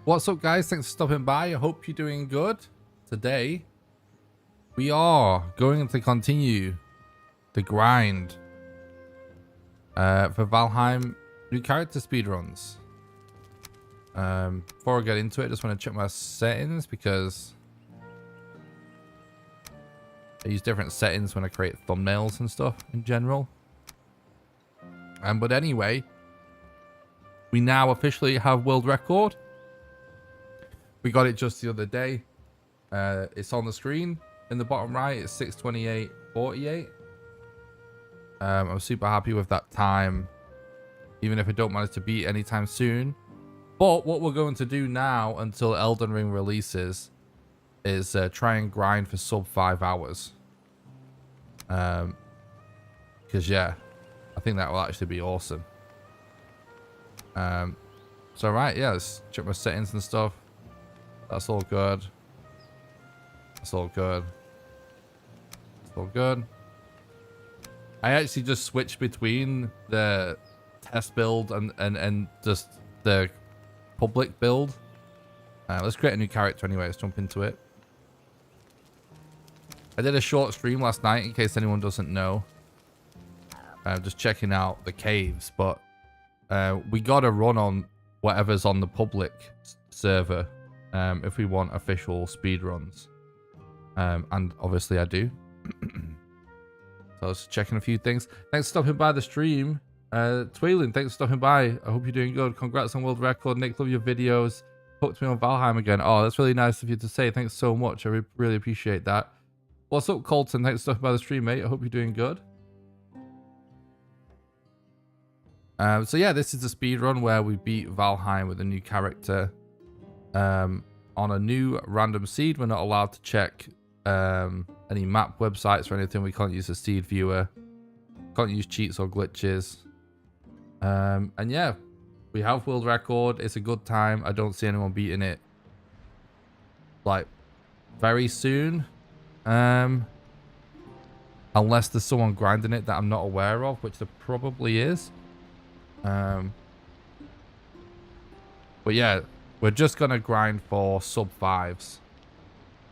What's up, guys? Thanks for stopping by. I hope you're doing good. Today, we are going to continue the grind for Valheim new character speedruns. Before I get into it, I just want to check my settings because I use different settings when I create thumbnails and stuff in general. But anyway, we now officially have world record. We got it just the other day. It's on the screen in the bottom right. It's 6:28:48. I'm super happy with that time, even if I don't manage to beat anytime soon. But what we're going to do now until Elden Ring releases is try and grind for sub 5 hours. Because yeah, I think that will actually be awesome. So right, yeah, let's check my settings and stuff. That's all good. That's all good. That's all good. I actually just switched between the test build and just the public build. Let's create a new character anyway. Let's jump into it. I did a short stream last night in case anyone doesn't know. Just checking out the caves, but we got to run on whatever's on the public server if we want official speedruns. And obviously I do. So I was checking a few things. Thanks for stopping by the stream. Twilin, thanks for stopping by. I hope you're doing good. Congrats on world record. Nick, love your videos. Hooked me on Valheim again. Oh, that's really nice of you to say. Thanks so much. I really appreciate that. What's up, Colton? Thanks for stopping by the stream, mate. I hope you're doing good. So yeah, this is a speed run where we beat Valheim with a new character on a new random seed. We're not allowed to check any map websites or anything. We can't use a seed viewer, can't use cheats or glitches. And yeah, we have world record. It's a good time. I don't see anyone beating it like very soon, unless there's someone grinding it that I'm not aware of, which there probably is. But yeah, we're just gonna grind for sub 5s.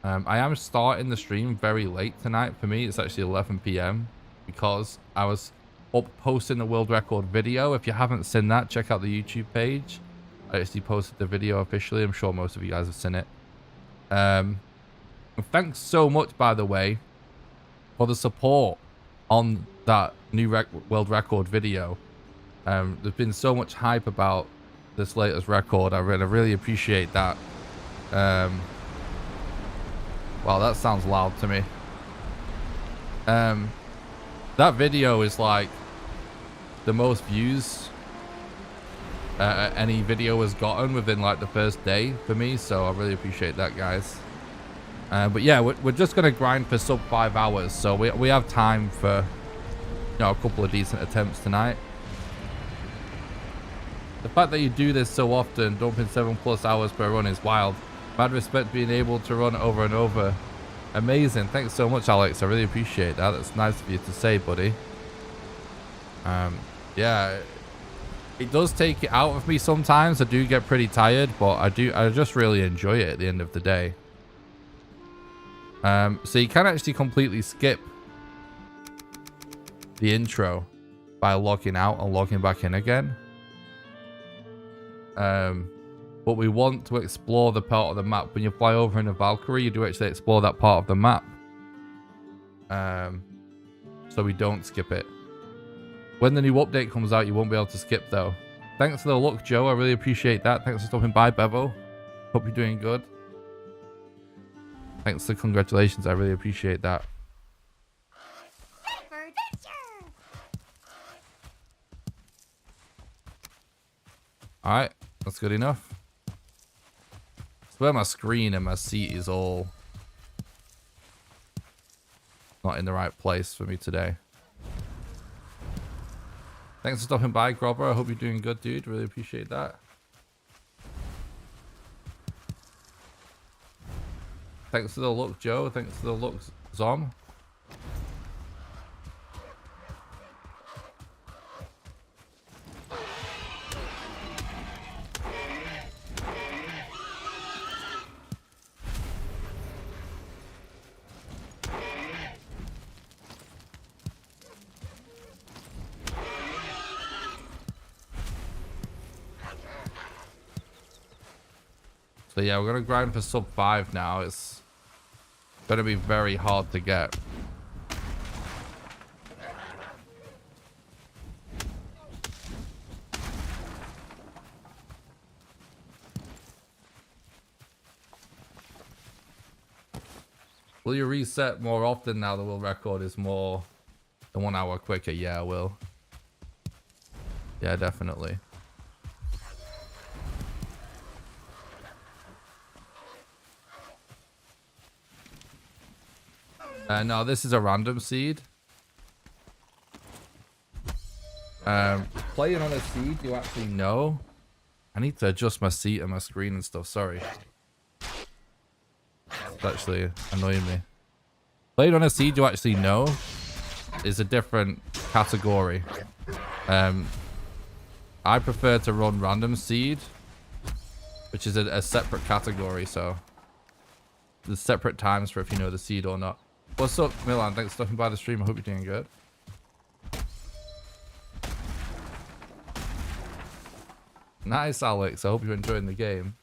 I am starting the stream very late tonight. For me, it's actually 11 PM because I was up posting the world record video. If you haven't seen that, check out the YouTube page. I actually posted the video officially. I'm sure most of you guys have seen it. And thanks so much, by the way, for the support on that new world record video. There's been so much hype about this latest record. I really appreciate that. Wow, that sounds loud to me. That video is like the most views any video has gotten within like the first day for me, so I really appreciate that, guys. But yeah, we're just gonna grind for sub 5 hours, so we have time for, you know, a couple of decent attempts tonight. The fact that you do this so often, dumping 7+ hours per run, is wild. Mad respect being able to run over and over. Amazing. Thanks so much, Alex. I really appreciate that. That's nice of you to say, buddy. Yeah, it does take it out of me sometimes. I do get pretty tired, but I just really enjoy it at the end of the day. So you can actually completely skip the intro by logging out and logging back in again. But we want to explore the part of the map. When you fly over in a Valkyrie, you do actually explore that part of the map. So we don't skip it. When the new update comes out, you won't be able to skip though. Thanks for the look, Joe. I really appreciate that. Thanks for stopping by, Bevo. Hope you're doing good. Thanks for the congratulations. I really appreciate that. Alright, that's good enough. I swear my screen and my seat is all not in the right place for me today. Thanks for stopping by, Grobber. I hope you're doing good, dude. Really appreciate that. Thanks for the look, Joe. Thanks for the look, Zom. So yeah, we're gonna grind for sub 5 now. It's gonna be very hard to get. Will you reset more often now the world record is more than 1 hour quicker? Yeah, I will. Yeah, definitely. No, this is a random seed. Playing on a seed, you actually know. I need to adjust my seat and my screen and stuff. Sorry. It's actually annoying me. Playing on a seed, you actually know, is a different category. I prefer to run random seed, which is a separate category. So there's separate times for if you know the seed or not. What's up, Milan? Thanks for stopping by the stream. I hope you're doing good. Nice, Alex. I hope you're enjoying the game.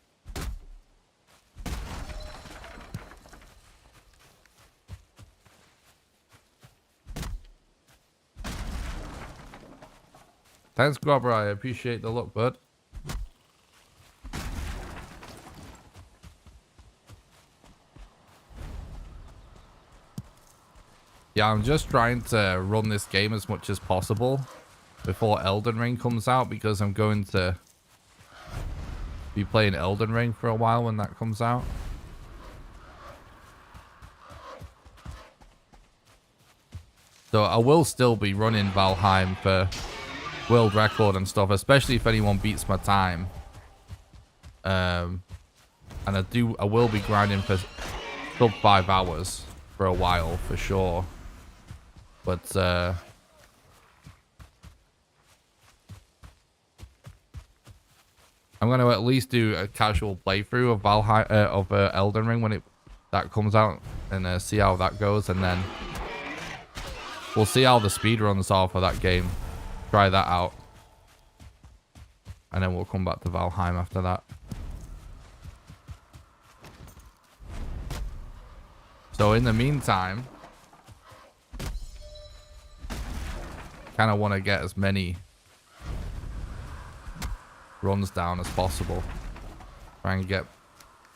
Thanks, Grobber. I appreciate the look, bud. Yeah, I'm just trying to run this game as much as possible before Elden Ring comes out, because I'm going to be playing Elden Ring for a while when that comes out. So I will still be running Valheim for world record and stuff, especially if anyone beats my time. And I will be grinding for sub 5 hours for a while for sure. But I'm going to at least do a casual playthrough of Valheim of Elden Ring when that comes out, and see how that goes, and then we'll see how the speedruns are for that game. Try that out, and then we'll come back to Valheim after that. So in the meantime, kind of want to get as many runs down as possible. Try and get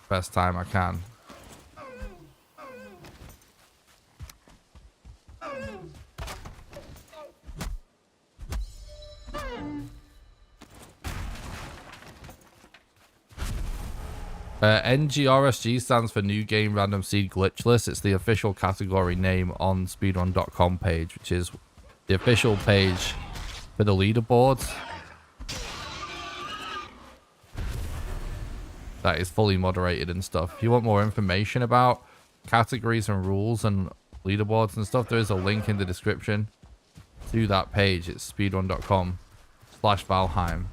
best time I can. NGRSG stands for New Game Random Seed Glitchless. It's the official category name on speedrun.com page, which is the official page for the leaderboards. That is fully moderated and stuff. If you want more information about categories and rules and leaderboards and stuff, there is a link in the description to that page. It's speedrun.com/Valheim.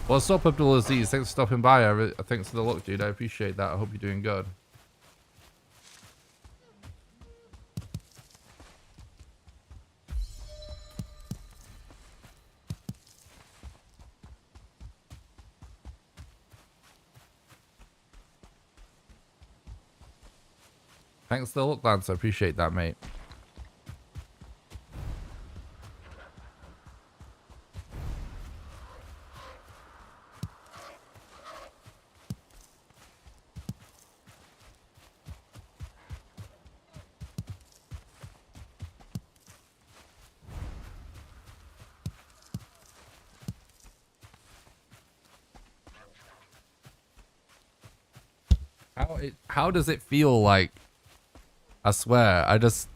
What's up, Abdulaziz? Thanks for stopping by. Thanks for the look, dude. I appreciate that. I hope you're doing good. Thanks for the look, Lance. I appreciate that, mate. How does it feel like? I swear, I just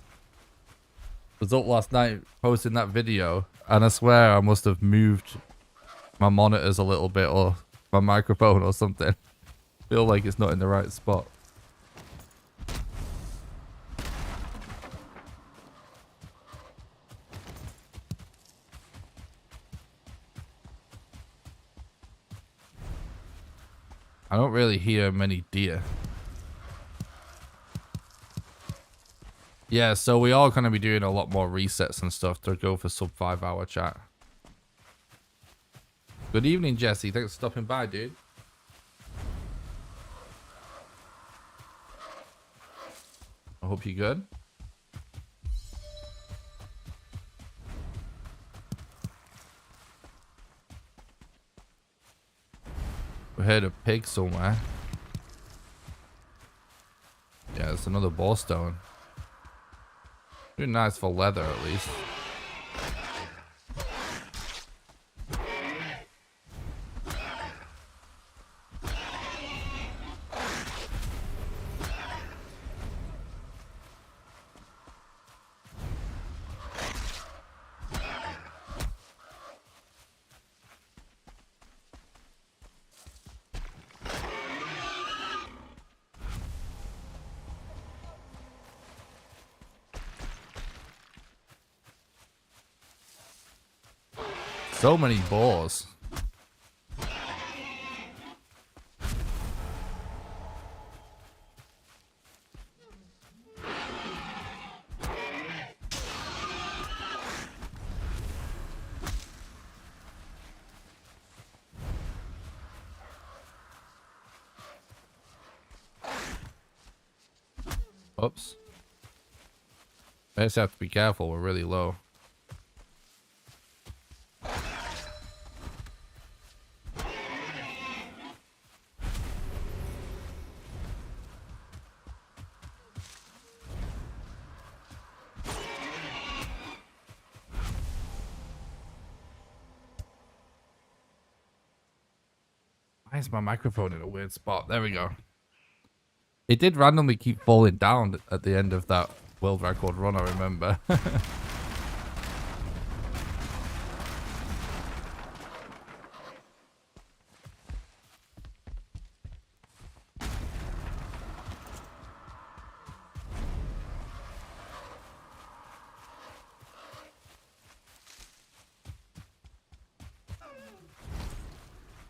was up last night posting that video, and I swear I must have moved my monitors a little bit or my microphone or something. Feel like it's not in the right spot. I don't really hear many deer. Yeah, so we are going to be doing a lot more resets and stuff to go for sub 5 hour chat. Good evening, Jesse. Thanks for stopping by, dude. I hope you're good. We heard a pig somewhere. Yeah, it's another ball stone. Pretty nice for leather, at least. So many boars. Oops. I just have to be careful. We're really low. Why is my microphone in a weird spot? There we go. It did randomly keep falling down at the end of that world record run, I remember.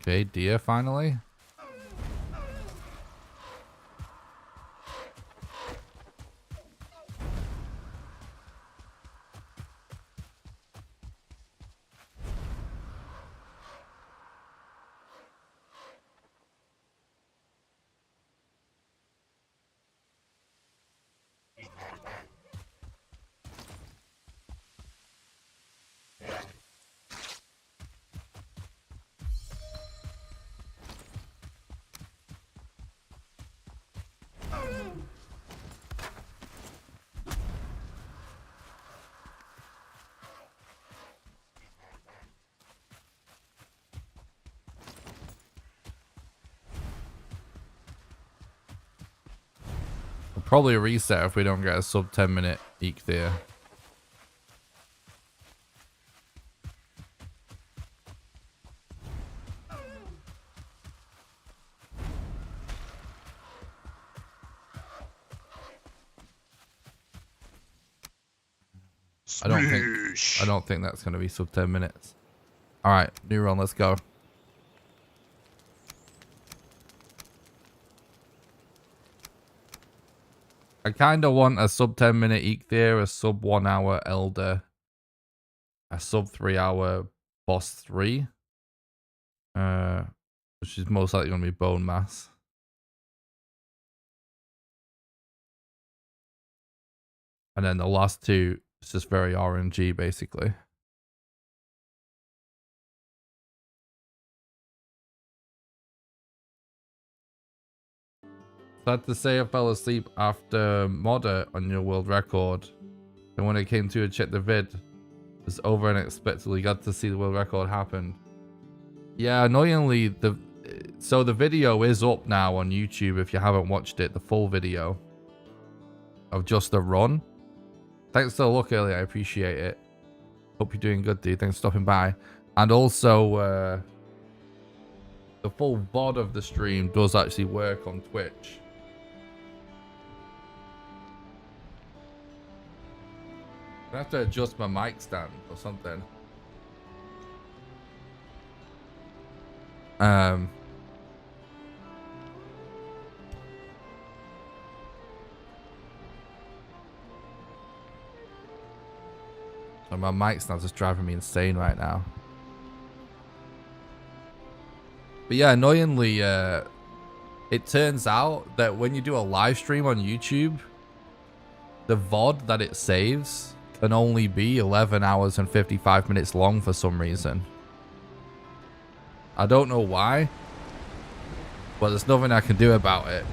Okay, deer finally. Probably a reset if we don't get a sub 10-minute eek there. I don't think that's going to be sub 10 minutes. All right, new run, let's go. I kind of want a sub 10-minute eek there, a sub 1 hour elder, a sub 3 hour boss 3, which is most likely going to be bone mass. And then the last two is just very RNG basically. Sad to say I fell asleep after modder on your world record. And when it came to check the vid, it was over unexpectedly. Got to see the world record happen. Yeah, annoyingly, the video is up now on YouTube if you haven't watched it, the full video of just the run. Thanks for the look earlier, I appreciate it. Hope you're doing good, dude. Thanks for stopping by. And also, the full VOD of the stream does actually work on Twitch. I have to adjust my mic stand or something. And my mic's not just driving me insane right now. But yeah, annoyingly, it turns out that when you do a live stream on YouTube, the VOD that it saves can only be 11 hours and 55 minutes long for some reason. I don't know why, but there's nothing I can do about it.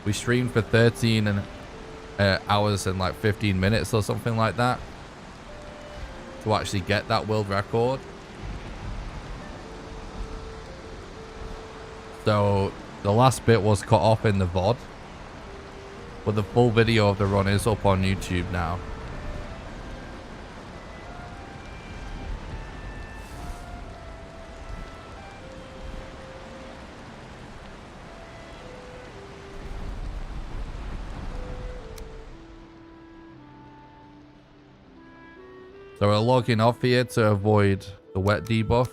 We streamed for 13 hours and like 15 minutes or something like that to actually get that world record. So the last bit was cut off in the VOD, but the full video of the run is up on YouTube now. So we're logging off here to avoid the wet debuff.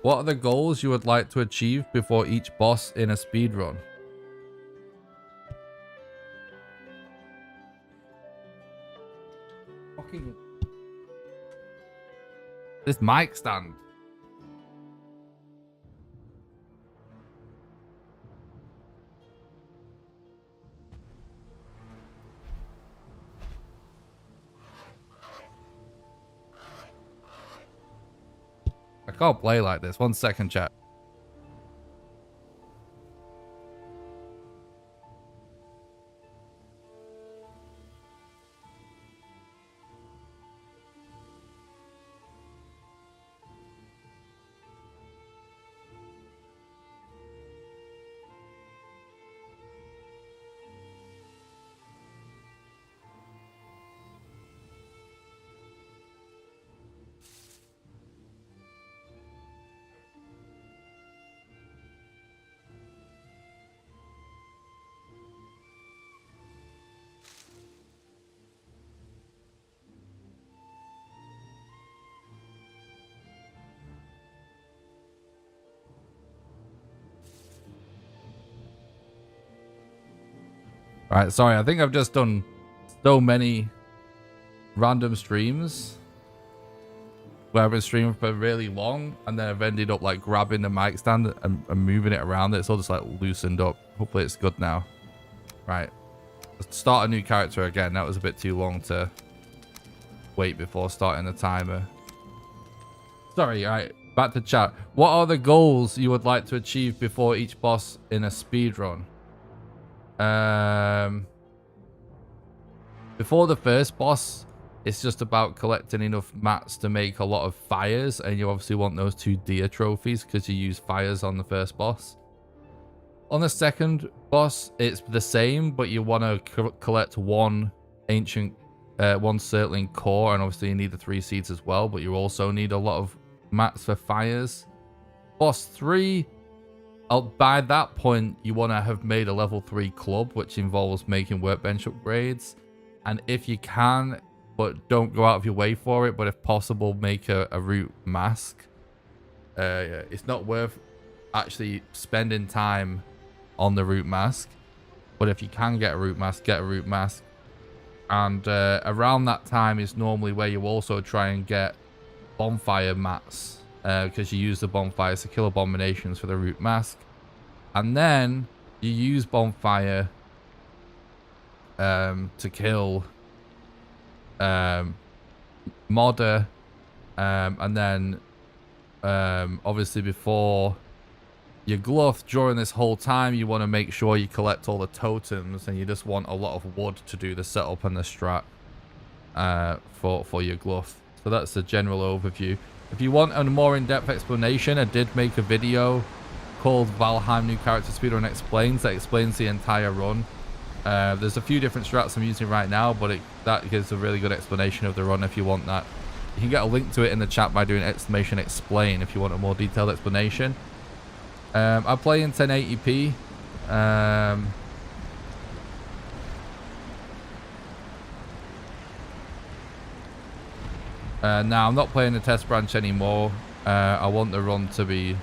What are the goals you would like to achieve before each boss in a speedrun? Fucking... This mic stand. I can't play like this. 1 second, chat. Right, sorry, I think I've just done so many random streams where I've been streaming for really long and then I've ended up like grabbing the mic stand and moving it around. It's all just like loosened up. Hopefully it's good now. Right, let's start a new character again. That was a bit too long to wait before starting the timer. Sorry, right, back to chat. What are the goals you would like to achieve before each boss in a speedrun? Before the first boss, it's just about collecting enough mats to make a lot of fires, and you obviously want those 2 deer trophies because you use fires on the first boss. On the second boss, it's the same, but you want to collect one Surtling core, and obviously you need the 3 seeds as well, but you also need a lot of mats for fires. Boss 3, by that point, you want to have made a level 3 club, which involves making workbench upgrades. And if you can, but don't go out of your way for it, but if possible, make a root mask. It's not worth actually spending time on the root mask. But if you can get a root mask, get a root mask. And around that time is normally where you also try and get bonfire mats. Because you use the bonfires to kill abominations for the root mask. And then you use bonfire to kill modder, and then obviously before your gluff, during this whole time you want to make sure you collect all the totems, and you just want a lot of wood to do the setup and the strat for your gluff. So that's the general overview. If you want a more in-depth explanation, I did make a video called Valheim New Character Speedrun Explains that explains the entire run. There's a few different strats I'm using right now, but that gives a really good explanation of the run if you want that. You can get a link to it in the chat by doing exclamation explain if you want a more detailed explanation. I play in 1080p. Now I'm not playing the test branch anymore. I want the run to be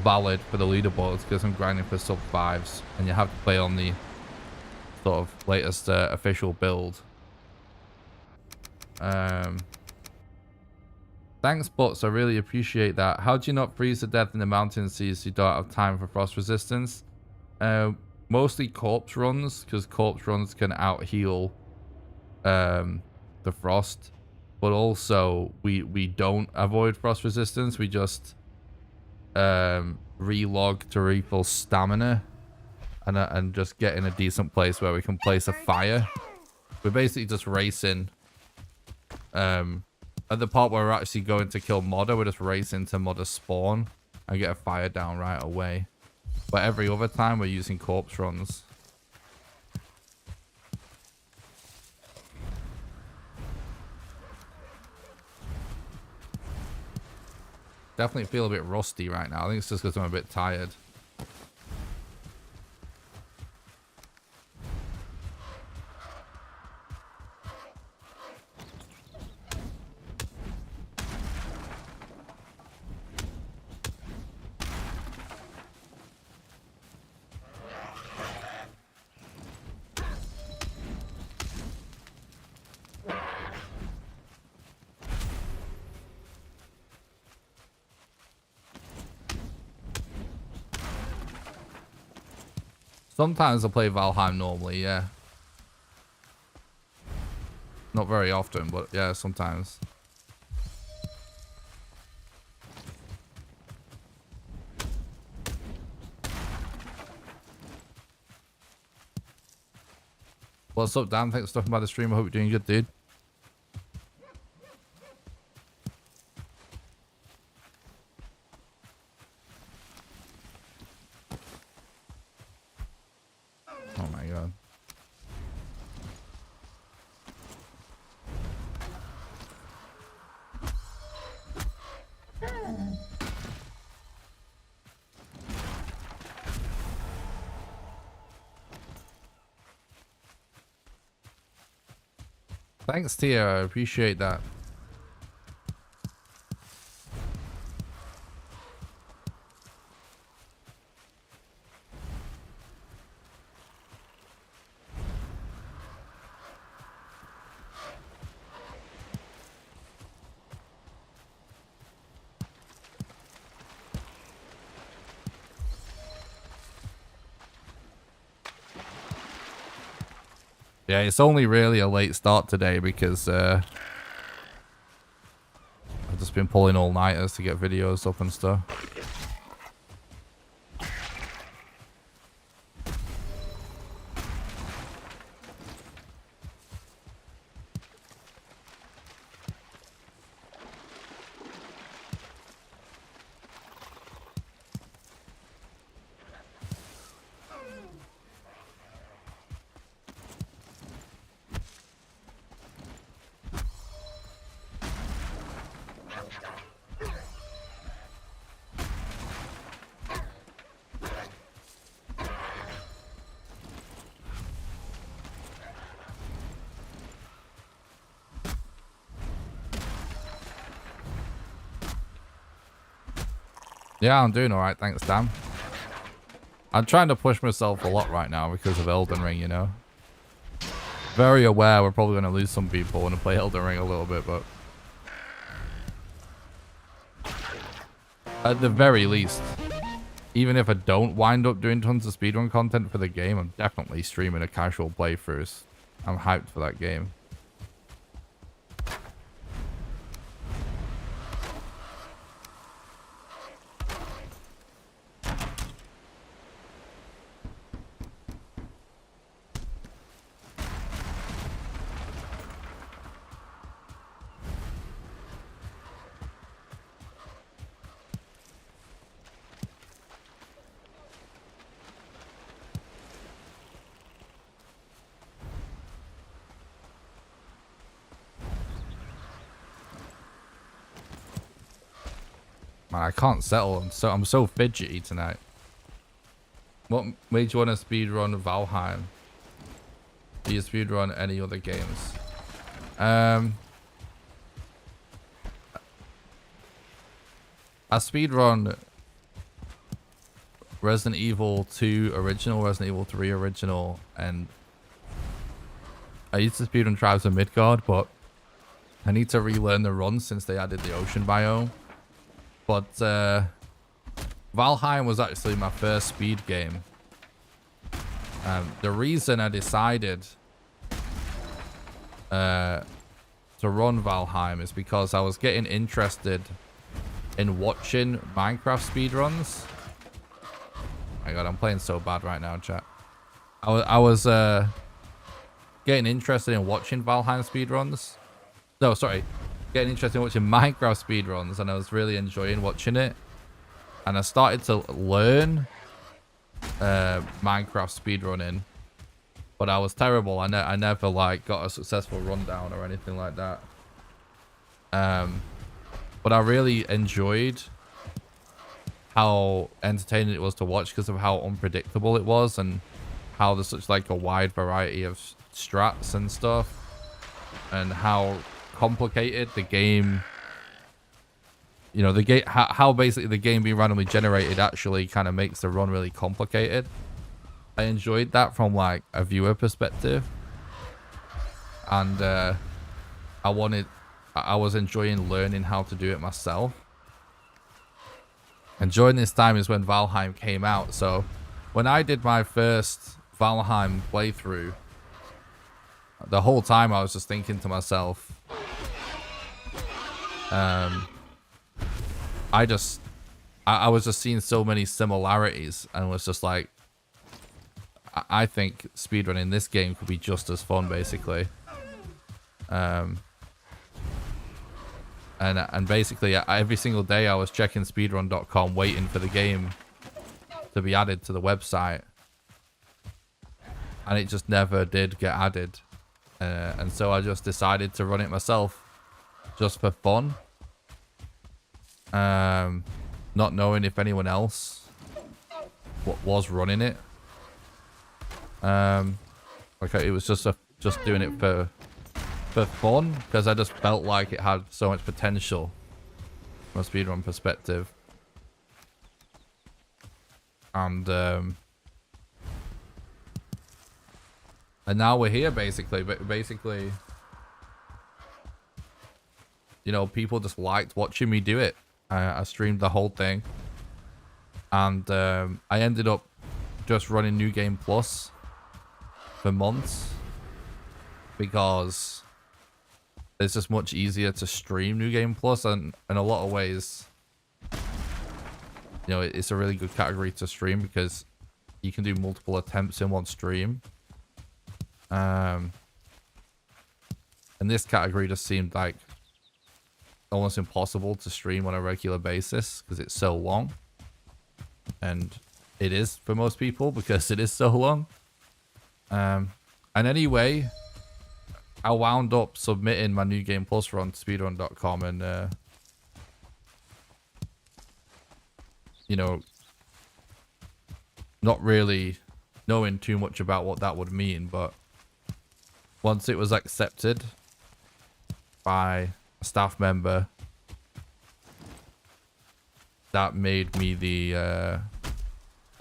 valid for the leaderboards because I'm grinding for sub 5s, and you have to play on the sort of latest official build. Thanks, Butts. I really appreciate that. How do you not freeze to death in the mountain seas so you don't have time for frost resistance? Mostly corpse runs, because corpse runs can out-heal the frost. But also, we don't avoid frost resistance. We just relog to refill stamina and just get in a decent place where we can place a fire. We're basically just racing. At the part where we're actually going to kill Modder, we're just racing to Modder spawn and get a fire down right away. But every other time, we're using corpse runs. Definitely feel a bit rusty right now. I think it's just because I'm a bit tired. Sometimes I play Valheim normally, yeah. Not very often, but yeah, sometimes. What's up, Dan? Thanks for talking about the stream. I hope you're doing good, dude. Oh my god. Thanks, Tia. I appreciate that. Yeah, it's only really a late start today because I've just been pulling all-nighters to get videos up and stuff. Yeah, I'm doing alright, thanks, Dan. I'm trying to push myself a lot right now because of Elden Ring, you know. Very aware we're probably going to lose some people when I play Elden Ring a little bit, but... at the very least, even if I don't wind up doing tons of speedrun content for the game, I'm definitely streaming a casual playthrough. I'm hyped for that game. Man, I can't settle. I'm so fidgety tonight. What made you want to speedrun Valheim? Do you speedrun any other games? I speedrun Resident Evil 2 original, Resident Evil 3 original, and I used to speedrun Tribes of Midgard, but I need to relearn the run since they added the ocean biome. But Valheim was actually my first speed game. The reason I decided to run Valheim is because I was getting interested in watching Minecraft speedruns. My God, I'm playing so bad right now, chat. I was getting interested in watching Valheim speedruns. No, sorry. Getting interested in watching Minecraft speedruns, and I was really enjoying watching it. And I started to learn Minecraft speedrunning, but I was terrible. I never like got a successful rundown or anything like that. But I really enjoyed how entertaining it was to watch because of how unpredictable it was and how there's such like a wide variety of strats and stuff, and how complicated the game, you know, the game, how basically the game being randomly generated actually kind of makes the run really complicated. I enjoyed that from like a viewer perspective, and I was enjoying learning how to do it myself. And during this time is when Valheim came out. So when I did my first Valheim playthrough, the whole time I was just thinking to myself, I was just seeing so many similarities, and was just like, I think speedrunning this game could be just as fun, basically. And basically every single day I was checking speedrun.com waiting for the game to be added to the website, and it just never did get added. And so I just decided to run it myself, just for fun. Not knowing if anyone else was running it. Like it was just doing it for fun, because I just felt like it had so much potential from a speedrun perspective. And now we're here, basically. But basically, you know, people just liked watching me do it. I streamed the whole thing, and I ended up just running New Game Plus for months, because it's just much easier to stream New Game Plus, and in a lot of ways, you know, it's a really good category to stream because you can do multiple attempts in one stream. And this category just seemed like almost impossible to stream on a regular basis because it's so long, and it is for most people because it is so long. And anyway, I wound up submitting my New Game Plus run to speedrun.com, and you know, not really knowing too much about what that would mean, but once it was accepted by a staff member, that made me the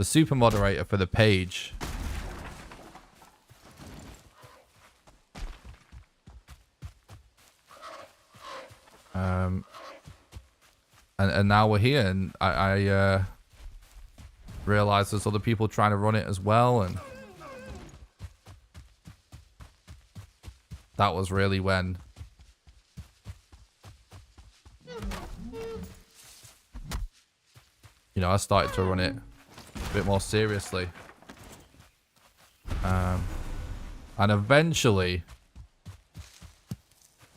super moderator for the page. And now we're here, and I realized there's other people trying to run it as well, and that was really when you know, I started to run it a bit more seriously. And eventually,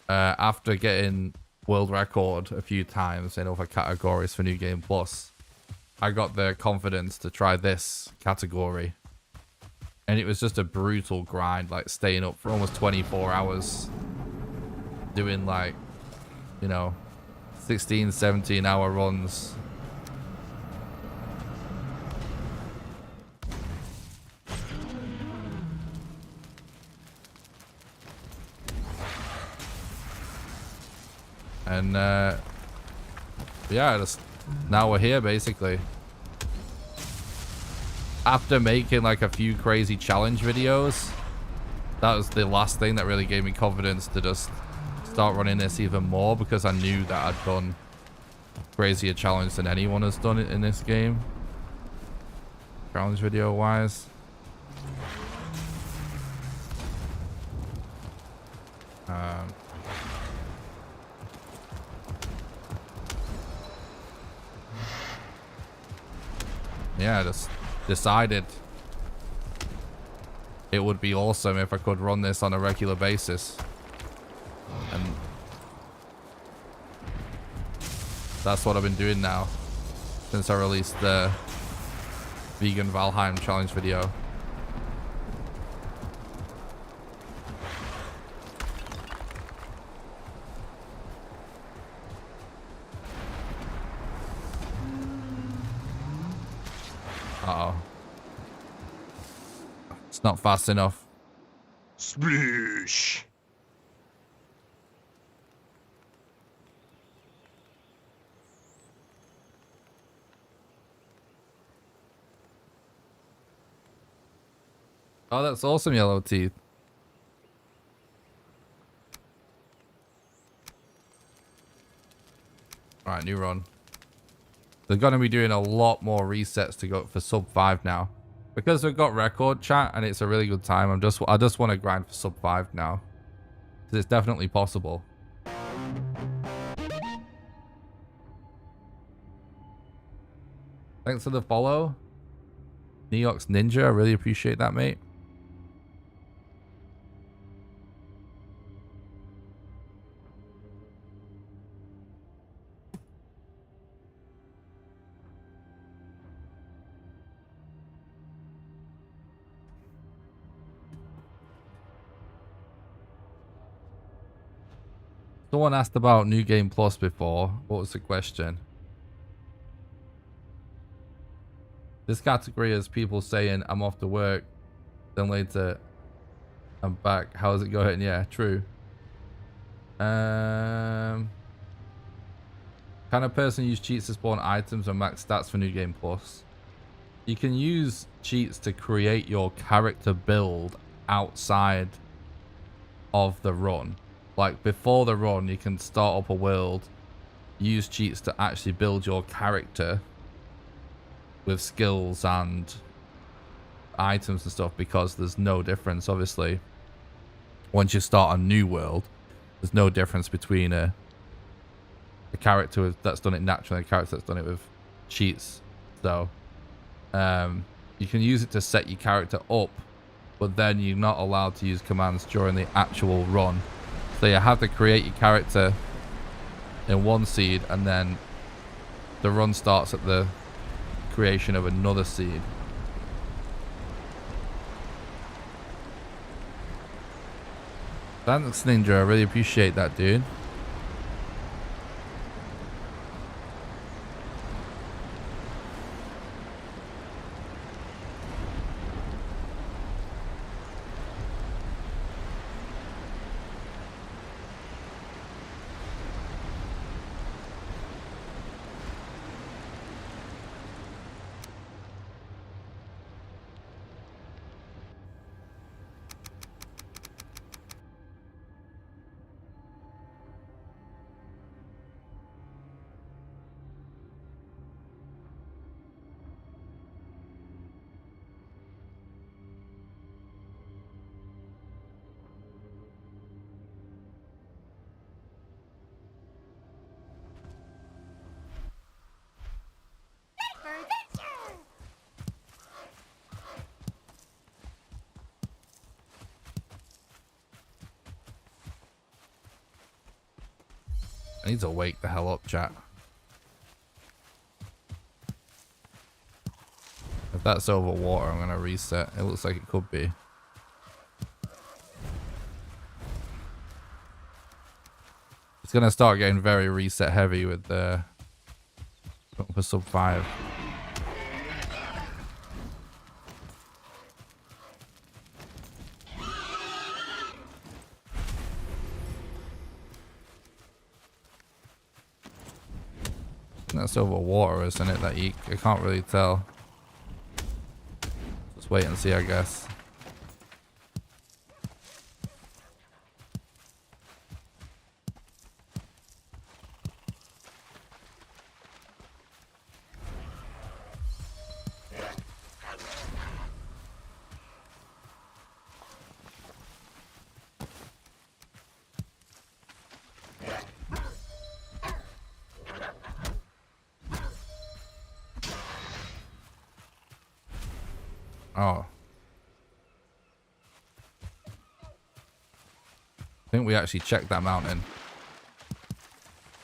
after getting world record a few times in other categories for New Game Plus, I got the confidence to try this category. And it was just a brutal grind, like staying up for almost 24 hours, doing like, you know, 16, 17 hour runs. And yeah, just now we're here, basically. After making like a few crazy challenge videos, that was the last thing that really gave me confidence to just start running this even more because I knew that I'd done crazier challenge than anyone has done it in this game. Challenge video wise. Yeah, I just decided it would be awesome if I could run this on a regular basis. And that's what I've been doing now since I released the vegan Valheim challenge video. Uh-oh. It's not fast enough. Sploosh. Oh, that's awesome, Yellow Teeth. Alright, new run. They're going to be doing a lot more resets to go for sub 5 now. Because we've got record chat and it's a really good time, I just want to grind for sub 5 now. Because it's definitely possible. Thanks for the follow. Neox Ninja, I really appreciate that, mate. Someone asked about New Game Plus before. What was the question? This category is people saying, I'm off to work. Then later, I'm back. How's it going? Yeah, true. Can a person use cheats to spawn items or max stats for New Game Plus? You can use cheats to create your character build outside of the run. Like before the run, you can start up a world, use cheats to actually build your character with skills and items and stuff, because there's no difference, obviously. Once you start a new world, there's no difference between a character that's done it naturally and a character that's done it with cheats. So you can use it to set your character up, but then you're not allowed to use commands during the actual run. So you have to create your character in one seed, and then the run starts at the creation of another seed. Thanks, Ninja. I really appreciate that, dude. I need to wake the hell up, chat. If that's over water, I'm gonna reset. It looks like it could be. It's gonna start getting very reset heavy with the for sub 5. That's over water, isn't it? That I can't really tell. Just wait and see, I guess. Oh. I think we actually checked that mountain.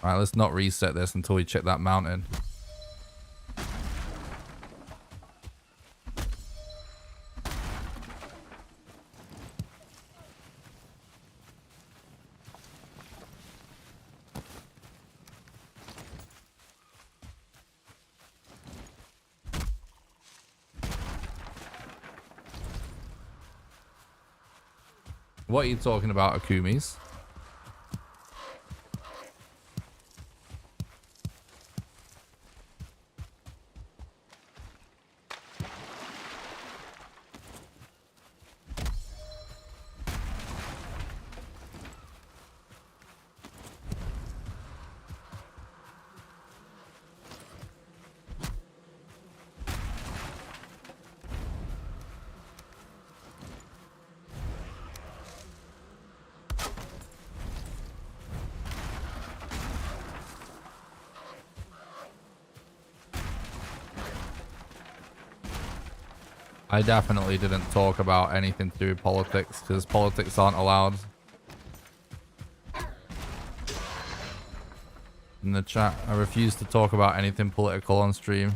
Alright, let's not reset this until we check that mountain. What are you talking about, Akumis? I definitely didn't talk about anything to do with politics, because politics aren't allowed in the chat. I refuse to talk about anything political on stream.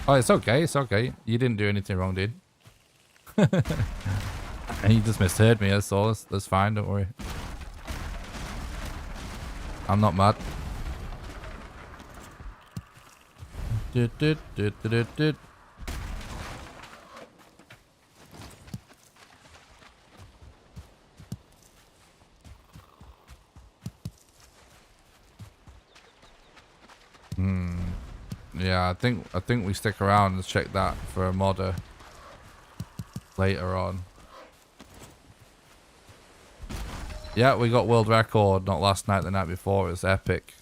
Oh, it's okay. It's okay. You didn't do anything wrong, dude. And you just misheard me. That's all. That's fine. Don't worry. I'm not mad. Yeah, I think we stick around and check that for a modder later on. Yeah, we got world record, not last night, the night before. It was epic.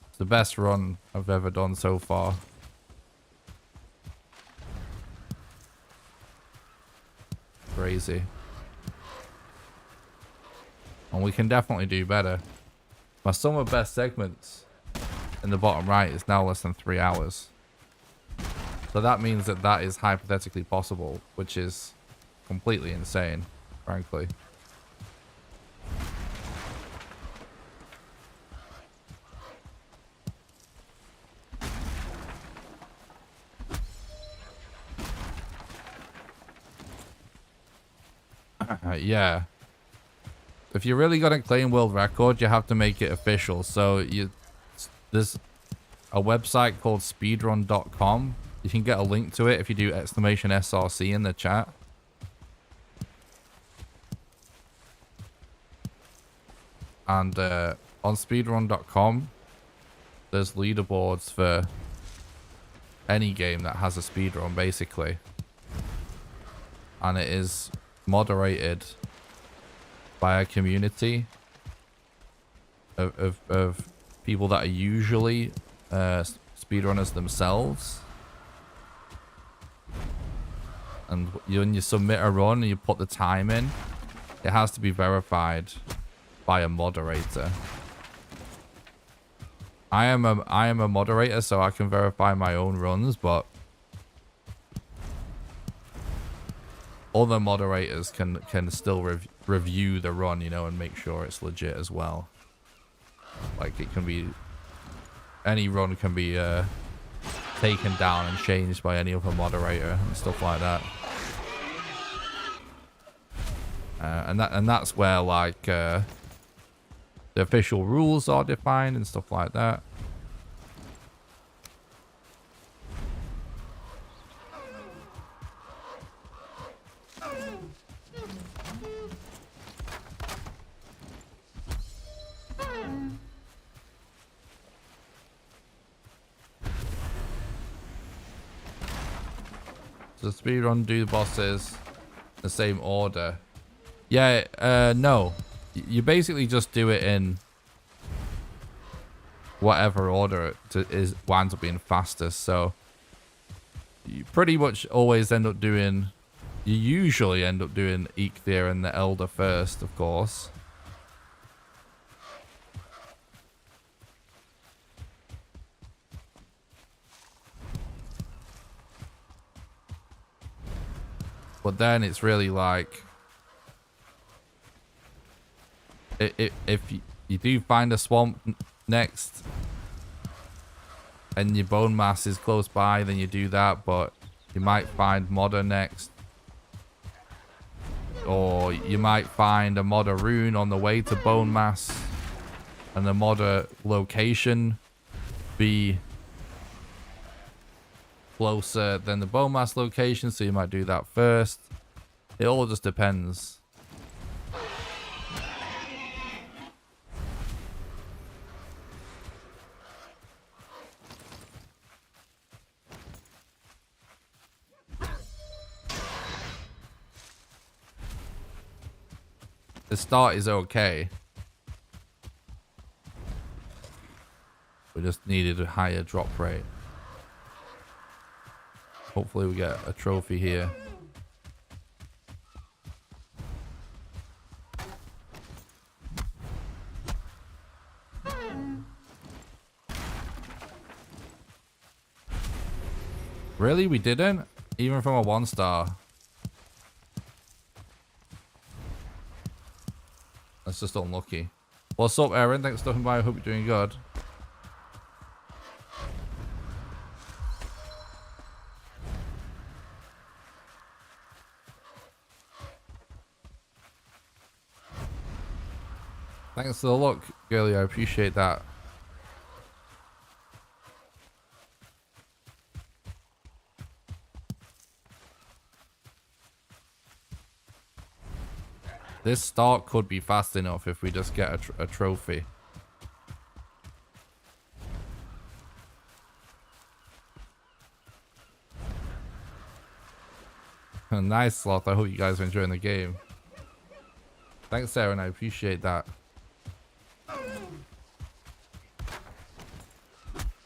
It's the best run I've ever done so far. Crazy. And we can definitely do better. My sum of best segments in the bottom right is now less than 3 hours. So that means that that is hypothetically possible, which is completely insane, frankly. Yeah. If you're really gonna claim world record, you have to make it official. So there's a website called speedrun.com. You can get a link to it if you do !SRC in the chat. And on speedrun.com, there's leaderboards for any game that has a speedrun, basically. And it is moderated by a community of people that are usually speedrunners themselves. And when you submit a run and you put the time in, it has to be verified by a moderator. I am a moderator, so I can verify my own runs, but other moderators can still review the run, you know, and make sure it's legit as well. Like, it can be, any run can be taken down and changed by any other moderator and stuff like that. And that's where, like, the official rules are defined and stuff like that. So speedrun, do the bosses the same order. Yeah, no. You basically just do it in whatever order it winds up being fastest. So you pretty much always end up doing... You usually end up doing Eikthyr and the Elder first, of course. But then it's really like... If you do find a swamp next and your bone mass is close by, then you do that, but you might find Modder next. Or you might find a Modder rune on the way to bone mass and the Modder location be closer than the bone mass location, so you might do that first. It all just depends. The start is okay. We just needed a higher drop rate. Hopefully we get a trophy here. Really? We didn't? Even from a 1-star? That's just unlucky. What's up, Aaron? Thanks for stopping by. I hope you're doing good. Thanks for the look, girlie. I appreciate that. This start could be fast enough if we just get a trophy. Nice, Sloth. I hope you guys are enjoying the game. Thanks, Aaron. I appreciate that.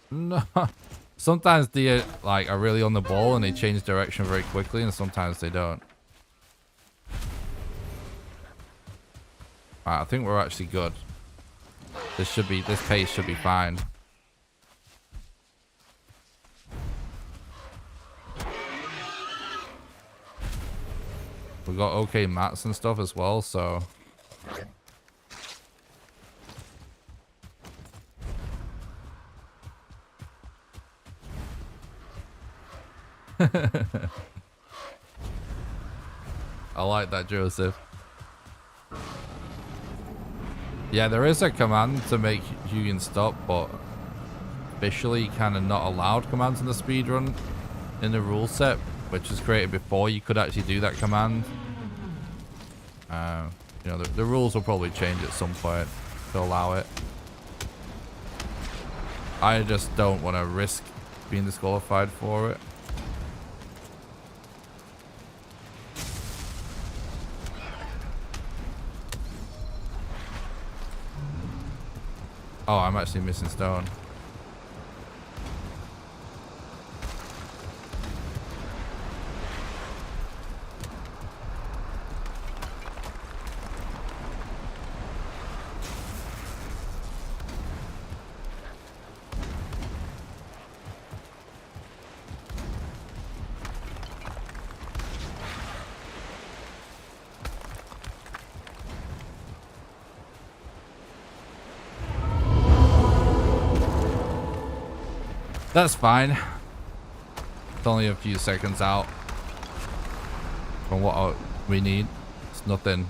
No. Sometimes they like are really on the ball and they change direction very quickly, and sometimes they don't. Alright, I think we're actually good. This pace should be fine. We got okay mats and stuff as well, so I like that, Joseph. Yeah, there is a command to make Hugin stop, but officially kind of not allowed commands in the speedrun in the rule set, which was created before you could actually do that command. You know, the rules will probably change at some point to allow it. I just don't want to risk being disqualified for it. Oh, I'm actually missing stone. That's fine. It's only a few seconds out from what we need. It's nothing.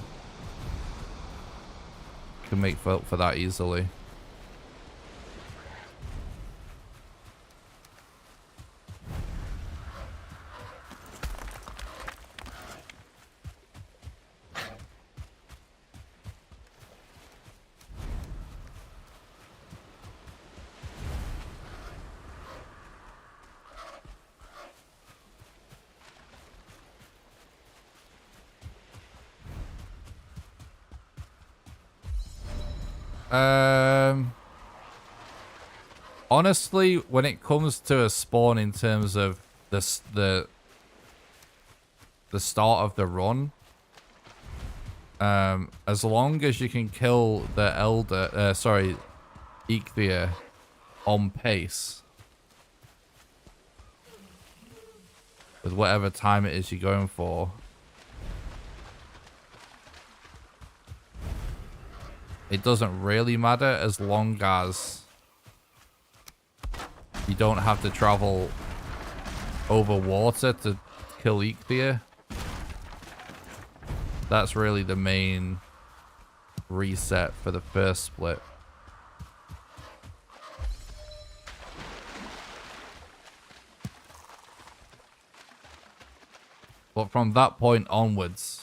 Can make for that easily. Honestly, when it comes to a spawn in terms of the start of the run. As long as you can kill the Eikthyr on pace with whatever time it is you're going for, it doesn't really matter as long as you don't have to travel over water to kill Eikthyr. That's really the main reset for the first split. But from that point onwards,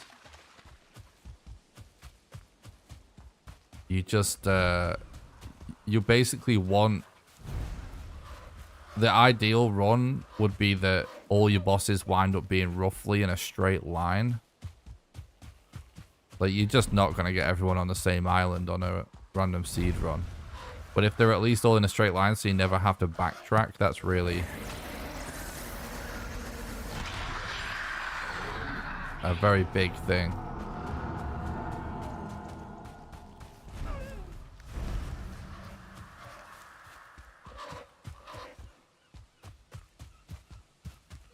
you just, you basically want... The ideal run would be that all your bosses wind up being roughly in a straight line. Like, you're just not going to get everyone on the same island on a random seed run. But if they're at least all in a straight line so you never have to backtrack, that's really a very big thing.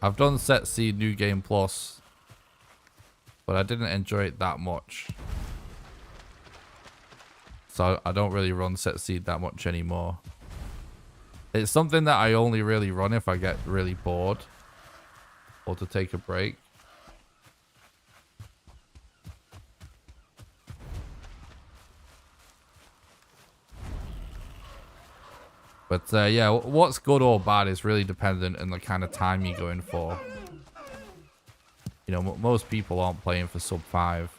I've done Set Seed New Game Plus, but I didn't enjoy it that much. So I don't really run Set Seed that much anymore. It's something that I only really run if I get really bored or to take a break. But yeah, what's good or bad is really dependent on the kind of time you're going for. You know, most people aren't playing for sub 5.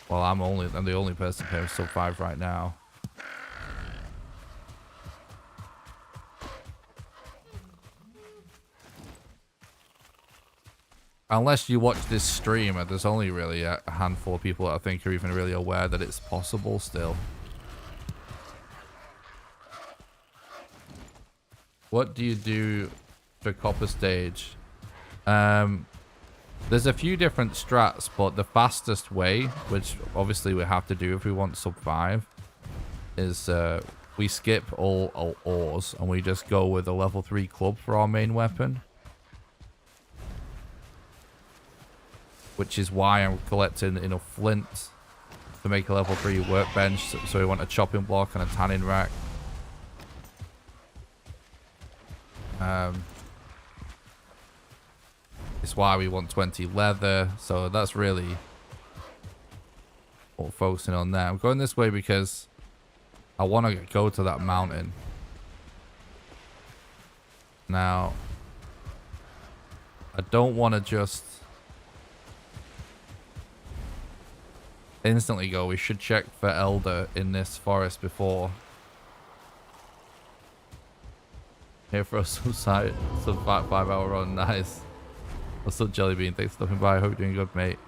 Well, I'm the only person playing sub 5 right now. Unless you watch this stream, there's only really a handful of people that I think are even really aware that it's possible still. What do you do for Copper Stage? There's a few different strats, but the fastest way, which obviously we have to do if we want sub 5, is we skip all ores and we just go with a level 3 club for our main weapon. Which is why I'm collecting enough flint to make a level 3 workbench. So we want a chopping block and a tanning rack. It's why we want 20 leather. So that's really what we're focusing on there. I'm going this way because I want to go to that mountain. Now, I don't want to just instantly go. We should check for Elder in this forest before. Here for some 5-hour run. Nice. What's up, Jellybean? Thanks for stopping by. I hope you're doing good, mate.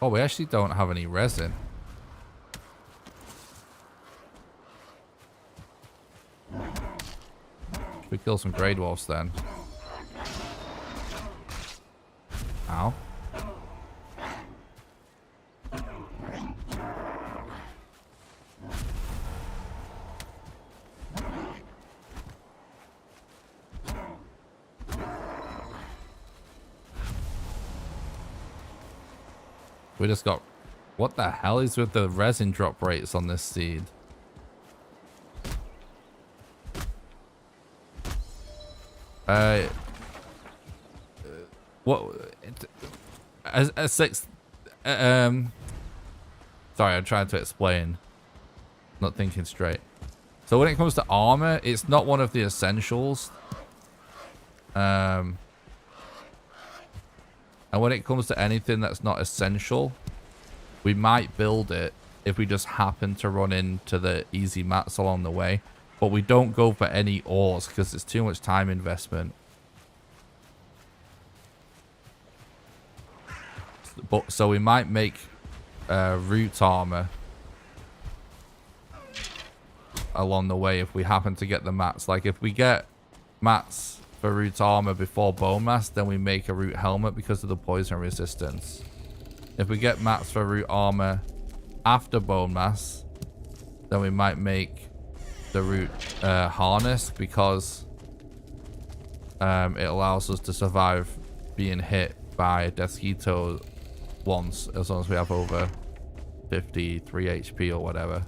Oh, we actually don't have any resin. We kill some grey dwarfs then. Ow. We just got... What the hell is with the resin drop rates on this seed? What... A 6... sorry, I'm trying to explain. Not thinking straight. So when it comes to armor, it's not one of the essentials. And when it comes to anything that's not essential, we might build it if we just happen to run into the easy mats along the way. But we don't go for any ores because it's too much time investment. But so we might make root armor along the way if we happen to get the mats. Like if we get mats for Root's armor before bone mass, then we make a Root helmet because of the poison resistance. If we get mats for Root armor after bone mass, then we might make the Root harness because it allows us to survive being hit by Desquito once, as long as we have over 53 HP or whatever.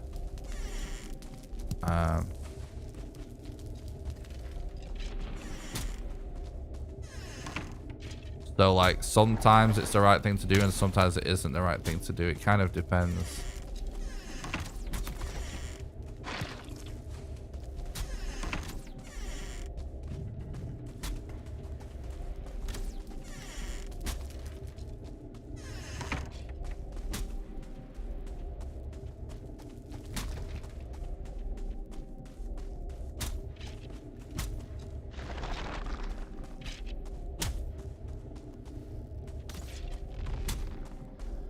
So like sometimes it's the right thing to do and sometimes it isn't the right thing to do. It kind of depends.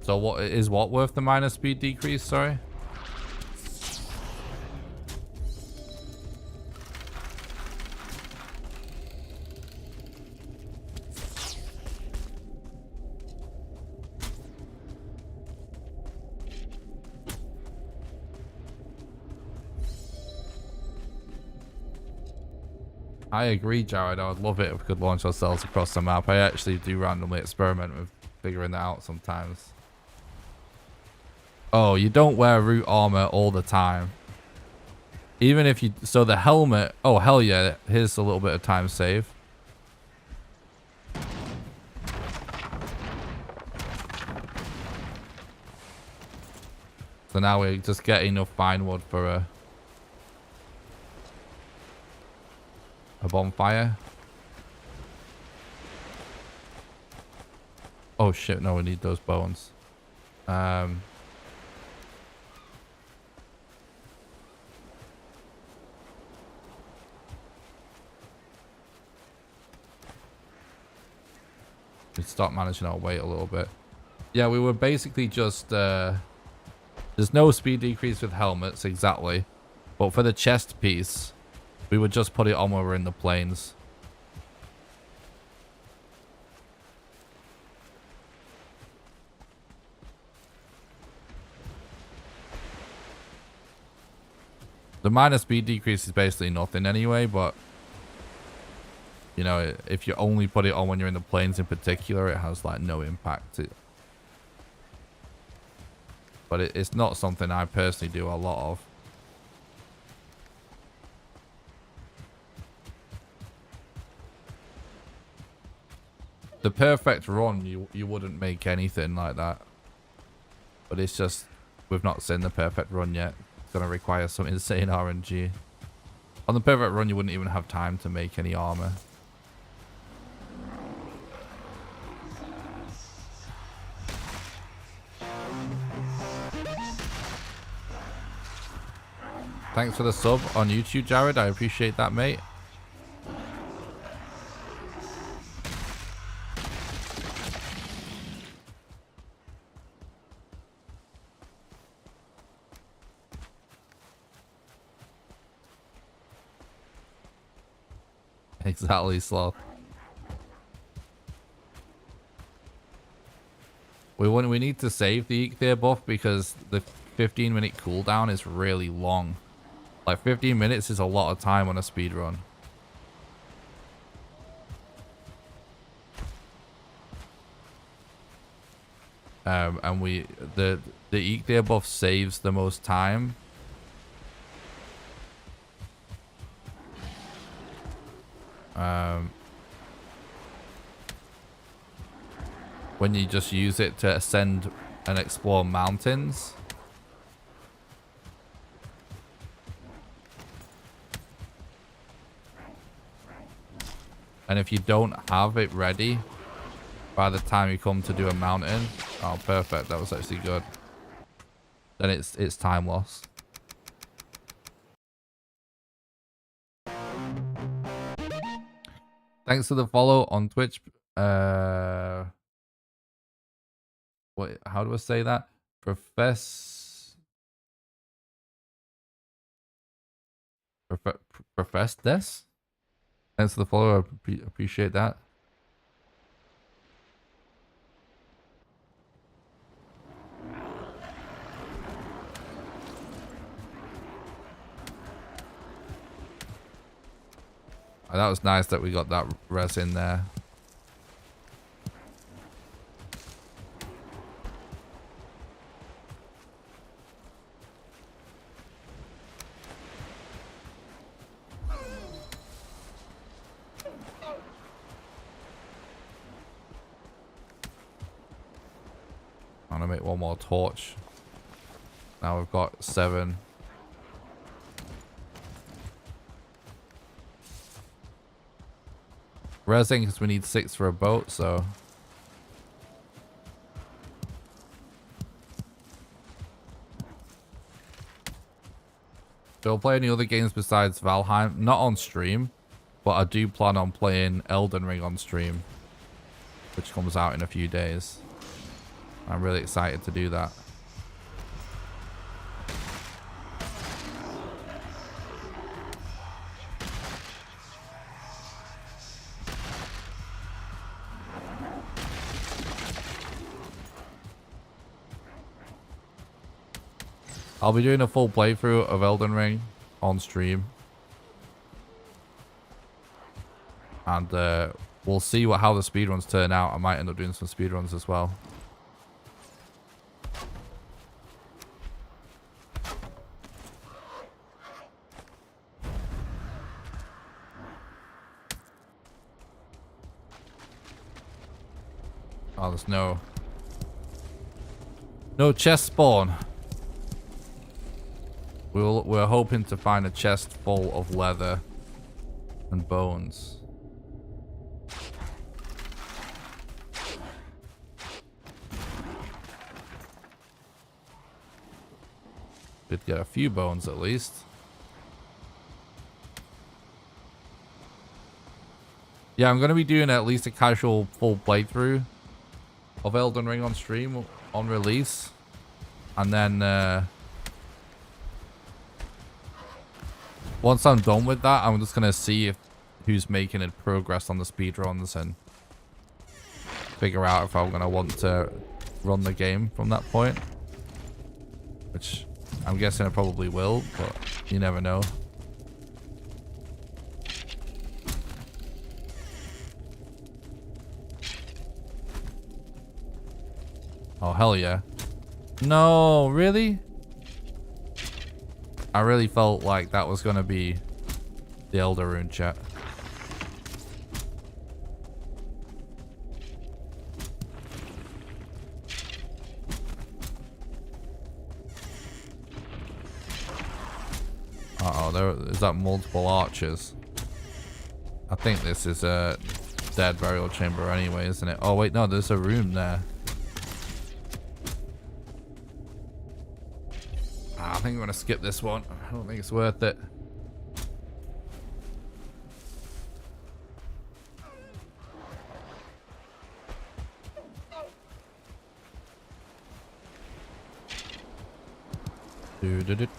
So what worth the minor speed decrease, sorry? I agree, Jared. I would love it if we could launch ourselves across the map. I actually do randomly experiment with figuring that out sometimes. Oh, you don't wear Root armor all the time. Even if you... So the helmet... Oh, hell yeah. Here's a little bit of time save. So now we just get enough pine wood for a bonfire. Oh shit, no, we need those bones. We start managing our weight a little bit. Yeah, we were basically just there's no speed decrease with helmets exactly, but for the chest piece we would just put it on when we're in the plains. The minor speed decrease is basically nothing anyway, but you know, if you only put it on when you're in the plains in particular, it has like no impact. But it's not something I personally do a lot of. The perfect run, you wouldn't make anything like that. But it's just, we've not seen the perfect run yet. It's going to require some insane RNG. On the perfect run, you wouldn't even have time to make any armor. Thanks for the sub on YouTube, Jared. I appreciate that, mate. Exactly, Sloth. We need to save the Eikthyr buff because the 15-minute cooldown is really long. Like 15 minutes is a lot of time on a speedrun. And the Eikthyr buff saves the most time. When you just use it to ascend and explore mountains. And if you don't have it ready by the time you come to do a mountain, oh perfect, that was actually good. Then it's time loss. Thanks for the follow on Twitch. What? How do I say that? Profess this. Thanks for the follow. I appreciate that. Oh, that was nice that we got that res in there. I'm gonna make one more torch. Now we've got 7. Resing because we need 6 for a boat, so. So I'll play any other games besides Valheim. Not on stream, but I do plan on playing Elden Ring on stream, which comes out in a few days. I'm really excited to do that. I'll be doing a full playthrough of Elden Ring on stream. And we'll see how the speedruns turn out. I might end up doing some speedruns as well. Oh, there's no chest spawn. We're hoping to find a chest full of leather and bones. Could get a few bones at least. Yeah, I'm going to be doing at least a casual full playthrough of Elden Ring on stream on release. And then once I'm done with that, I'm just going to see who's making it progress on the speedruns and figure out if I'm going to want to run the game from that point. Which I'm guessing I probably will, but you never know. Oh, hell yeah. No, really? I really felt like that was going to be the Elder Rune, chat. Uh-oh, there is that multiple archers. I think this is a dead burial chamber anyway, isn't it? Oh, wait, no, there's a room there. I think I'm going to skip this one. I don't think it's worth it.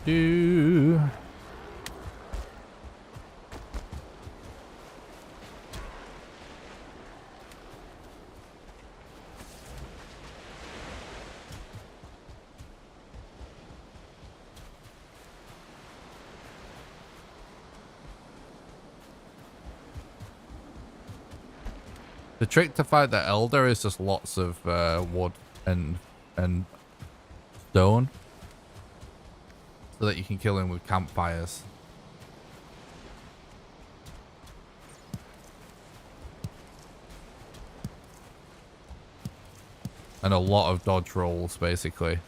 Do. The trick to fight the Elder is just lots of wood and stone, so that you can kill him with campfires. And a lot of dodge rolls, basically.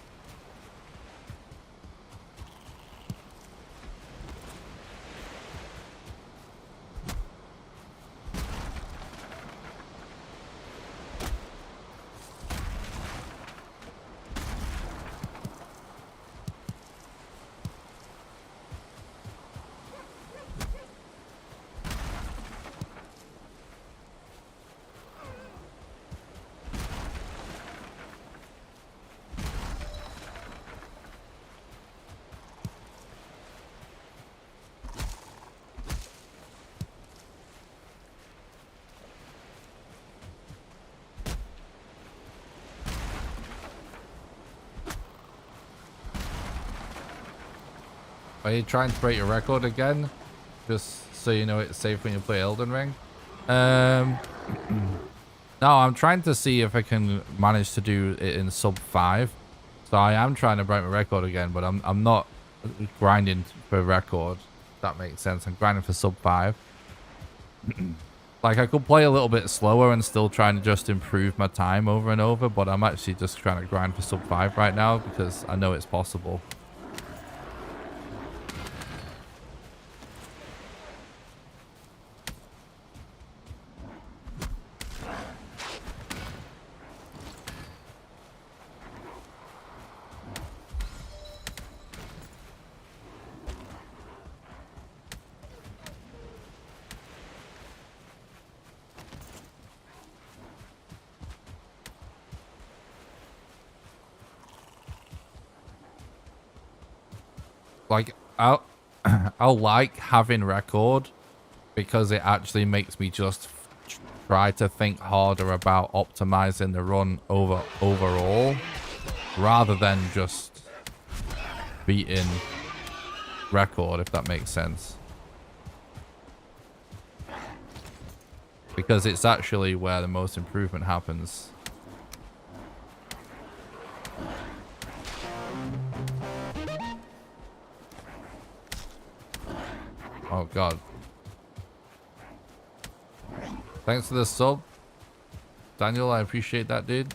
Are you trying to break your record again? Just so you know it's safe when you play Elden Ring? No, I'm trying to see if I can manage to do it in sub 5. So I am trying to break my record again, but I'm not grinding for record. If that makes sense. I'm grinding for sub 5. Like, I could play a little bit slower and still trying to just improve my time over and over, but I'm actually just trying to grind for sub 5 right now because I know it's possible. Like, I'll like having record because it actually makes me just try to think harder about optimizing the run overall rather than just beating record, if that makes sense. Because it's actually where the most improvement happens. Oh, God. Thanks for the sub, Daniel. I appreciate that, dude.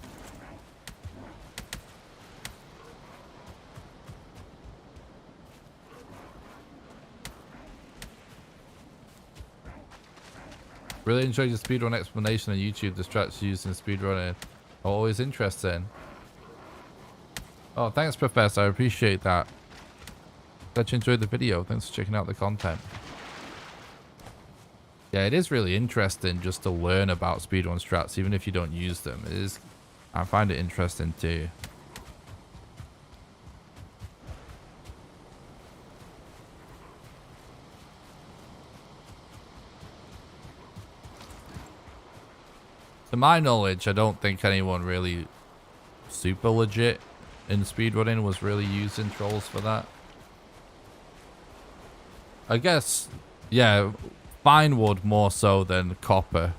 Really enjoyed your speedrun explanation on YouTube. The strats used in speedrunning are always interesting. Oh, thanks, Professor. I appreciate that. Glad you enjoyed the video. Thanks for checking out the content. Yeah, it is really interesting just to learn about speedrun strats, even if you don't use them. It is, I find it interesting too. To my knowledge, I don't think anyone really super legit in speedrunning was really using trolls for that. I guess, yeah, fine wood more so than copper.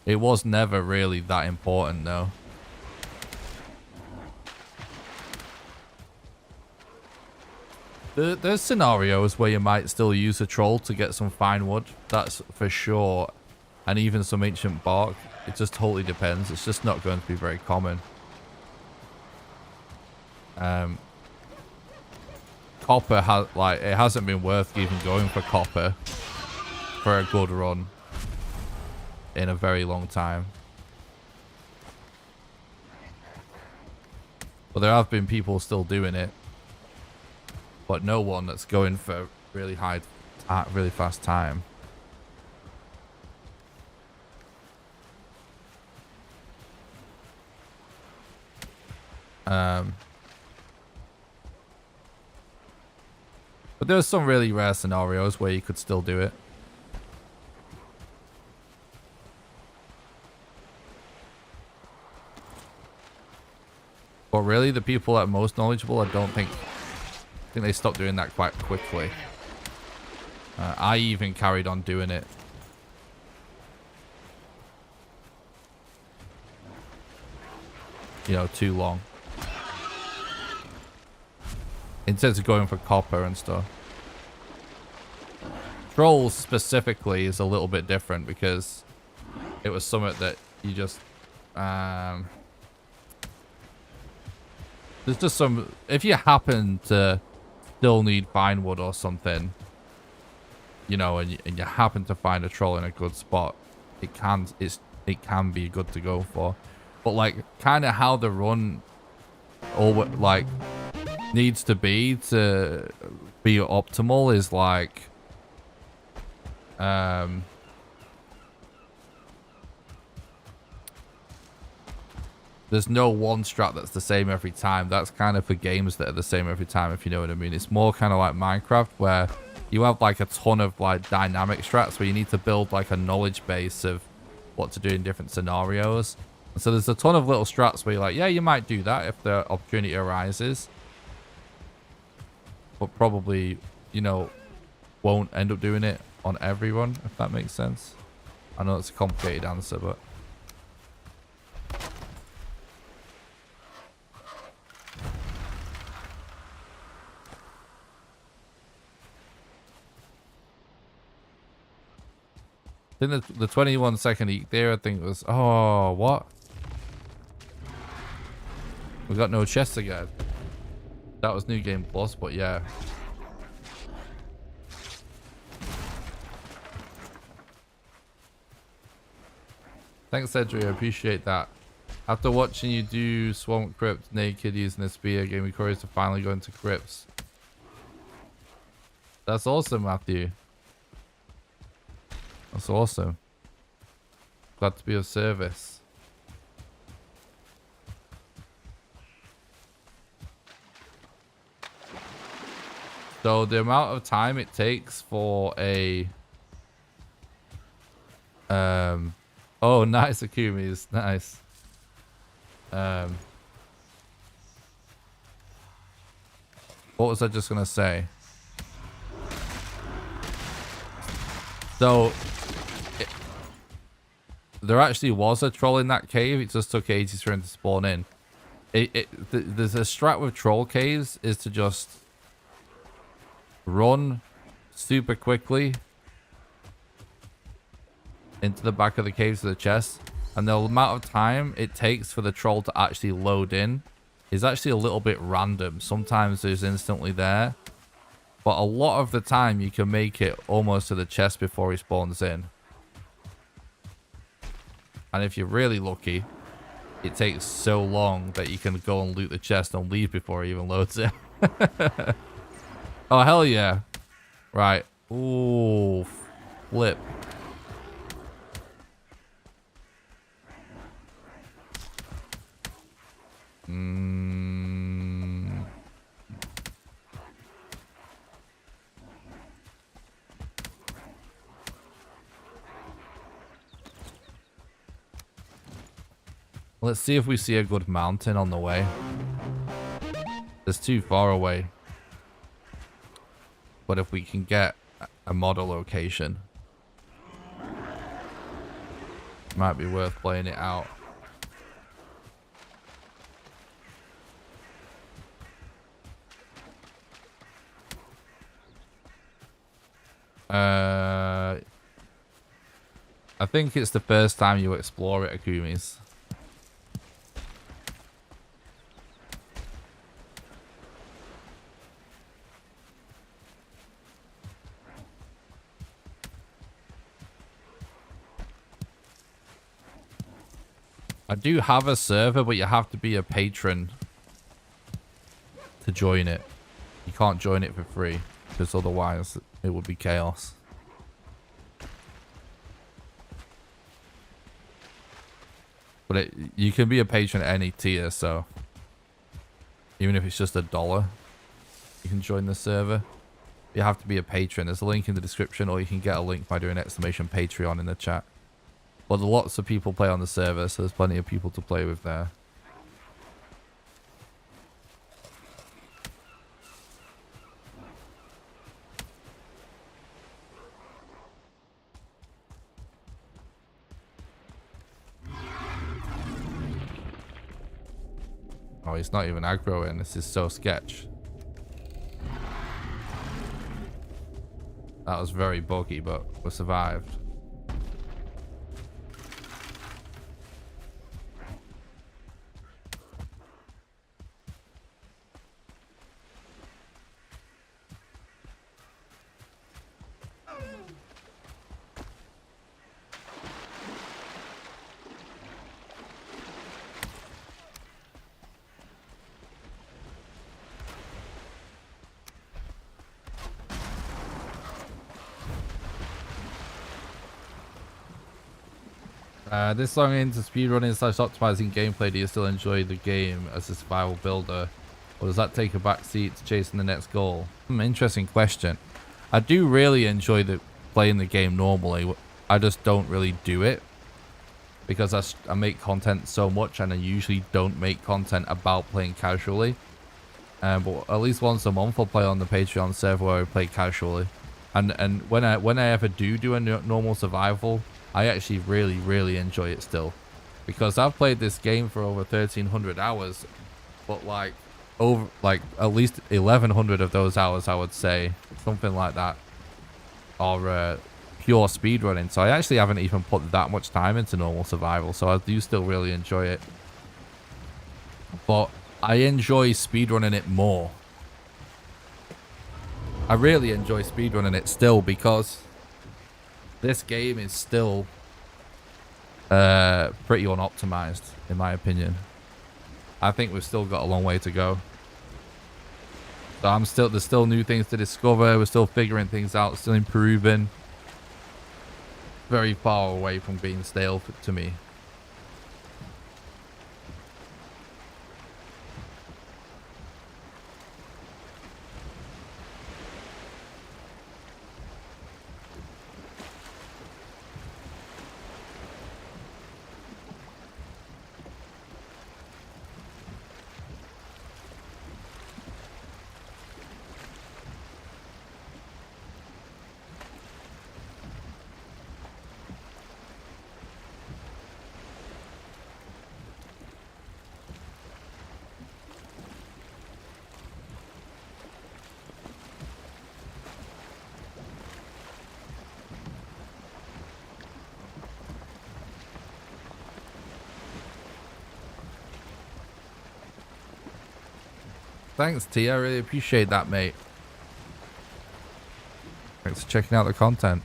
It was never really that important though. There's scenarios where you might still use a troll to get some fine wood, that's for sure. And even some ancient bark. It just totally depends. It's just not going to be very common. Copper has, like, it hasn't been worth even going for copper for a good run in a very long time. But there have been people still doing it, but no one that's going for really high, really fast time. But there are some really rare scenarios where you could still do it. But really, the people that are most knowledgeable, I think they stopped doing that quite quickly. I even carried on doing it. You know, too long. Instead of going for copper and stuff. Trolls specifically is a little bit different because it was something that you just there's just some, if you happen to still need fine wood or something, you know, and you happen to find a troll in a good spot, it can be good to go for. But like kind of how the run like needs to be optimal is like there's no one strat that's the same every time. That's kind of for games that are the same every time, if you know what I mean. It's more kind of like Minecraft where you have like a ton of like dynamic strats where you need to build like a knowledge base of what to do in different scenarios. And so there's a ton of little strats where you're like, yeah, you might do that if the opportunity arises. but probably, you know, won't end up doing it on everyone, if that makes sense. I know it's a complicated answer, but I think the 21-second eek there, I think was, oh, what? We got no chests again. That was New Game Plus, but yeah. Thanks, Cedric. I appreciate that. After watching you do Swamp Crypt naked using a spear, gave me courage to finally go into crypts. That's awesome, Matthew. That's awesome. Glad to be of service. So the amount of time it takes for a oh, nice, Akumi's nice. What was I just gonna say? So there actually was a troll in that cave. It just took ages for him to spawn in. There's a strat with troll caves is to just run super quickly into the back of the cave to the chest, and the amount of time it takes for the troll to actually load in is actually a little bit random. Sometimes it's instantly there, but a lot of the time you can make it almost to the chest before he spawns in. And if you're really lucky, it takes so long that you can go and loot the chest and leave before he even loads it. Oh, hell yeah. Right. Ooh, flip. Let's see if we see a good mountain on the way. It's too far away. But if we can get a model location, might be worth playing it out. I think it's the first time you explore it, Akumi's. I do have a server, but you have to be a patron to join it. You can't join it for free, because otherwise it would be chaos. But you can be a patron at any tier, so even if it's just $1, you can join the server. You have to be a patron. There's a link in the description, or you can get a link by doing !Patreon in the chat. But lots of people play on the server, so there's plenty of people to play with there. Oh, he's not even aggroing. This is so sketch. That was very buggy, but we survived. This long into speedrunning / optimizing gameplay, do you still enjoy the game as a survival builder, or does that take a back seat to chasing the next goal? Interesting question. I do really enjoy playing the game normally. I just don't really do it because I make content so much, and I usually don't make content about playing casually. But at least once a month I'll play on the Patreon server where I play casually. And when I ever do a normal survival, I actually really enjoy it still, because I've played this game for over 1,300 hours, but like at least 1,100 of those hours, I would say, something like that, are pure speedrunning. So I actually haven't even put that much time into normal survival, so I do still really enjoy it. But I enjoy speedrunning it more. I really enjoy speedrunning it still, because this game is still pretty unoptimized, in my opinion. I think we've still got a long way to go. So there's still new things to discover. We're still figuring things out, still improving. Very far away from being stale to me. Thanks, T. I really appreciate that, mate. Thanks for checking out the content.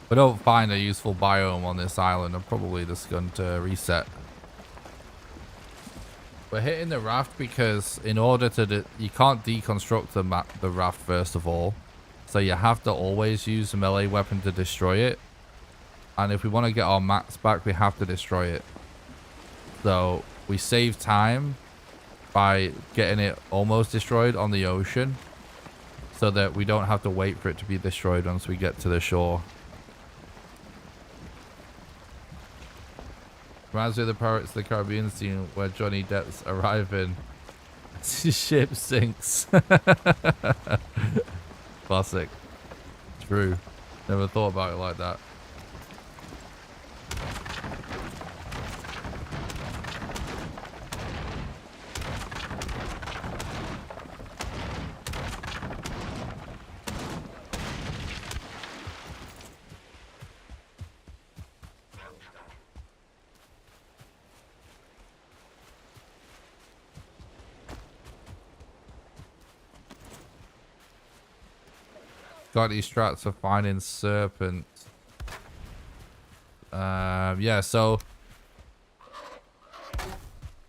If I don't find a useful biome on this island, I'm probably just going to reset. We're hitting the raft because in order to... you can't deconstruct the raft first of all. So you have to always use a melee weapon to destroy it. And if we want to get our mats back, we have to destroy it. So we save time by getting it almost destroyed on the ocean, so that we don't have to wait for it to be destroyed once we get to the shore. Reminds me of the Pirates of the Caribbean scene where Johnny Depp's arriving. His ship sinks. Classic. True. Never thought about it like that. Got these strats for finding serpents. Yeah, so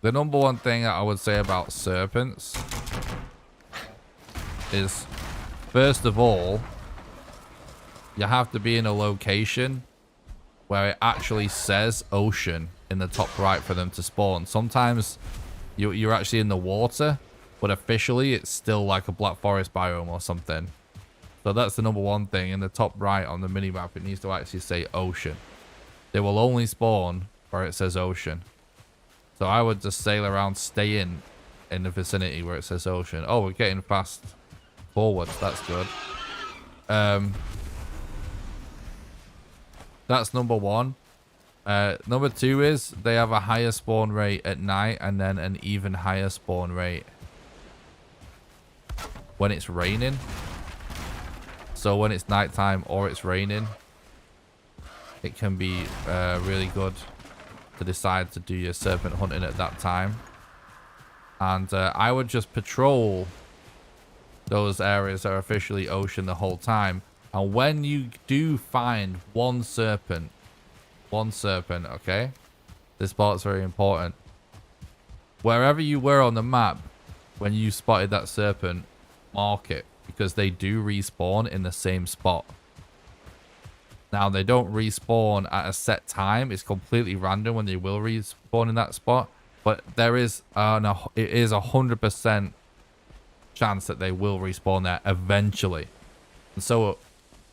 the number one thing that I would say about serpents is, first of all, you have to be in a location where it actually says ocean in the top right for them to spawn. Sometimes you're actually in the water, but officially it's still like a Black Forest biome or something. So that's the number one thing. In the top right on the minimap, it needs to actually say ocean. They will only spawn where it says ocean. So I would just sail around, stay in the vicinity where it says ocean. Oh, we're getting fast forward. That's good. That's number one. Number two is they have a higher spawn rate at night and then an even higher spawn rate when it's raining. So when it's nighttime or it's raining, it can be really good to decide to do your serpent hunting at that time. And I would just patrol those areas that are officially ocean the whole time. And when you do find one serpent, okay? This part's very important. Wherever you were on the map, when you spotted that serpent, mark it, because they do respawn in the same spot. Now, they don't respawn at a set time. It's completely random when they will respawn in that spot. But there is, it is 100% chance that they will respawn there eventually. And so,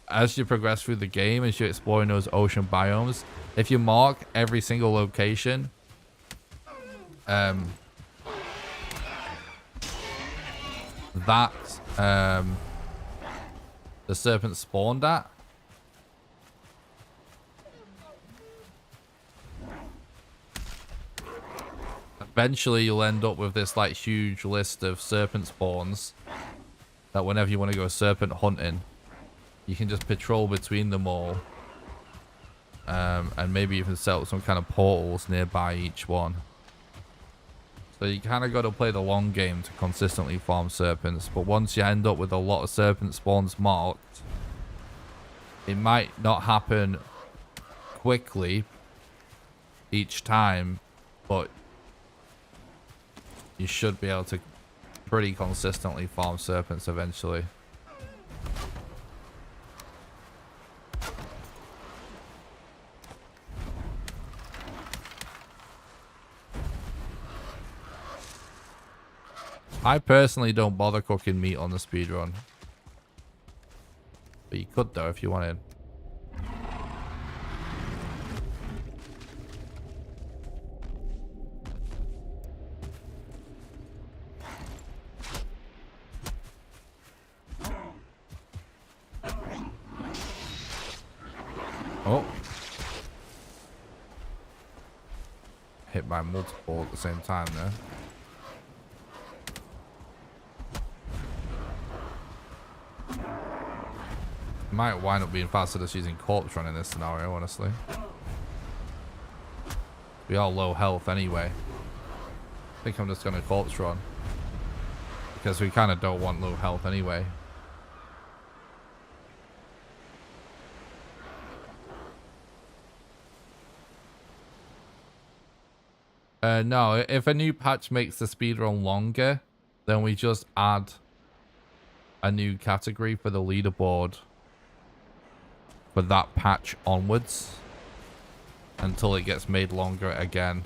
as you progress through the game, as you're exploring those ocean biomes, if you mark every single location, that the serpent spawned at, eventually you'll end up with this like huge list of serpent spawns that whenever you want to go serpent hunting, you can just patrol between them all, and maybe even set up some kind of portals nearby each one. So you kind of got to play the long game to consistently farm serpents. But once you end up with a lot of serpent spawns marked, it might not happen quickly each time, but you should be able to pretty consistently farm serpents eventually. I personally don't bother cooking meat on the speedrun. But you could though if you wanted. Oh. Hit by multiple at the same time there. Might wind up being faster just using corpse run in this scenario, honestly. We are low health anyway. I think I'm just gonna corpse run, because we kind of don't want low health anyway. No, if a new patch makes the speedrun longer, then we just add a new category for the leaderboard for that patch onwards until it gets made longer again,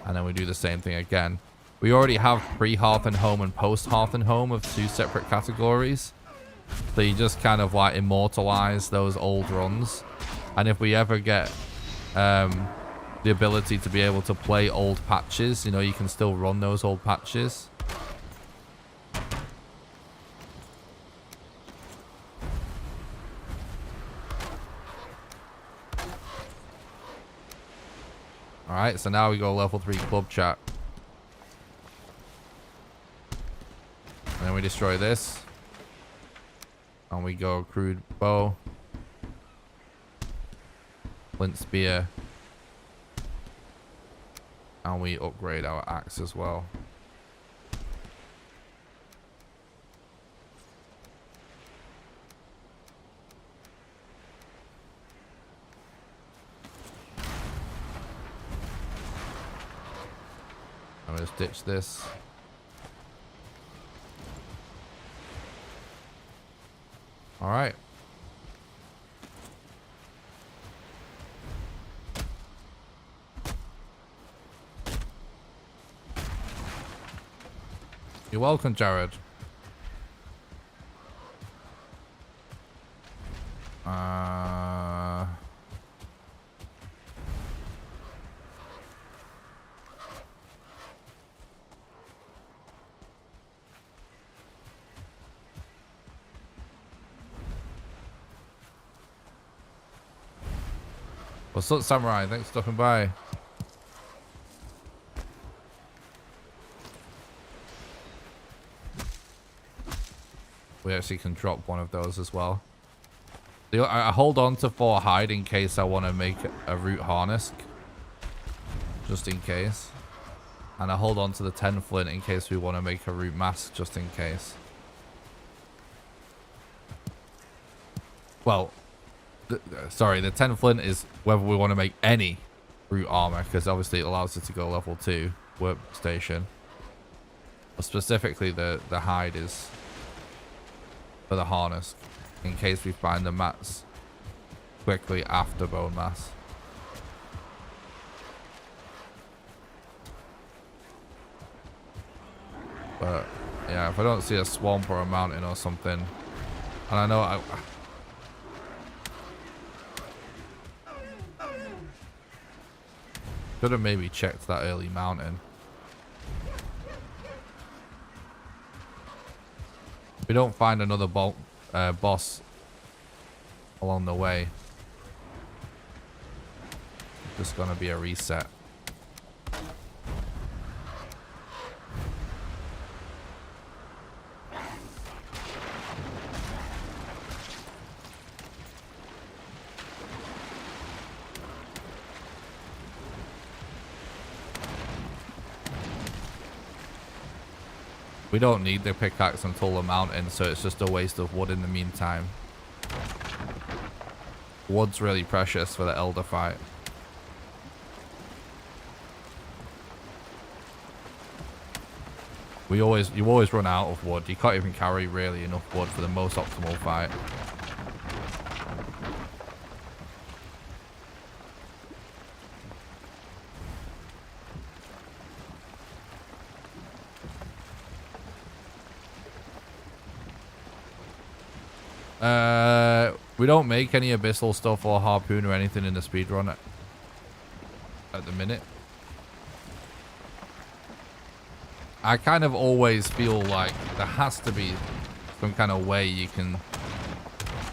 and then we do the same thing again. We already have pre-Hearth and Home and post-Hearth and Home of 2 separate categories, so you just kind of like immortalize those old runs. And if we ever get the ability to be able to play old patches, you know, you can still run those old patches. Alright, so now we go level 3 club chat. And then we destroy this. And we go crude bow. Flint spear. And we upgrade our axe as well. I'm gonna just ditch this. All right. You're welcome, Jared. What's up, Samurai? Thanks for stopping by. We actually can drop one of those as well. I hold on to 4 hide in case I want to make a root harness. just in case. And I hold on to the 10 flint in case we want to make a root mask, just in case. Well, sorry, the 10 flint is whether we want to make any root armor, because obviously it allows us to go level 2 workstation. But specifically, the hide is for the harness, in case we find the mats quickly after bone mass. But yeah, if I don't see a swamp or a mountain or something, and I know I could have maybe checked that early mountain. If we don't find another boss along the way, just gonna be a reset. We don't need the pickaxe until the mountain, so it's just a waste of wood in the meantime. Wood's really precious for the elder fight. You always run out of wood. You can't even carry really enough wood for the most optimal fight. We don't make any abyssal stuff or harpoon or anything in the speedrun at the minute. I kind of always feel like there has to be some kind of way you can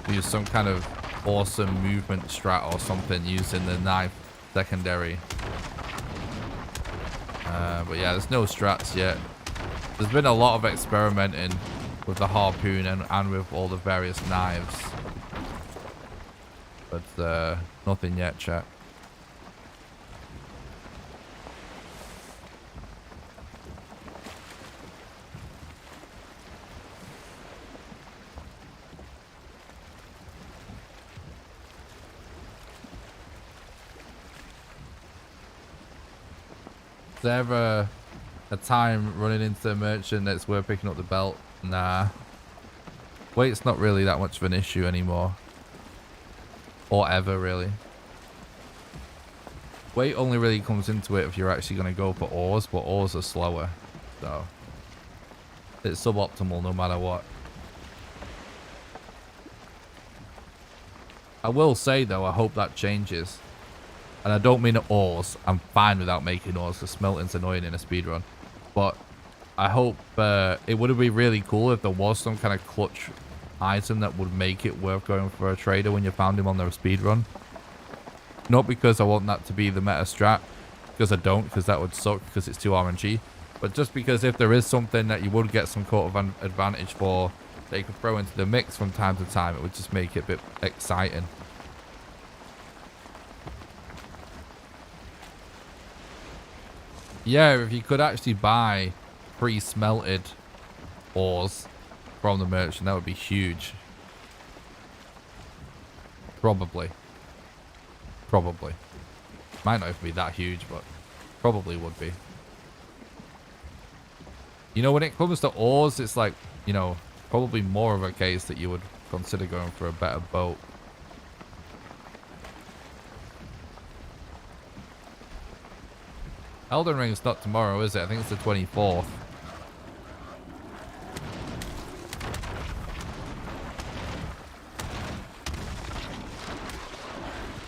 use some kind of awesome movement strat or something using the knife secondary. But yeah, there's no strats yet. There's been a lot of experimenting with the harpoon and with all the various knives. But nothing yet, chat. Is there ever a time running into the merchant that's worth picking up the belt? Nah. Weight's not really that much of an issue anymore. Or ever, really. Weight only really comes into it if you're actually going to go for ores, but ores are slower. So, it's suboptimal no matter what. I will say, though, I hope that changes. And I don't mean ores. I'm fine without making ores, because smelting's annoying in a speedrun. But I hope it would be really cool if there was some kind of clutch item that would make it worth going for a trader when you found him on their speedrun. Not because I want that to be the meta strat, because I don't, because that would suck, because it's too RNG. But just because if there is something that you would get some sort of an advantage for, that you could throw into the mix from time to time, it would just make it a bit exciting. Yeah, if you could actually buy pre-smelted ores from the merchant, that would be huge. Probably. Might not even be that huge, but probably would be. You know, when it comes to ores, it's like, you know, probably more of a case that you would consider going for a better boat. Elden Ring's not tomorrow, is it? I think it's the 24th.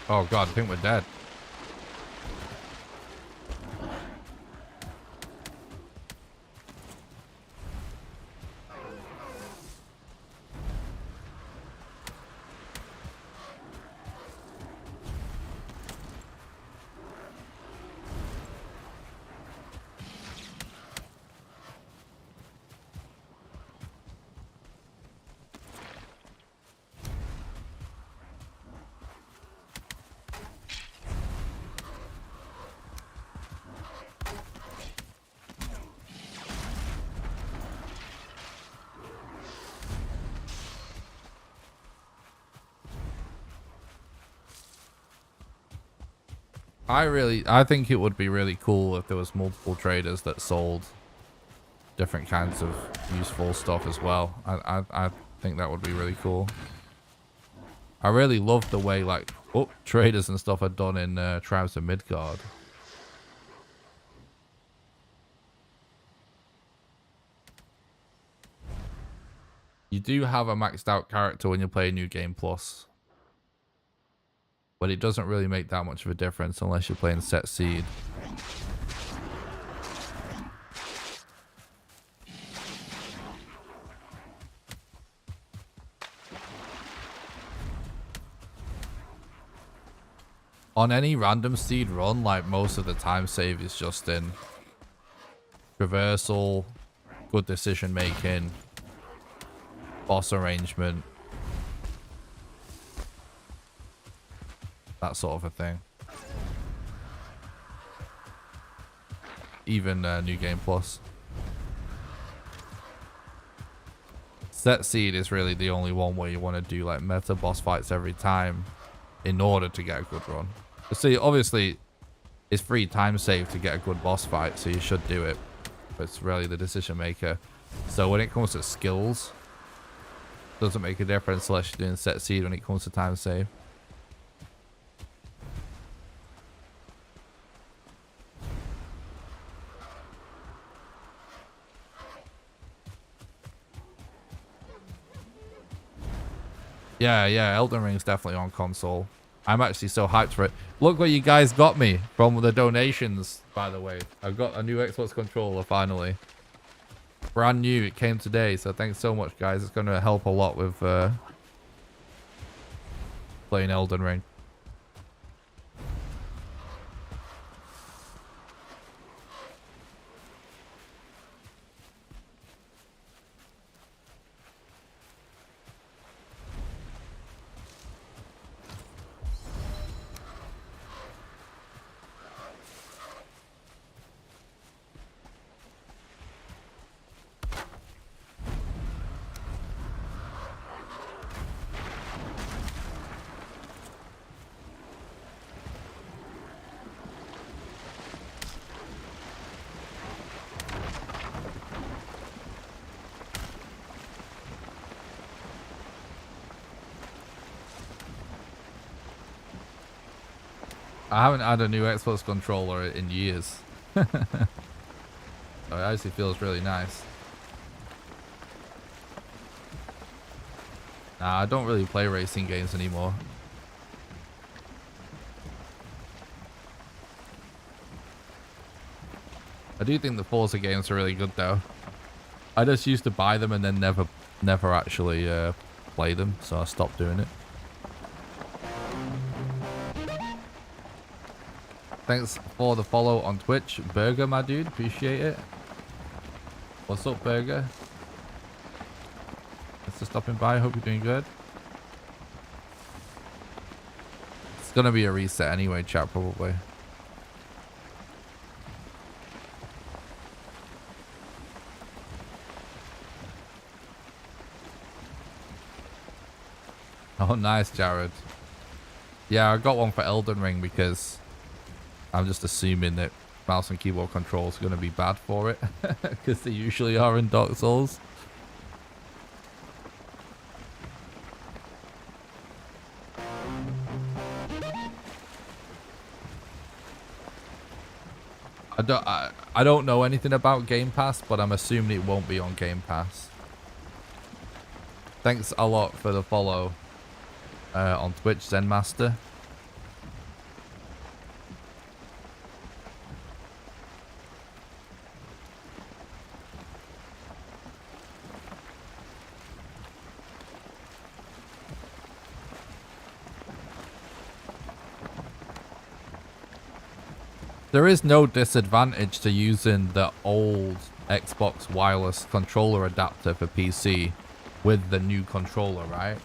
Oh god, I think we're dead. I think it would be really cool if there was multiple traders that sold different kinds of useful stuff as well. I think that would be really cool. I really love the way like traders and stuff are done in Tribes of Midgard. You do have a maxed out character when you play New Game Plus, but it doesn't really make that much of a difference unless you're playing Set Seed. On any random seed run, like most of the time save is just in traversal, good decision making, boss arrangement, that sort of a thing. Even New Game Plus. Set Seed is really the only one where you want to do like meta boss fights every time in order to get a good run. See, obviously, it's free time save to get a good boss fight, so you should do it. But it's really the decision maker. So when it comes to skills, it doesn't make a difference unless you're doing Set Seed when it comes to time save. Yeah, Elden Ring's definitely on console. I'm actually so hyped for it. Look what you guys got me from the donations, by the way. I've got a new Xbox controller, finally. Brand new. It came today, so thanks so much, guys. It's going to help a lot with playing Elden Ring. I haven't had a new Xbox controller in years. So it actually feels really nice. Nah, I don't really play racing games anymore. I do think the Forza games are really good though. I just used to buy them and then never actually play them, so I stopped doing it. Thanks for the follow on Twitch, Burger, my dude. Appreciate it. What's up, Burger? Thanks for stopping by. Hope you're doing good. It's gonna be a reset anyway, chat, probably. Oh, nice, Jared. Yeah, I got one for Elden Ring because I'm just assuming that mouse and keyboard controls are going to be bad for it because they usually are in Dark Souls. I don't know anything about Game Pass, but I'm assuming it won't be on Game Pass. Thanks a lot for the follow on Twitch, Zenmaster. There is no disadvantage to using the old Xbox wireless controller adapter for PC with the new controller, right?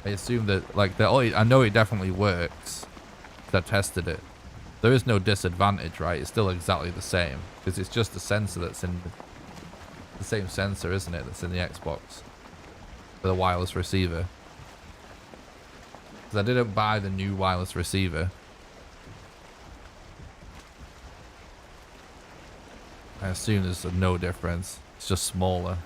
I assume that, like, I know it definitely works. I tested it. There is no disadvantage, right? It's still exactly the same because it's just the sensor that's in the same sensor, isn't it? That's in the Xbox for the wireless receiver. Because I didn't buy the new wireless receiver. I assume there's no difference. It's just smaller.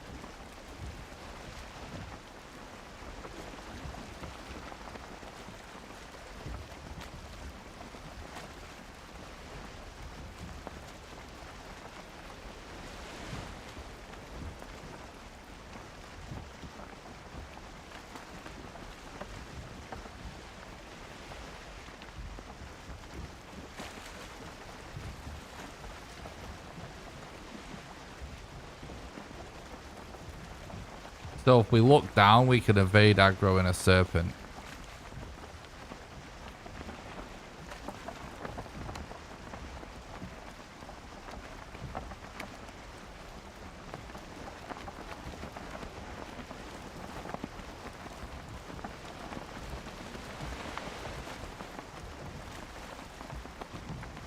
So if we look down, we can evade aggro in a serpent.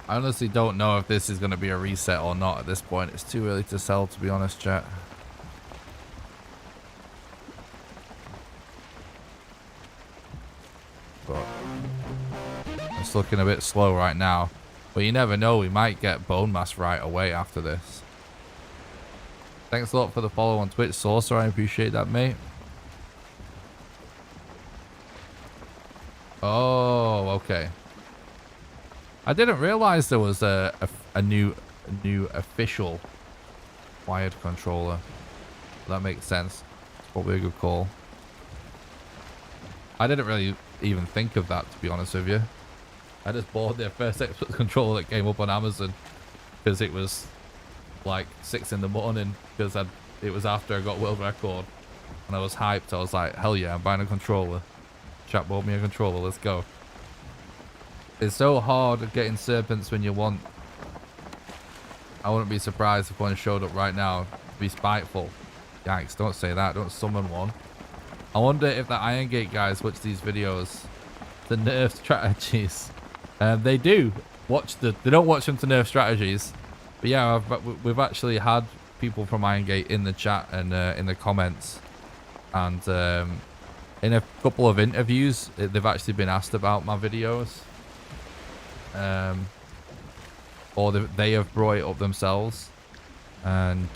I honestly don't know if this is going to be a reset or not at this point. It's too early to tell, to be honest, chat. But it's looking a bit slow right now. But you never know, we might get bone mass right away after this. Thanks a lot for the follow on Twitch, Saucer. I appreciate that, mate. Oh, okay. I didn't realize there was a new official wired controller. That makes sense. It's probably a good call. I didn't really even think of that, to be honest with you. I just bought the first Xbox controller that came up on Amazon because it was like 6 in the morning because it was after I got world record and I was hyped. I was like, hell yeah, I'm buying a controller. Chat bought me a controller, let's go. It's so hard getting serpents when you want. I wouldn't be surprised if one showed up right now to be spiteful. Yikes, don't say that, don't summon one. I wonder if the Iron Gate guys watch these videos, the nerf strategies. They do watch they don't watch them to nerf strategies. But yeah, we've actually had people from Iron Gate in the chat and in the comments. And in a couple of interviews, they've actually been asked about my videos. Or they have brought it up themselves. And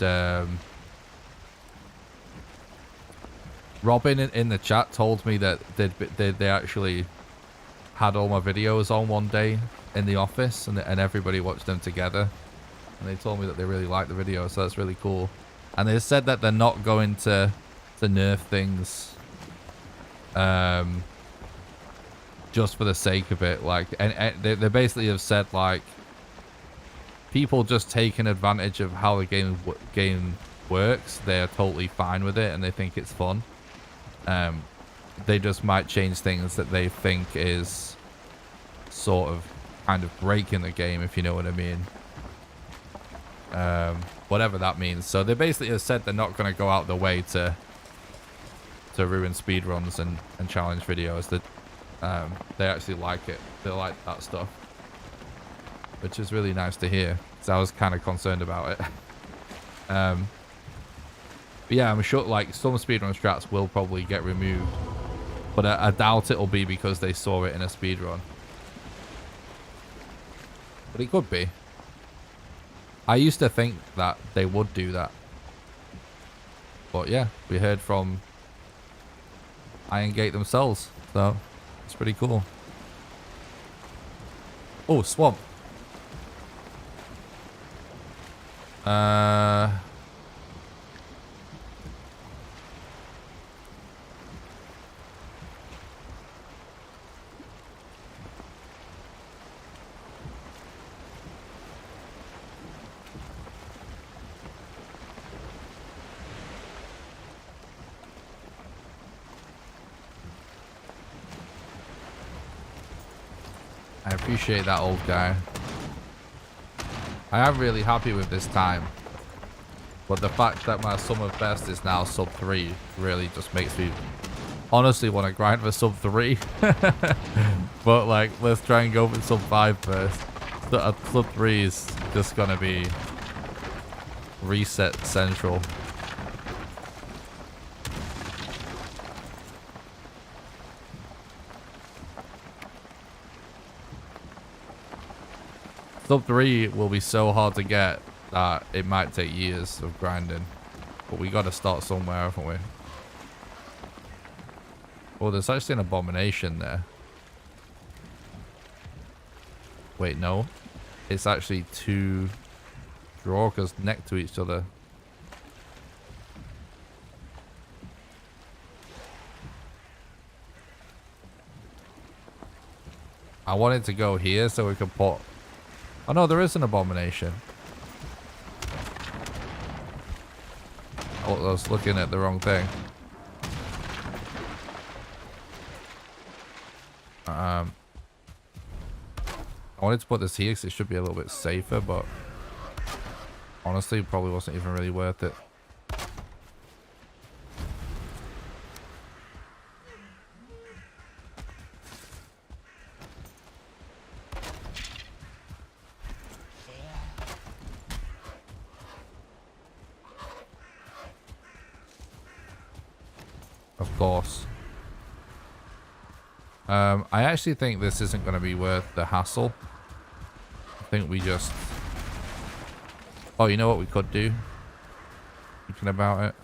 Robin in the chat told me that they actually had all my videos on one day in the office and everybody watched them together. And they told me that they really liked the video, so that's really cool. And they said that they're not going to nerf things just for the sake of it. Like, and they basically have said, like, people just taking advantage of how the game works, they're totally fine with it and they think it's fun. They just might change things that they think is sort of kind of breaking the game, if you know what I mean. Whatever that means. So they basically have said they're not going to go out the way to ruin speedruns and challenge videos. That they actually like it. They like that stuff, which is really nice to hear, because I was kind of concerned about it. But yeah, I'm sure like some speedrun strats will probably get removed, but I doubt it'll be because they saw it in a speedrun. But it could be. I used to think that they would do that. But yeah, we heard from Iron Gate themselves, so it's pretty cool. Oh, swamp. I appreciate that, old guy. I am really happy with this time. But the fact that my sum of best is now sub 3 really just makes me honestly want to grind for sub 3. But like, let's try and go for sub 5 first. Sub 3 is just gonna be reset central. Sub 3 will be so hard to get that it might take years of grinding. But we got to start somewhere, haven't we? Oh, there's actually an abomination there. Wait, no. It's actually two drawers next to each other. I wanted to go here so we could put... Oh no, there is an abomination. Oh, I was looking at the wrong thing. I wanted to put this here because it should be a little bit safer, but honestly, it probably wasn't even really worth it. Of course. I actually think this isn't going to be worth the hassle. I think we just... Oh, you know what we could do? Thinking about it.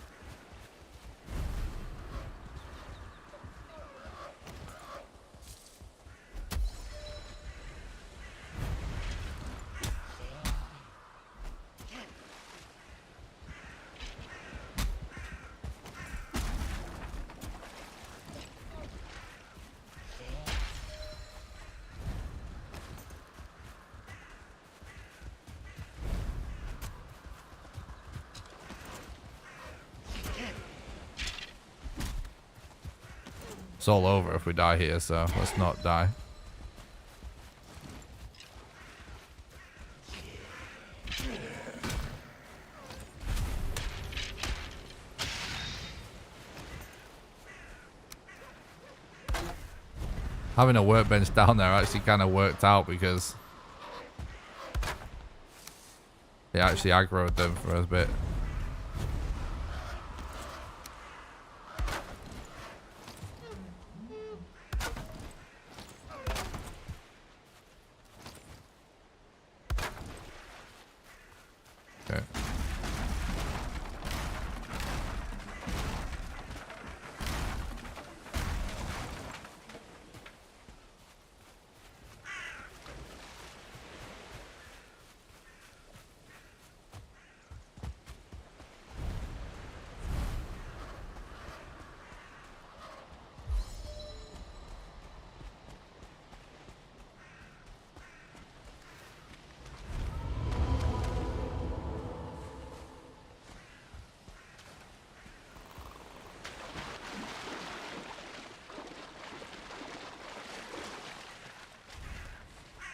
It's all over if we die here, so let's not die. Having a workbench down there actually kind of worked out because it actually aggroed them for a bit. Okay.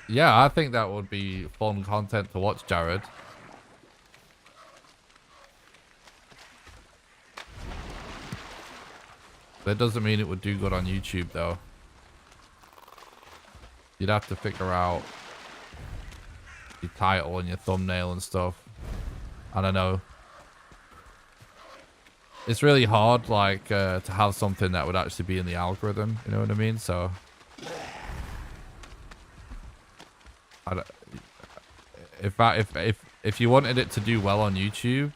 Yeah, I think that would be fun content to watch, Jared. That doesn't mean it would do good on YouTube, though. You'd have to figure out your title and your thumbnail and stuff. I don't know. It's really hard, like, to have something that would actually be in the algorithm. You know what I mean? So... If you wanted it to do well on YouTube,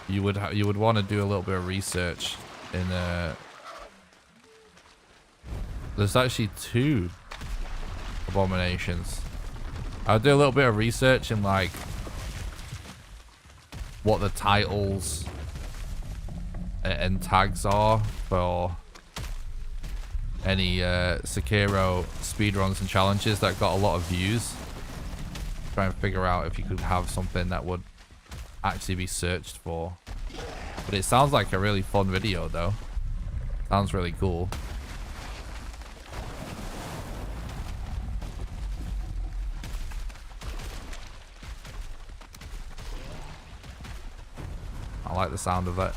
you would want to do a little bit of research in there's actually two abominations. I'll do a little bit of research in like what the titles and tags are for any Sekiro speedruns and challenges that got a lot of views. Try and figure out if you could have something that would actually be searched for. But it sounds like a really fun video though. Sounds really cool. I like the sound of it.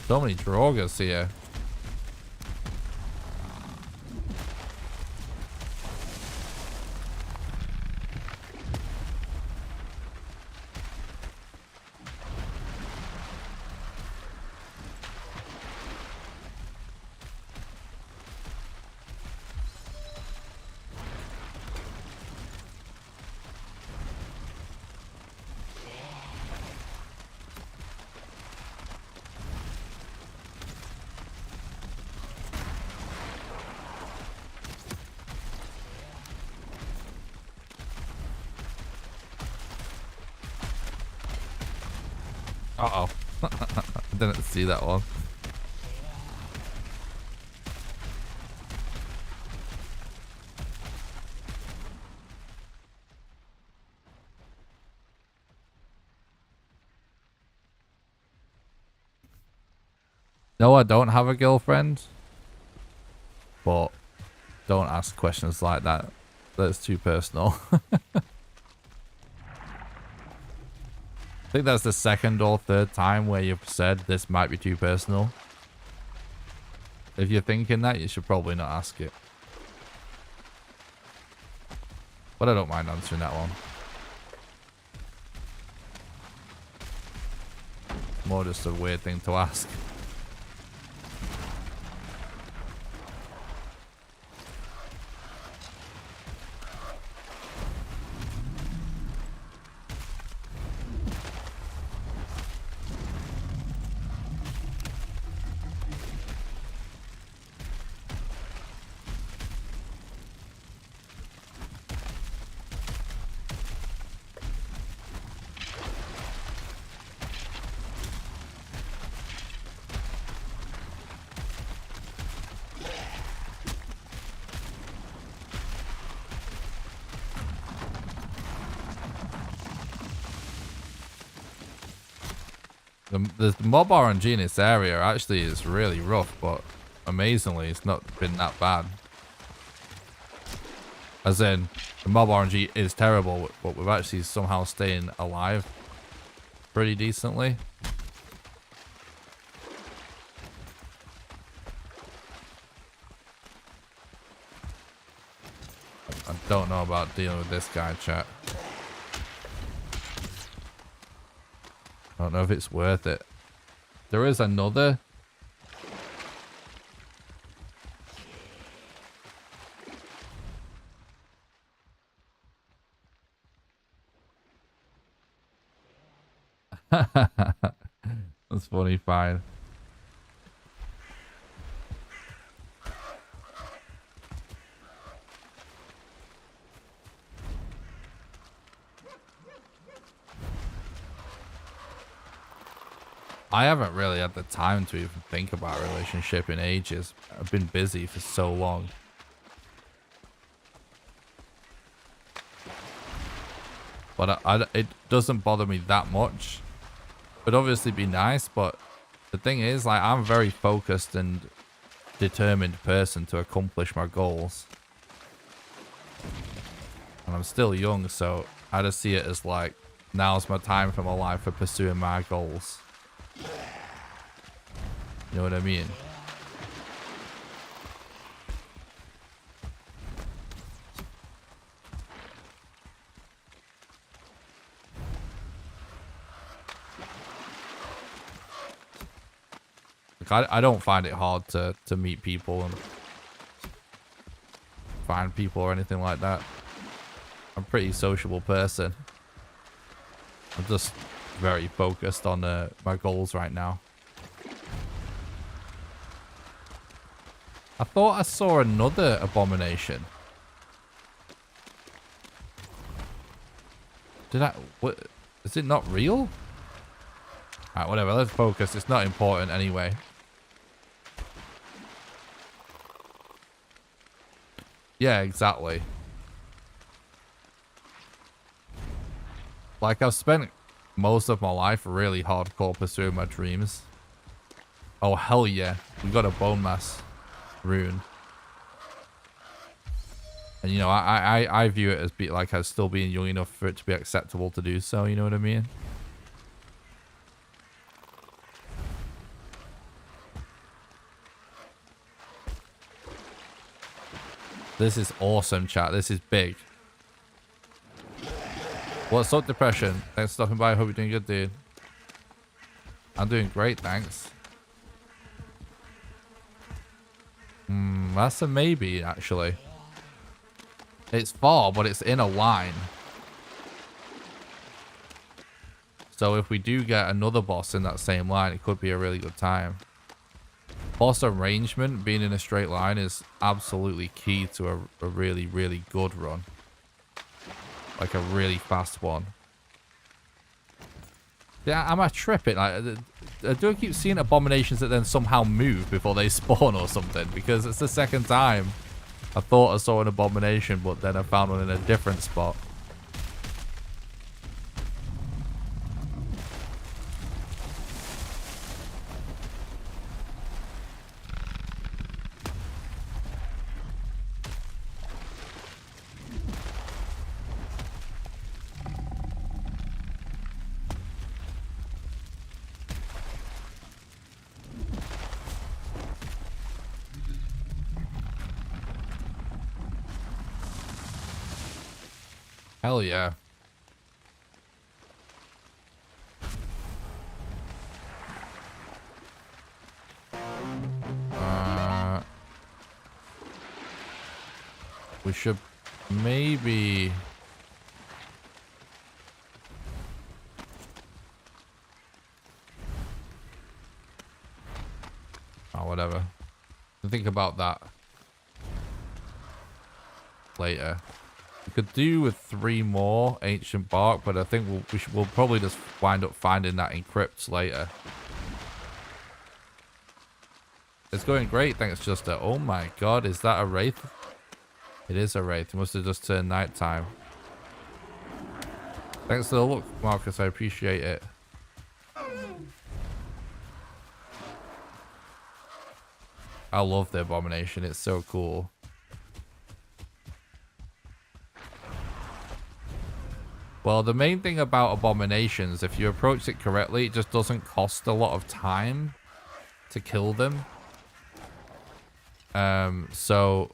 So many drogas here. Uh-oh. I didn't see that one. No, I don't have a girlfriend. But don't ask questions like that. That's too personal. I think that's the second or third time where you've said this might be too personal. If you're thinking that, you should probably not ask it. But I don't mind answering that one. More just a weird thing to ask. The mob RNG in this area actually is really rough, but amazingly, it's not been that bad. As in, the mob RNG is terrible, but we've actually somehow staying alive pretty decently. I don't know about dealing with this guy, chat. I don't know if it's worth it. There is another. That's funny, fine. I haven't really had the time to even think about a relationship in ages. I've been busy for so long. But it doesn't bother me that much. It'd obviously be nice, but the thing is, like, I'm a very focused and determined person to accomplish my goals. And I'm still young, so I just see it as like, now's my time for my life for pursuing my goals. You know what I mean? Like, I don't find it hard to meet people and find people or anything like that. I'm a pretty sociable person. I'm just very focused on my goals right now. I thought I saw another abomination. What? Is it not real? Alright, whatever. Let's focus. It's not important anyway. Yeah, exactly. Like, I've spent most of my life really hardcore pursuing my dreams. Oh, hell yeah. We got a bone mass rune. And, you know, I view it as as still being young enough for it to be acceptable to do so, you know what I mean? This is awesome, chat. This is big. What's up, Depression? Thanks for stopping by. I hope you're doing good, dude. I'm doing great, thanks. That's a maybe, actually. It's far, but it's in a line. So if we do get another boss in that same line, it could be a really good time. Boss arrangement, being in a straight line, is absolutely key to a really, really good run. Like a really fast one. Yeah, am I tripping? I do keep seeing abominations that then somehow move before they spawn or something, because it's the second time I thought I saw an abomination, but then I found one in a different spot. Hell yeah. We should maybe... Oh, whatever. Think about that later. We could do with 3 more ancient bark, but I think we'll probably just wind up finding that in crypts later. It's going great, thanks, Justa. Oh my god, is that a wraith? It is a wraith. It must have just turned nighttime. Thanks for the look, Marcus. I appreciate it. I love the abomination. It's so cool. Well, the main thing about abominations, if you approach it correctly, it just doesn't cost a lot of time to kill them. So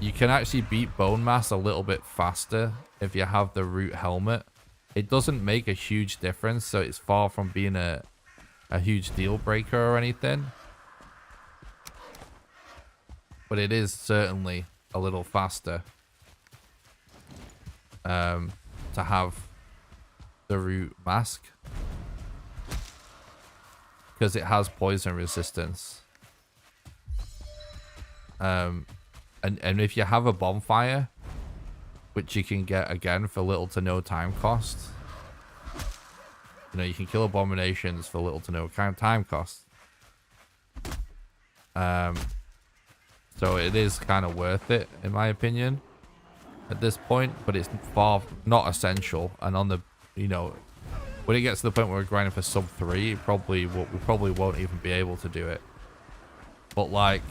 you can actually beat bone mass a little bit faster if you have the root helmet. It doesn't make a huge difference, so it's far from being a huge deal breaker or anything. But it is certainly a little faster to have the root mask, because it has poison resistance. And if you have a bonfire, which you can get again for little to no time cost, you know, you can kill abominations for little to no time cost. So it is kind of worth it, in my opinion, at this point, but it's far not essential. And on the, you know, when it gets to the point where we're grinding for sub 3, we probably won't even be able to do it. But like,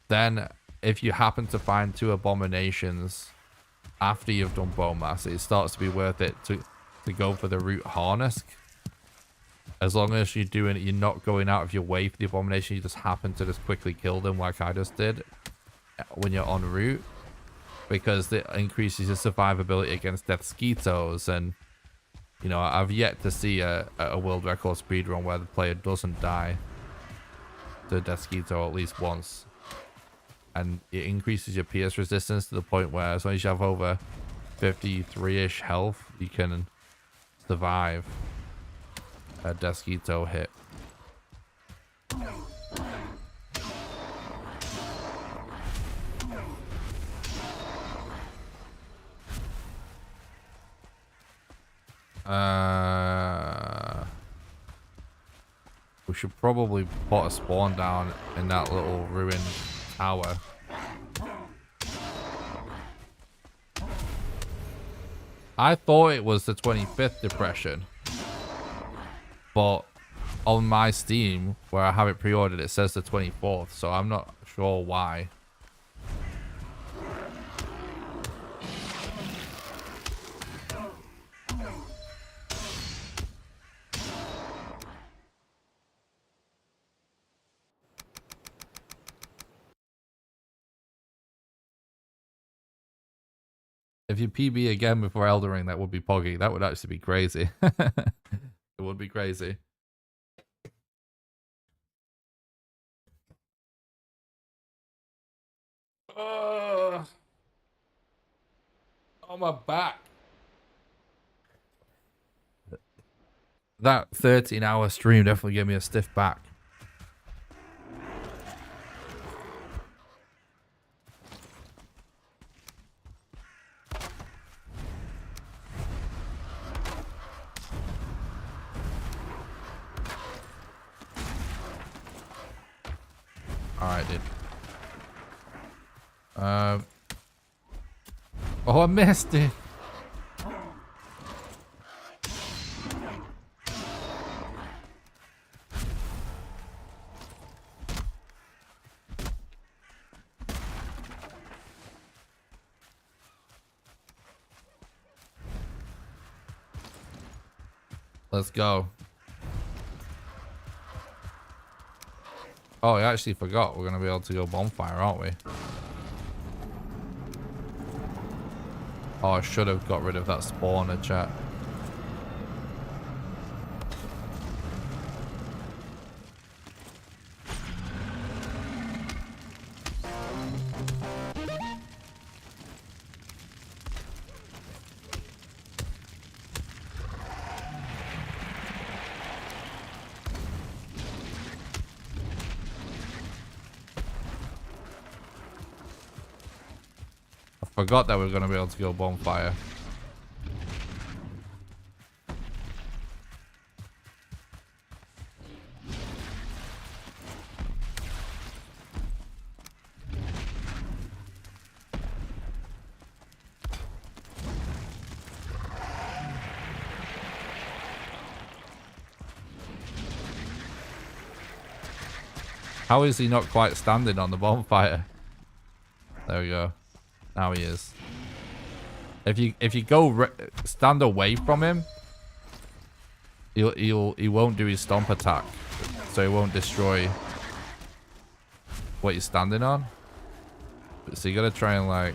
then if you happen to find 2 abominations after you've done bone mass, it starts to be worth it to go for the root harness. As long as you're doing it, you're not going out of your way for the abomination, you just happen to just quickly kill them like I just did when you're en route, because it increases your survivability against death skeetos. And you know, I've yet to see a world record speedrun where the player doesn't die to death skeeto at least once, and it increases your pierce resistance to the point where as long as you have over 53-ish health, you can survive a Desquito hit. We should probably put a spawn down in that little ruined tower. I thought it was the 25th depression, but on my Steam, where I have it pre-ordered, it says the 24th, so I'm not sure why. If you PB again before Elden Ring, that would be poggy. That would actually be crazy. It would be crazy. On my back. That 13-hour stream definitely gave me a stiff back. Alright, dude. Oh, I missed it. Let's go. Oh, I actually forgot. We're going to be able to go bonfire, aren't we? Oh, I should have got rid of that spawner, chat. Forgot that we were going to be able to go bonfire. How is he not quite standing on the bonfire? There we go. Now he is. If you go stand away from him, he won't do his stomp attack, so he won't destroy what you're standing on. So you gotta try and like.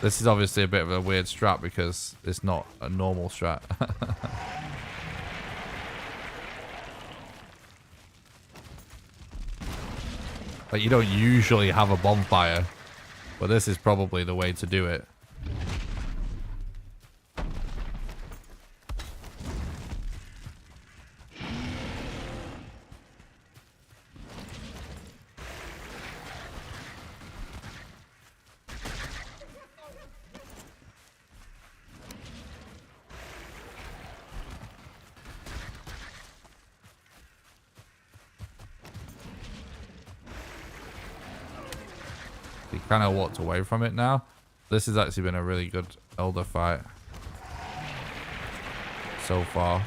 This is obviously a bit of a weird strat because it's not a normal strat. Like, you don't usually have a bonfire, but this is probably the way to do it. He kind of walked away from it now. This has actually been a really good elder fight so far.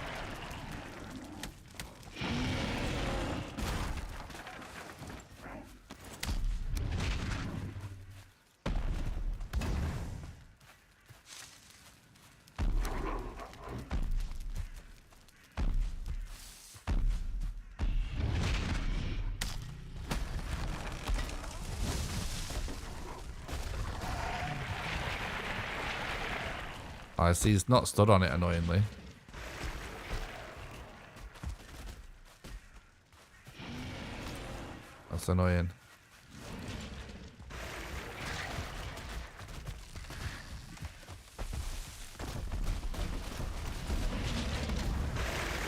I see he's not stood on it, annoyingly. That's annoying.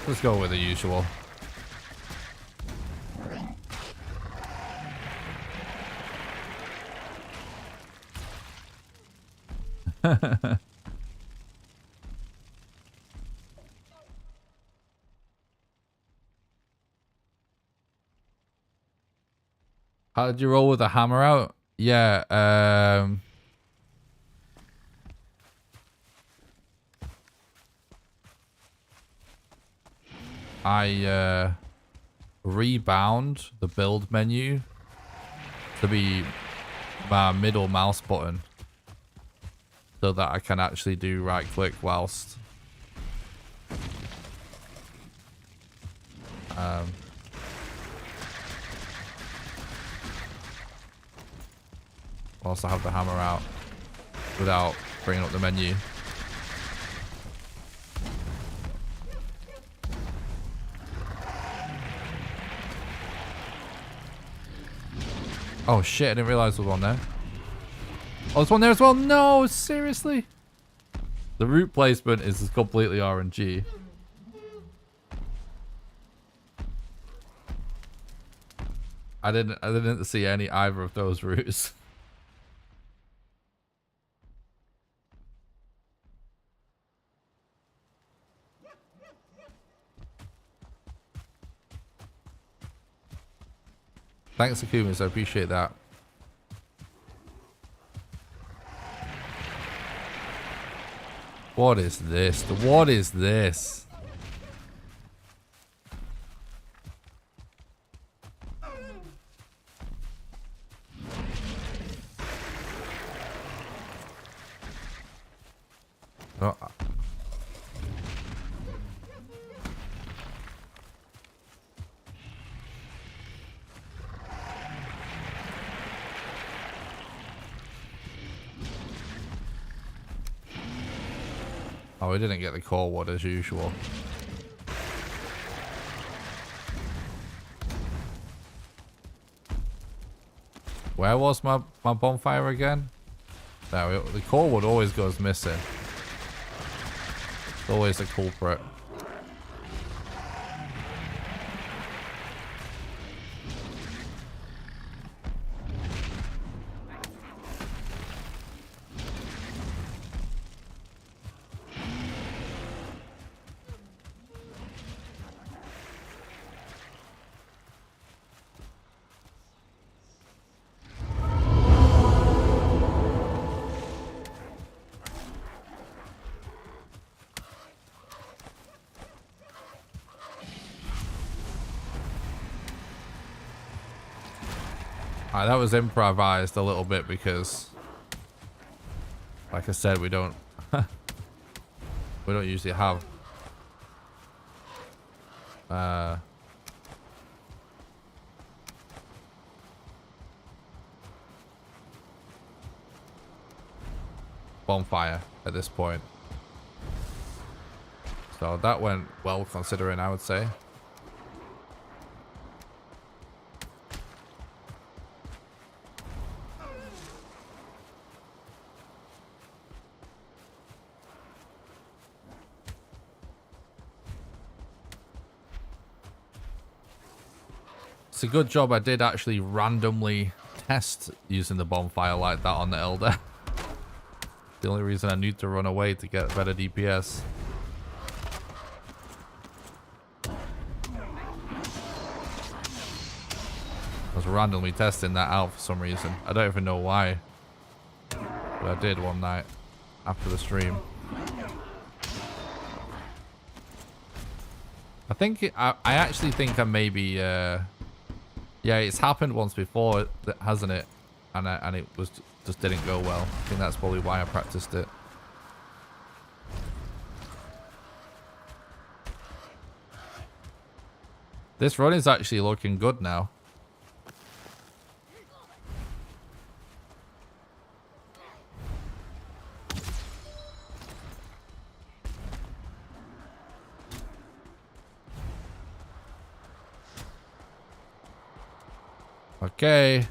Let's go with the usual. How did you roll with the hammer out? Yeah, I rebound the build menu to be my middle mouse button so that I can actually do right click whilst whilst I have the hammer out without bringing up the menu. Oh shit, I didn't realize there was one there. Oh, there's one there as well. No, seriously? The route placement is completely RNG. I didn't see any either of those routes. Thanks, Akumis. I appreciate that. What is this? What is this? Oh. Oh, we didn't get the core wood as usual. Where was my bonfire again? No, the core wood always goes missing. It's always a culprit. That was improvised a little bit because, like I said, we don't usually have bonfire at this point. So that went well considering, I would say. It's a good job I did actually randomly test using the bonfire like that on the Elder. The only reason I need to run away to get better DPS. I was randomly testing that out for some reason. I don't even know why. But I did one night after the stream. I think I actually think I maybe yeah, it's happened once before, hasn't it? And it was just didn't go well. I think that's probably why I practiced it. This run is actually looking good now. Okay.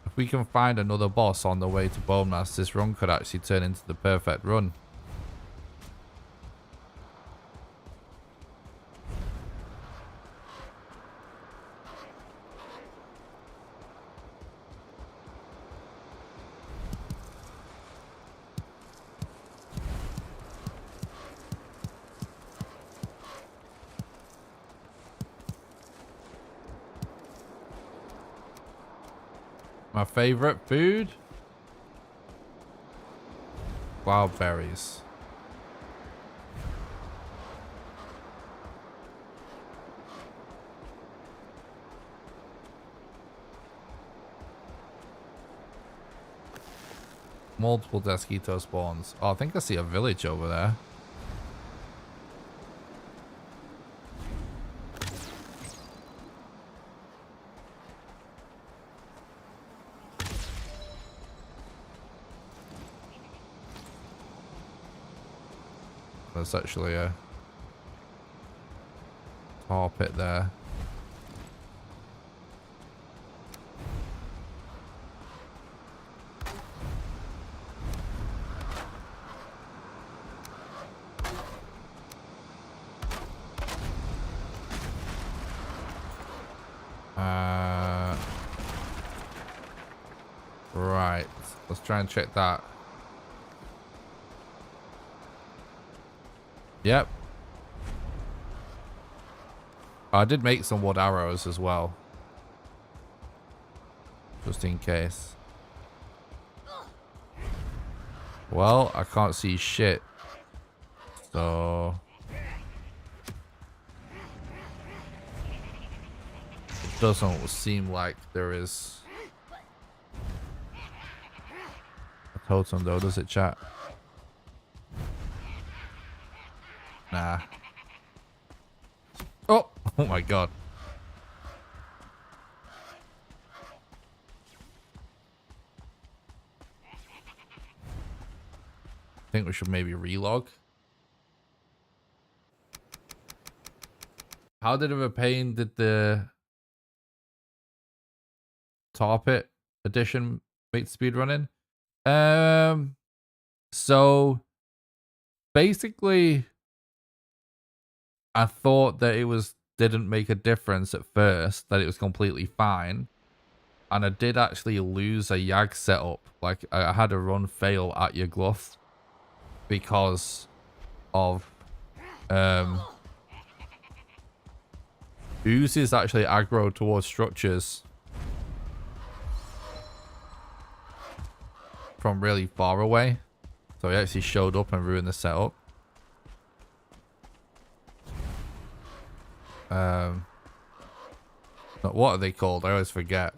If we can find another boss on the way to Bonemass, this run could actually turn into the perfect run. My favorite food? Wild berries. Multiple Desquito spawns. Oh, I think I see a village over there. There's actually a tar pit there. Right. Let's try and check that. Yep. I did make some wood arrows as well. Just in case. Well, I can't see shit. So... it doesn't seem like there is... a totem though, does it, chat? Nah. Oh! Oh my god. I think we should maybe relog. How did of a pain did the Tar Pit edition make speedrunning? So basically I thought that it didn't make a difference at first, that it was completely fine. And I did actually lose a YAG setup. Like I had a run fail at your gluff because of oozes actually aggro towards structures from really far away. So he actually showed up and ruined the setup. What are they called? I always forget.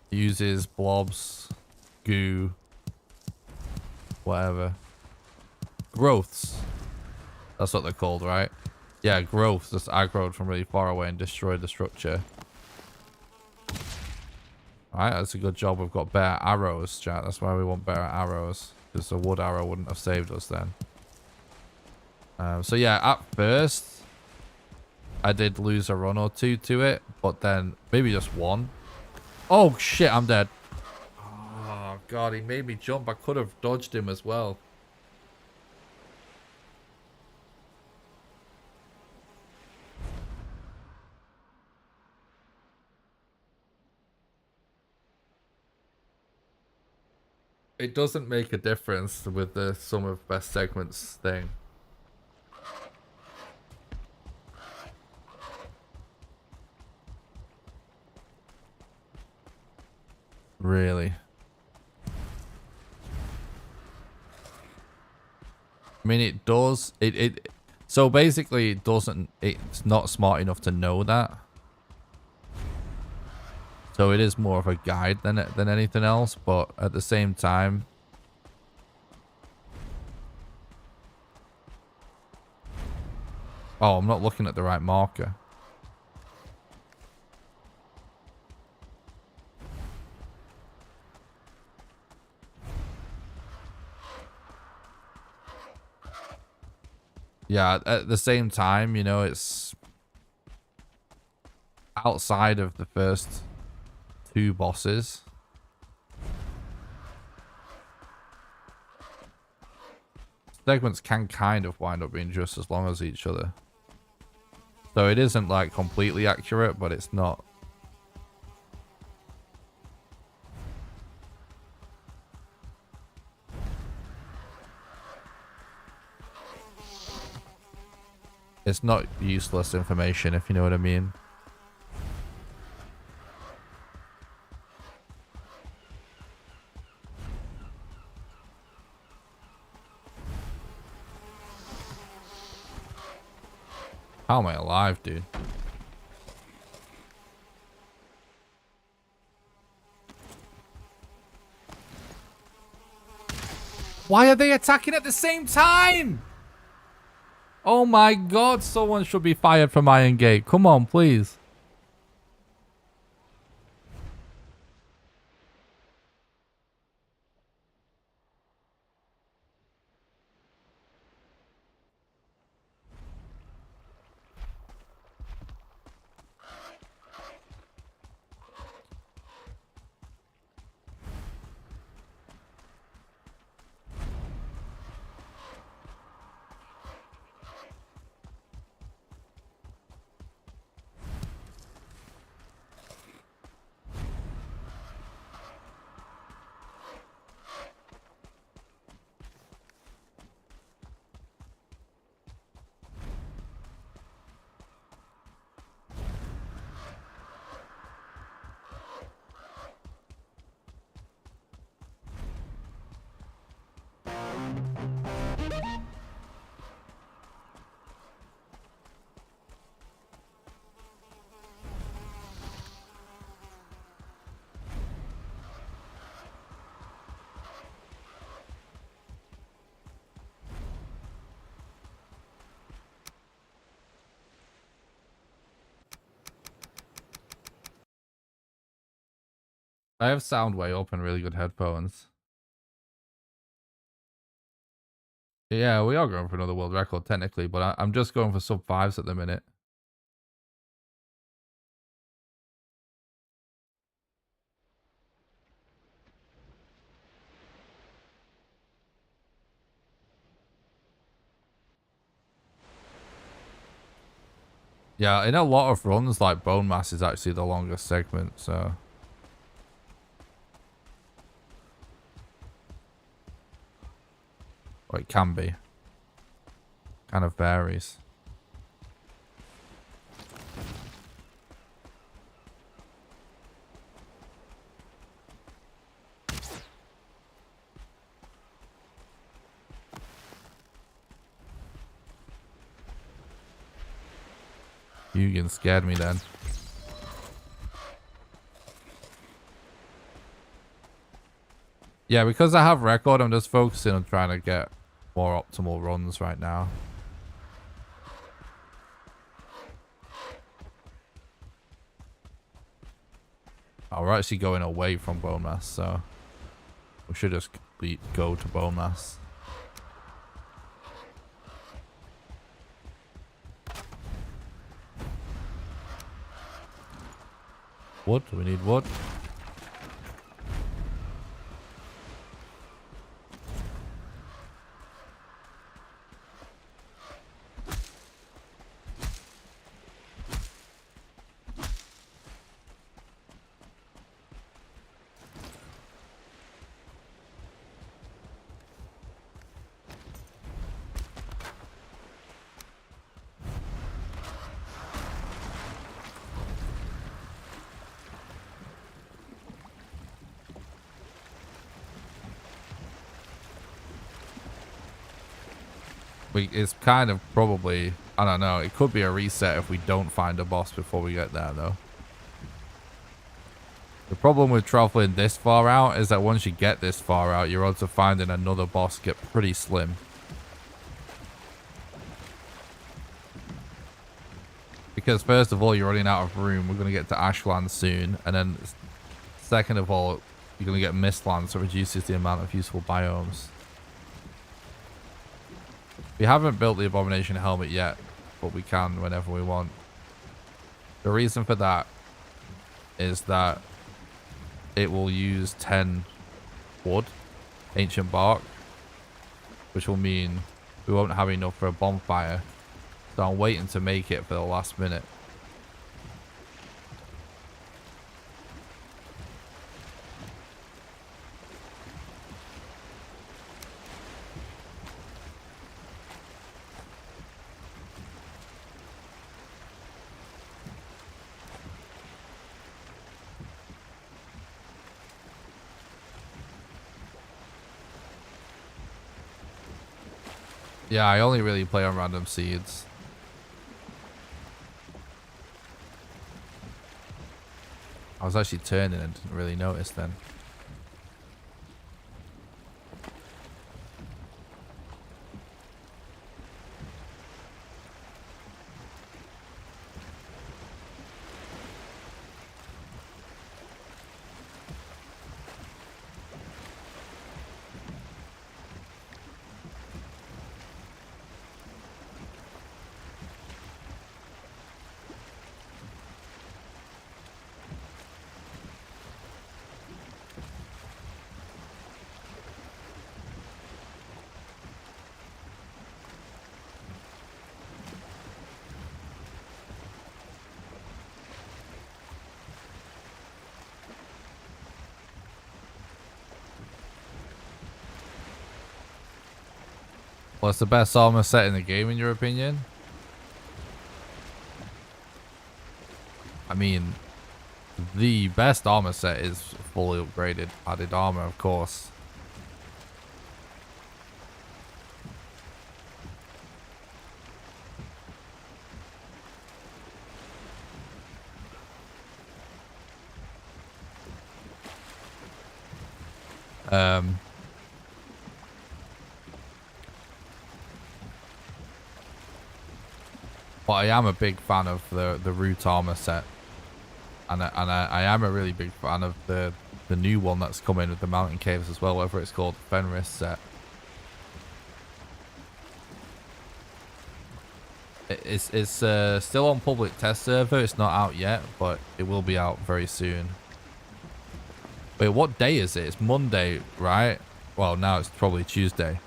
Uses blobs, goo, whatever. Growths. That's what they're called, right? Yeah, growths just aggroed from really far away and destroyed the structure. Alright, that's a good job. We've got better arrows, chat. That's why we want better arrows. Because the wood arrow wouldn't have saved us then. So yeah, at first, I did lose a run or two to it. But then, maybe just one. Oh shit, I'm dead. Oh god, he made me jump. I could have dodged him as well. It doesn't make a difference with the sum of best segments thing. Really? I mean, it does. So basically, it doesn't. It's not smart enough to know that. So it is more of a guide than anything else. But at the same time, oh, I'm not looking at the right marker. Yeah, at the same time, you know, it's outside of the first two bosses. Segments can kind of wind up being just as long as each other. So it isn't like completely accurate, but it's not. It's not useless information, if you know what I mean. How am I alive, dude? Why are they attacking at the same time? Oh my god, someone should be fired from Iron Gate. Come on, please. I have sound way up and really good headphones. Yeah, we are going for another world record technically, but I'm just going for sub 5s at the minute. Yeah, in a lot of runs, like bone mass is actually the longest segment, so. Or it can be. Kind of varies. Hugin scared me then. Yeah, because I have record, I'm just focusing on trying to get more optimal runs right now. Oh, we're actually going away from bone mass, so we should just go to bone mass. Wood? We need wood. It's kind of probably, I don't know, it could be a reset if we don't find a boss before we get there, though. The problem with traveling this far out is that once you get this far out, your odds of finding another boss get pretty slim. Because first of all, you're running out of room. We're going to get to Ashland soon. And then second of all, you're going to get Mistland, so it reduces the amount of useful biomes. We haven't built the Abomination Helmet yet, but we can whenever we want. The reason for that is that it will use 10 wood, ancient bark, which will mean we won't have enough for a bonfire. So I'm waiting to make it for the last minute. Yeah, I only really play on random seeds. I was actually turning and didn't really notice then. What's the best armor set in the game, in your opinion? I mean, the best armor set is fully upgraded, added armor, of course. But I am a big fan of the root armor set, and I am a really big fan of the the new one that's coming with the mountain caves as well, whether it's called Fenris set. It's still on public test server. It's not out yet, but it will be out very soon. Wait, what day is it? It's Monday, right? Well, now it's probably Tuesday.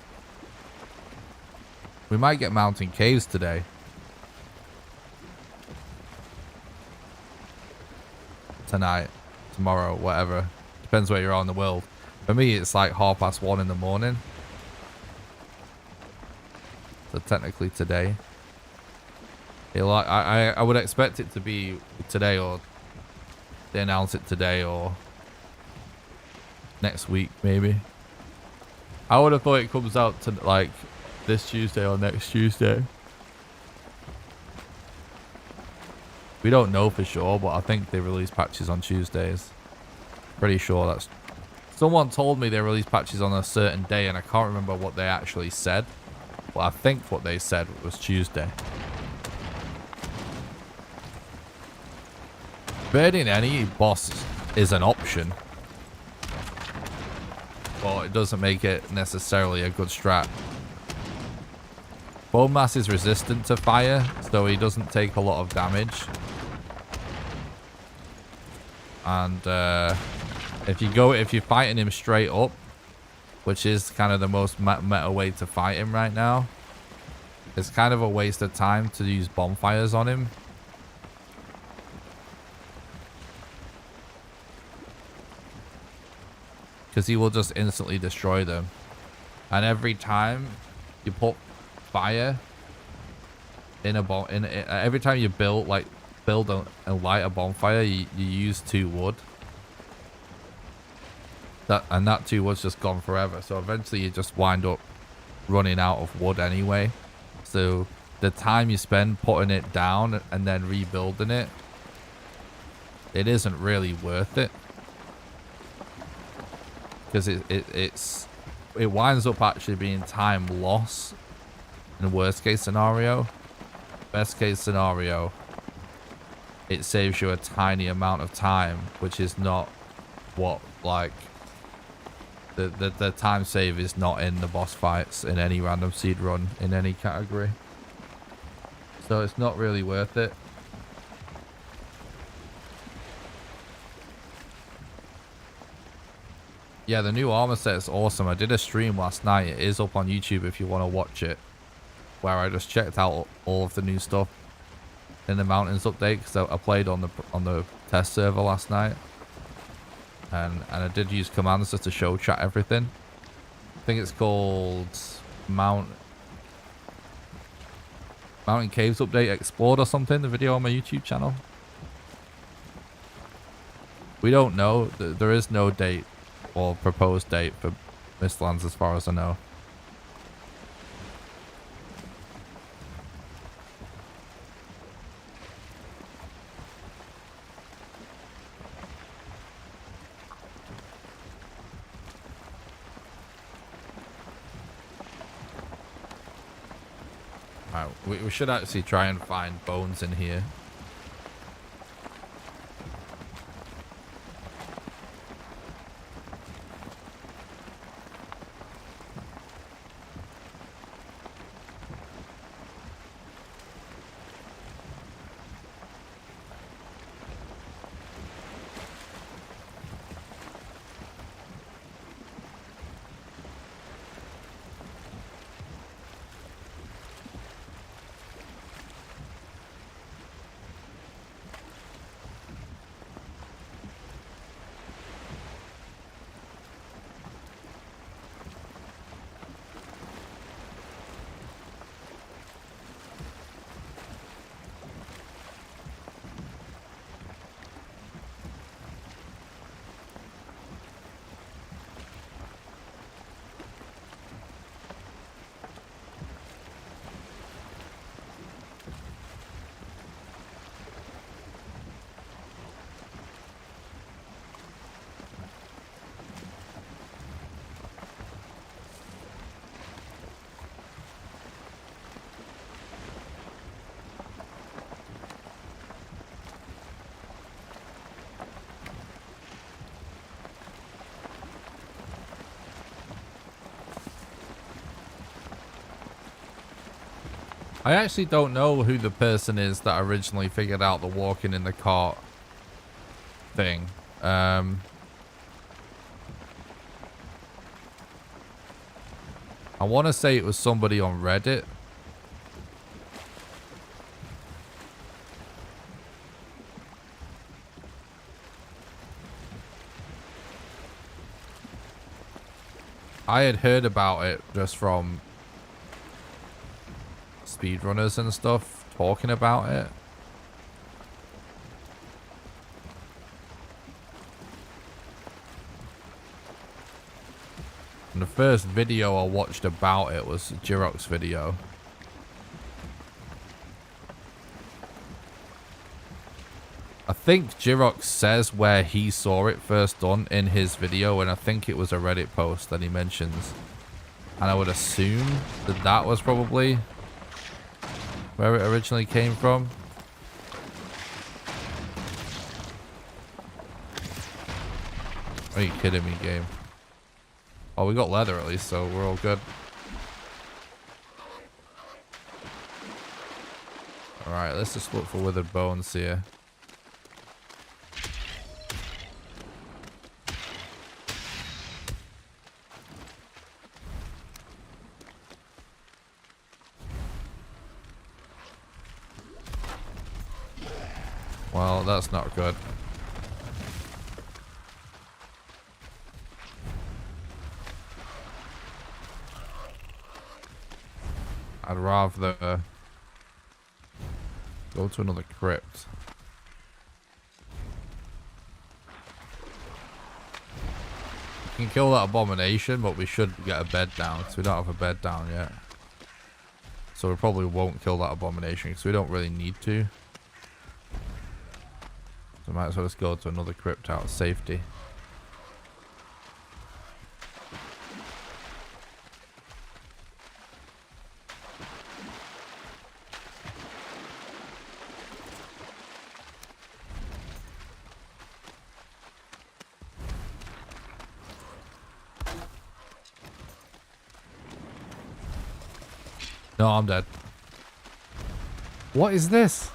We might get mountain caves today. Tonight, tomorrow, whatever. Depends where you are in the world. For me, it's like 1:30 in the morning. So technically today. I would expect it to be today, or they announce it today or next week maybe. I would have thought it comes out to like this Tuesday or next Tuesday. We don't know for sure, but I think they release patches on Tuesdays. Pretty sure that's... Someone told me they release patches on a certain day, and I can't remember what they actually said. But I think what they said was Tuesday. Birding any boss is an option, but it doesn't make it necessarily a good strat. Bone Mass is resistant to fire, so he doesn't take a lot of damage. And if you're fighting him straight up, which is kind of the most meta way to fight him right now, it's kind of a waste of time to use bonfires on him. Because he will just instantly destroy them. And every time you put fire in a bomb, every time you build and light a bonfire, you use 2 wood. That 2 wood's just gone forever. So eventually you just wind up running out of wood anyway. So the time you spend putting it down and then rebuilding it, it isn't really worth it. Because it winds up actually being time loss in the worst case scenario. Best case scenario, it saves you a tiny amount of time, which is not what, like, the time save is not in the boss fights in any random seed run in any category. So it's not really worth it. Yeah, the new armor set is awesome. I did a stream last night. It is up on YouTube if you want to watch it, where I just checked out all of the new stuff in the mountains update, because I played on the test server last night, and I did use commands just to show chat everything. I think it's called Mountain Caves Update Explored or something, the video on my YouTube channel. We don't know. There is no date or proposed date for Mistlands as far as I know. Alright, we should actually try and find bones in here. I actually don't know who the person is that originally figured out the walking in the cart thing. I want to say it was somebody on Reddit. I had heard about it just from speedrunners and stuff talking about it. And the first video I watched about it was Jirok's video. I think Jirok says where he saw it first done in his video, and I think it was a Reddit post that he mentions. And I would assume that that was probably where it originally came from. Are you kidding me, game? Oh, we got leather at least, so we're all good. Alright, let's just look for withered bones here. Well, that's not good. I'd rather go to another crypt. We can kill that abomination, but we should get a bed down because we don't have a bed down yet. So we probably won't kill that abomination because we don't really need to. So I might as well just go to another crypt out of safety. No, I'm dead. What is this?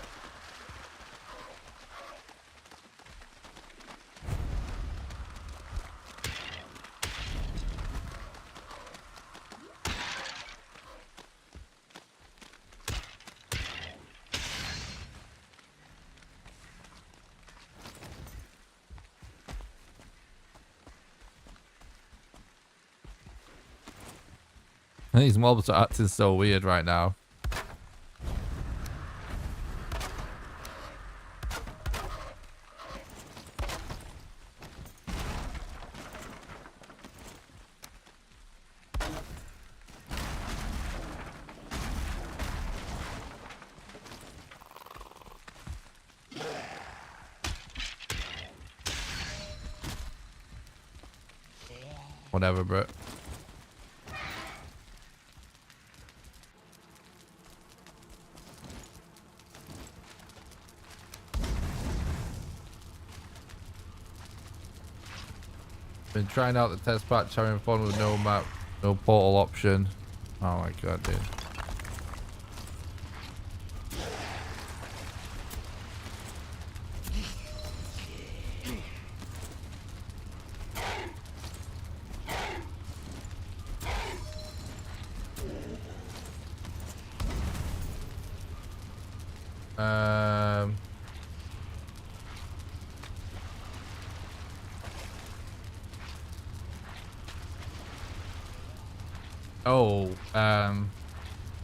These mobs are acting so weird right now. Whatever, bro. Been trying out the test patch, having fun with no map, no portal option. Oh my god, dude.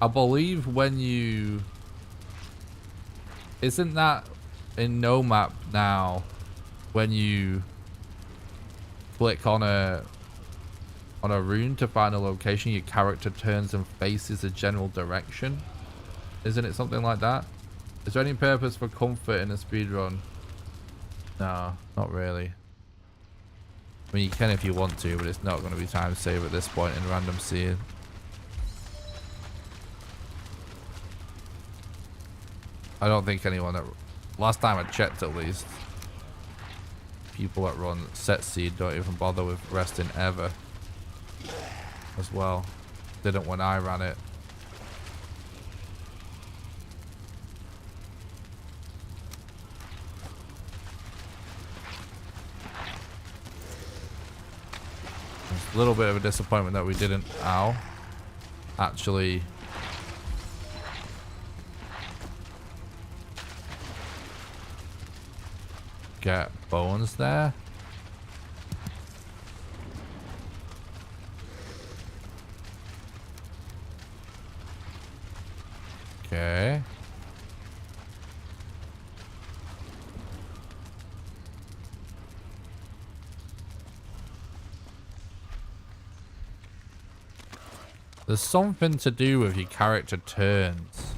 I believe when you... Isn't that in no map now when you click on a rune to find a location, your character turns and faces a general direction? Isn't it something like that? Is there any purpose for comfort in a speedrun? No, not really. I mean, you can if you want to, but it's not going to be time save at this point in random seeing. I don't think anyone that... Last time I checked at least, people that run set seed don't even bother with resting ever. As well. Didn't when I ran it. A little bit of a disappointment that we didn't, actually get bones there. Okay. There's something to do with your character turns.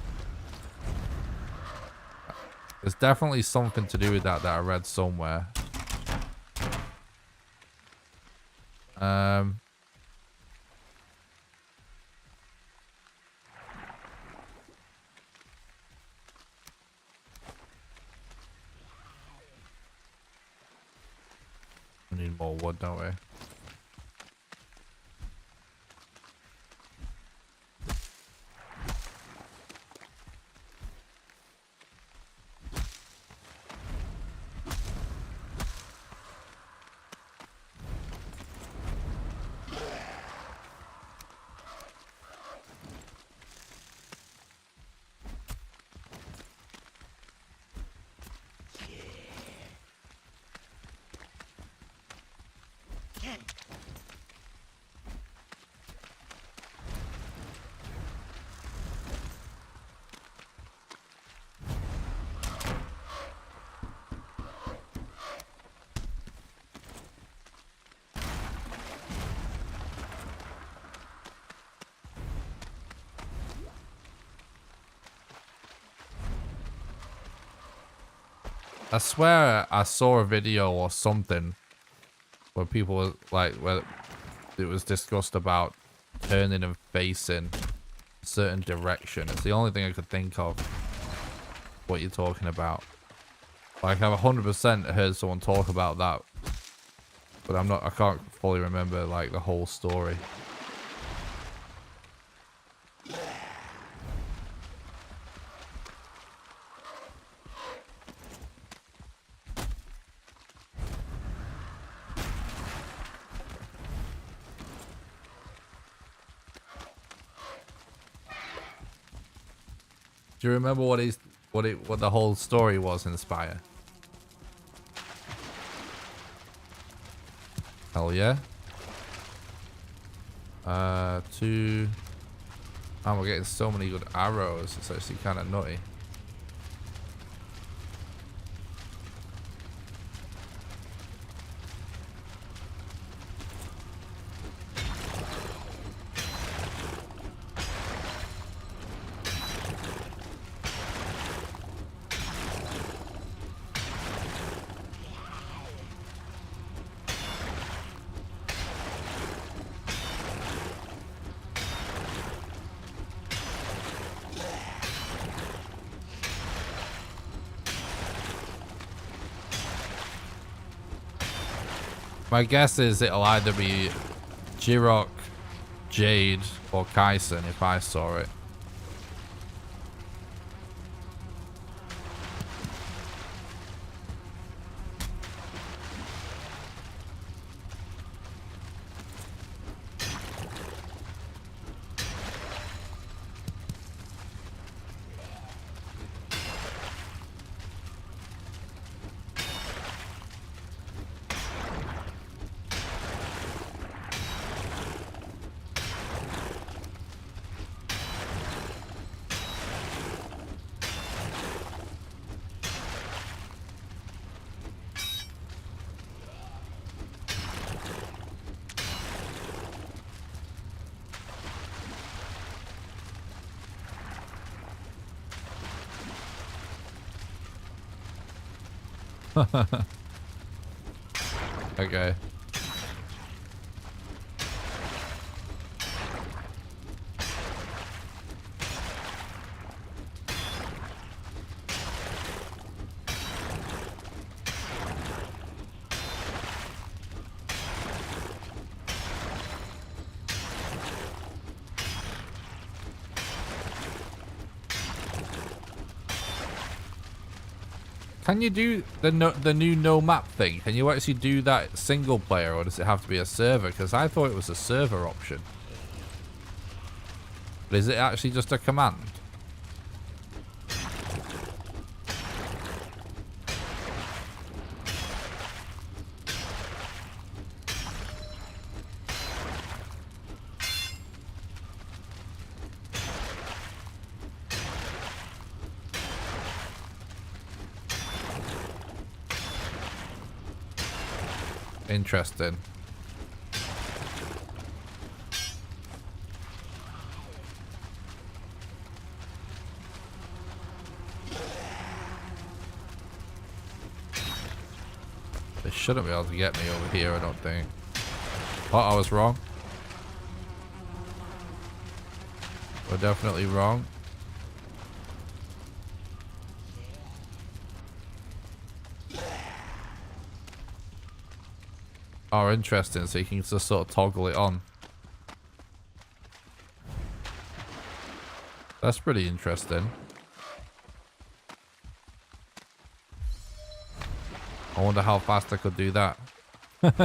There's definitely something to do with that I read somewhere. I need more wood, don't we? I swear I saw a video or something where people were like, where it was discussed about turning and facing a certain direction. It's the only thing I could think of what you're talking about. Like, I've 100% heard someone talk about that, but I can't fully remember like the whole story. Do you remember what the whole story was in Spire? Hell yeah. Two. Oh, we're getting so many good arrows. It's actually kind of nutty. My guess is it'll either be Jirok, Jade, or Kaisen if I saw it. Okay. Can you do the new no map thing? Can you actually do that single player, or does it have to be a server? Because I thought it was a server option. But is it actually just a command? Interesting. They shouldn't be able to get me over here, I don't think. Oh, I was wrong. We're definitely wrong. Oh, interesting. So you can just sort of toggle it on. That's pretty interesting. I wonder how fast I could do that. It'll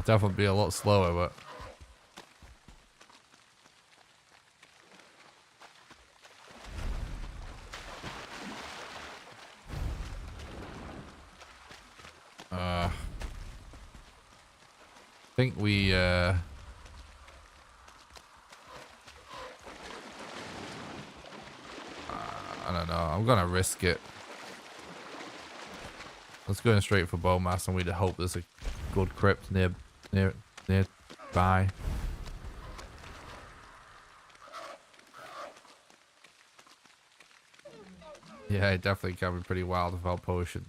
definitely be a lot slower, but... I think we, I don't know. I'm gonna risk it. Let's go in straight for Bowmass, and we'd hope there's a good crypt nearby. Yeah, it definitely can be pretty wild without potions.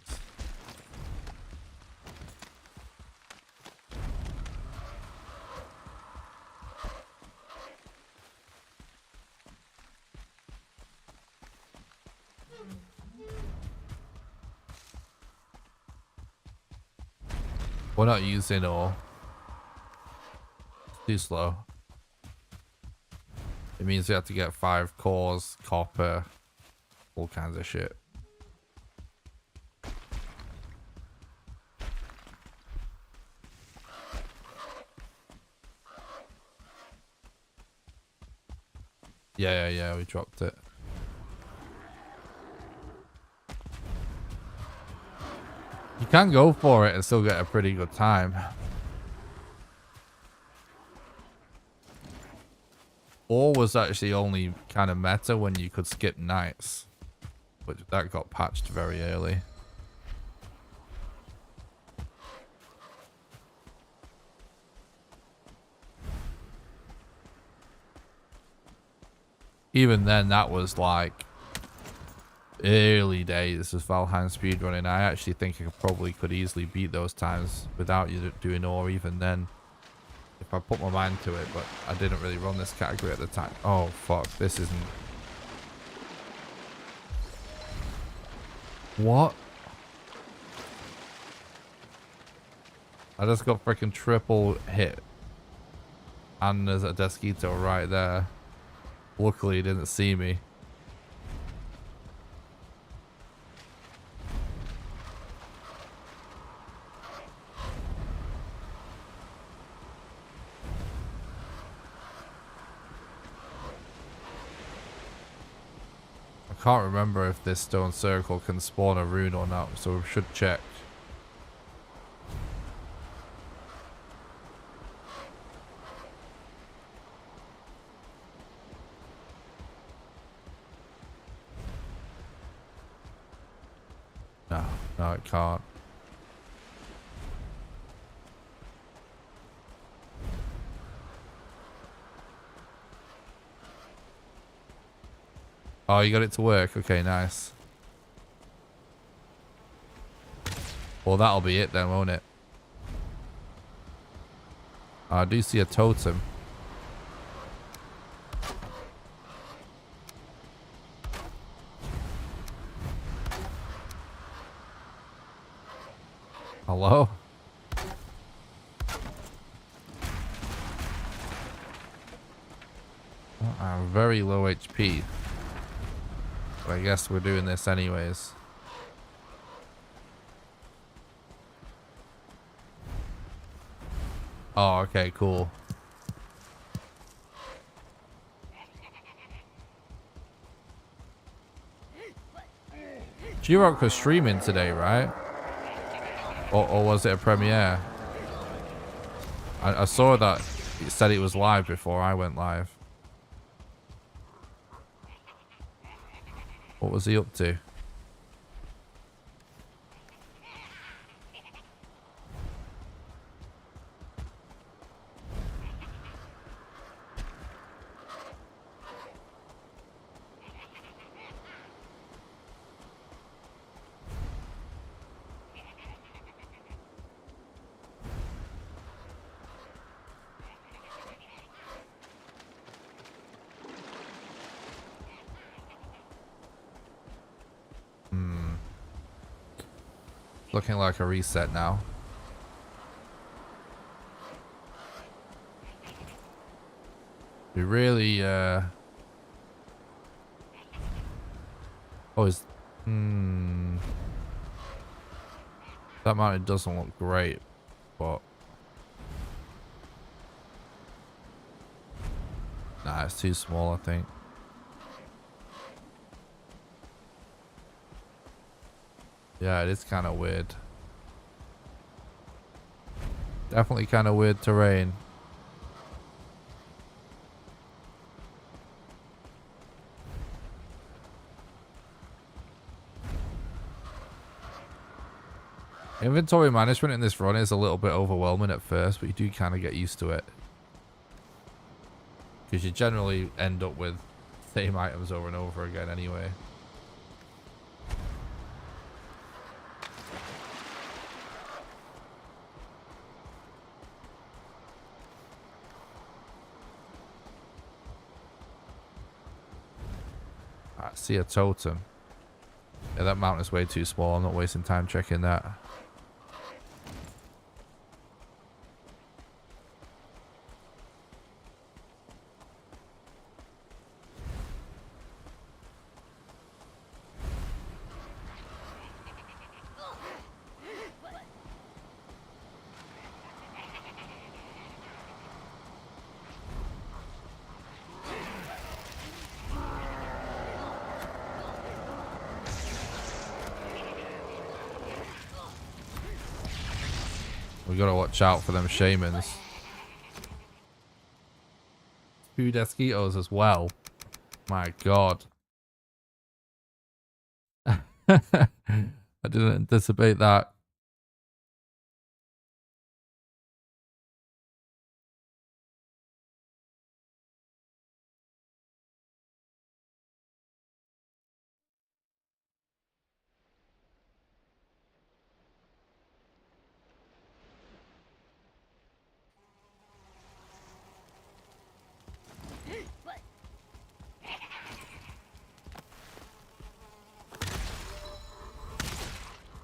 We're not using ore. Too slow. It means we have to get 5 cores, copper, all kinds of shit. Yeah, we dropped it. You can go for it and still get a pretty good time. Ore was actually only kind of meta when you could skip nights, but that got patched very early. Even then, that was like early days of Valheim speedrunning. I actually think I probably could easily beat those times without you doing ore even then, if I put my mind to it, but I didn't really run this category at the time. Oh fuck, this isn't... What? I just got freaking triple hit, and there's a Desquito right there. Luckily he didn't see me. I can't remember if this stone circle can spawn a rune or not, so we should check. No, it can't. Oh, you got it to work. Okay, nice. Well, that'll be it then, won't it? I do see a totem. Hello? Well, I'm very low HP. But I guess we're doing this anyways. Oh, okay, cool. G-Rock was streaming today, right? Or was it a premiere? I saw that it said it was live before I went live. What was he up to? Looking like a reset now. We really, oh, is, that mountain doesn't look great, but nah, it's too small, I think. Yeah, it is kind of weird. Definitely kind of weird terrain. Inventory management in this run is a little bit overwhelming at first, but you do kind of get used to it. Because you generally end up with the same items over and over again anyway. I see a totem. Yeah, that mountain is way too small. I'm not wasting time checking that. We gotta watch out for them shamans. 2 Desquitos as well. My god. I didn't anticipate that.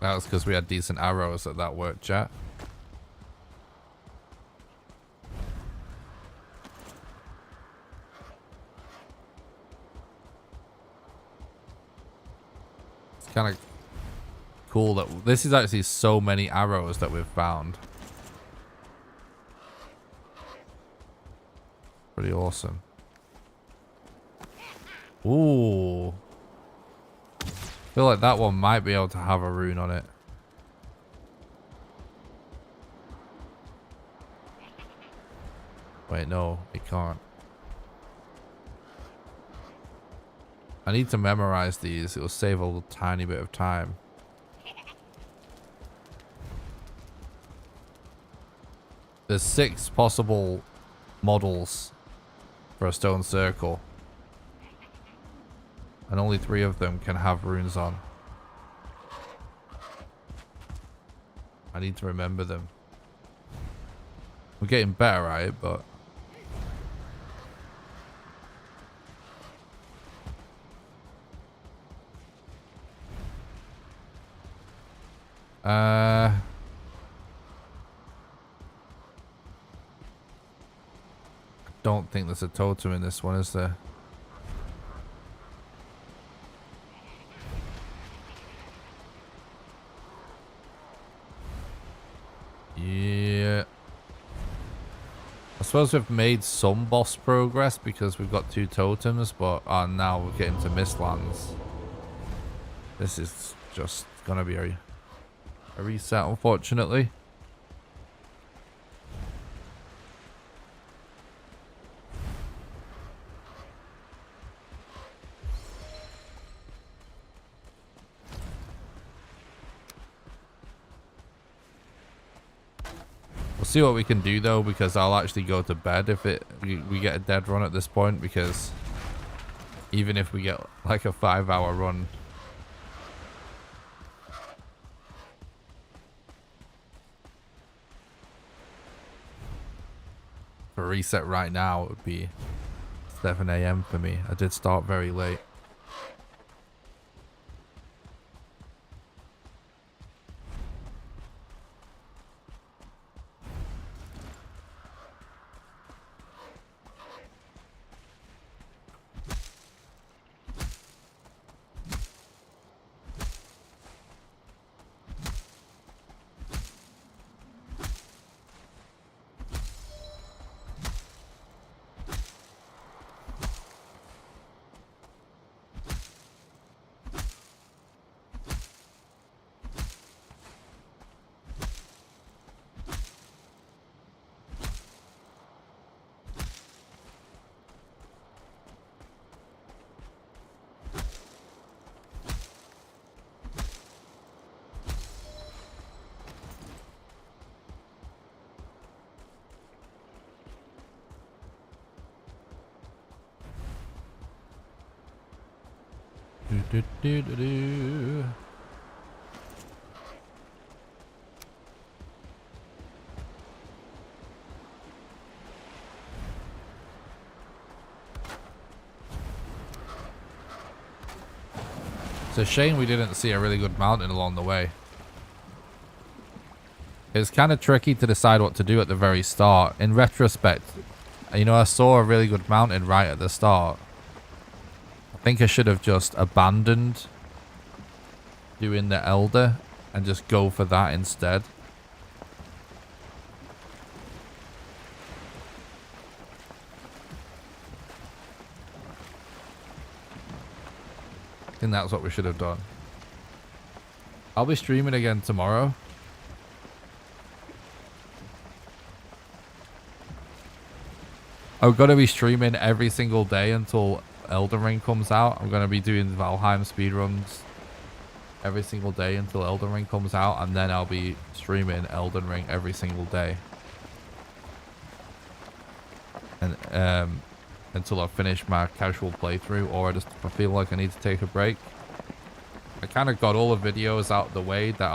That was because we had decent arrows at that work, chat. It's kind of cool that this is actually so many arrows that we've found. Pretty awesome. Ooh. I feel like that one might be able to have a rune on it. Wait, no, it can't. I need to memorize these. It will save a little tiny bit of time. There's 6 possible models for a stone circle. And only 3 of them can have runes on. I need to remember them. We're getting better at it, but... I don't think there's a totem in this one, is there? Yeah. suppose we've made some boss progress because we've got 2 totems, but now we're getting to Mistlands. This is just gonna be a reset, unfortunately. We'll see what we can do though, because I'll actually go to bed if we get a dead run at this point, because even if we get like a 5-hour run, for a reset right now, it would be 7 AM for me. I did start very late. Do. It's a shame we didn't see a really good mountain along the way. It's kind of tricky to decide what to do at the very start. In retrospect, you know, I saw a really good mountain right at the start. I think I should have just abandoned doing the Elder and just go for that instead. I think that's what we should have done. I'll be streaming again tomorrow. I'm going to be streaming every single day until Elden Ring comes out. I'm going to be doing Valheim speedruns every single day until Elden Ring comes out, and then I'll be streaming Elden Ring every single day. And until I finish my casual playthrough, or I feel like I need to take a break. I kind of got all the videos out of the way that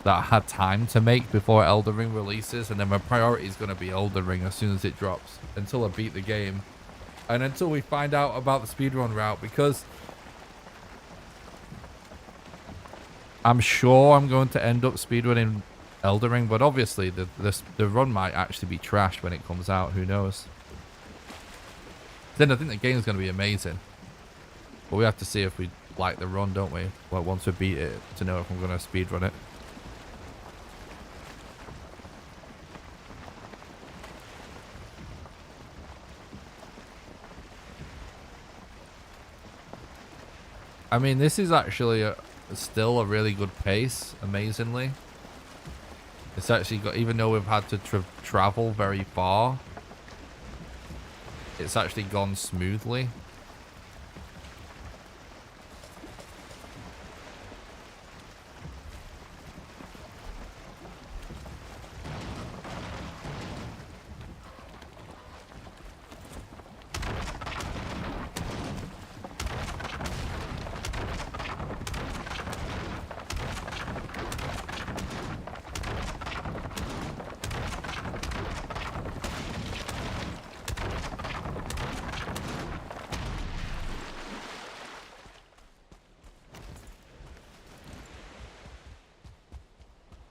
I had time to make before Elden Ring releases, and then my priority is going to be Elden Ring as soon as it drops, until I beat the game and until we find out about the speedrun route, because I'm sure I'm going to end up speedrunning Elden Ring, but obviously the run might actually be trashed when it comes out. Who knows? Then I think the game's going to be amazing, but we have to see if we like the run, don't we? Like, once we beat it, to know if I'm going to speedrun it. I mean, this is actually still a really good pace, amazingly. It's actually got, even though we've had to travel very far, it's actually gone smoothly.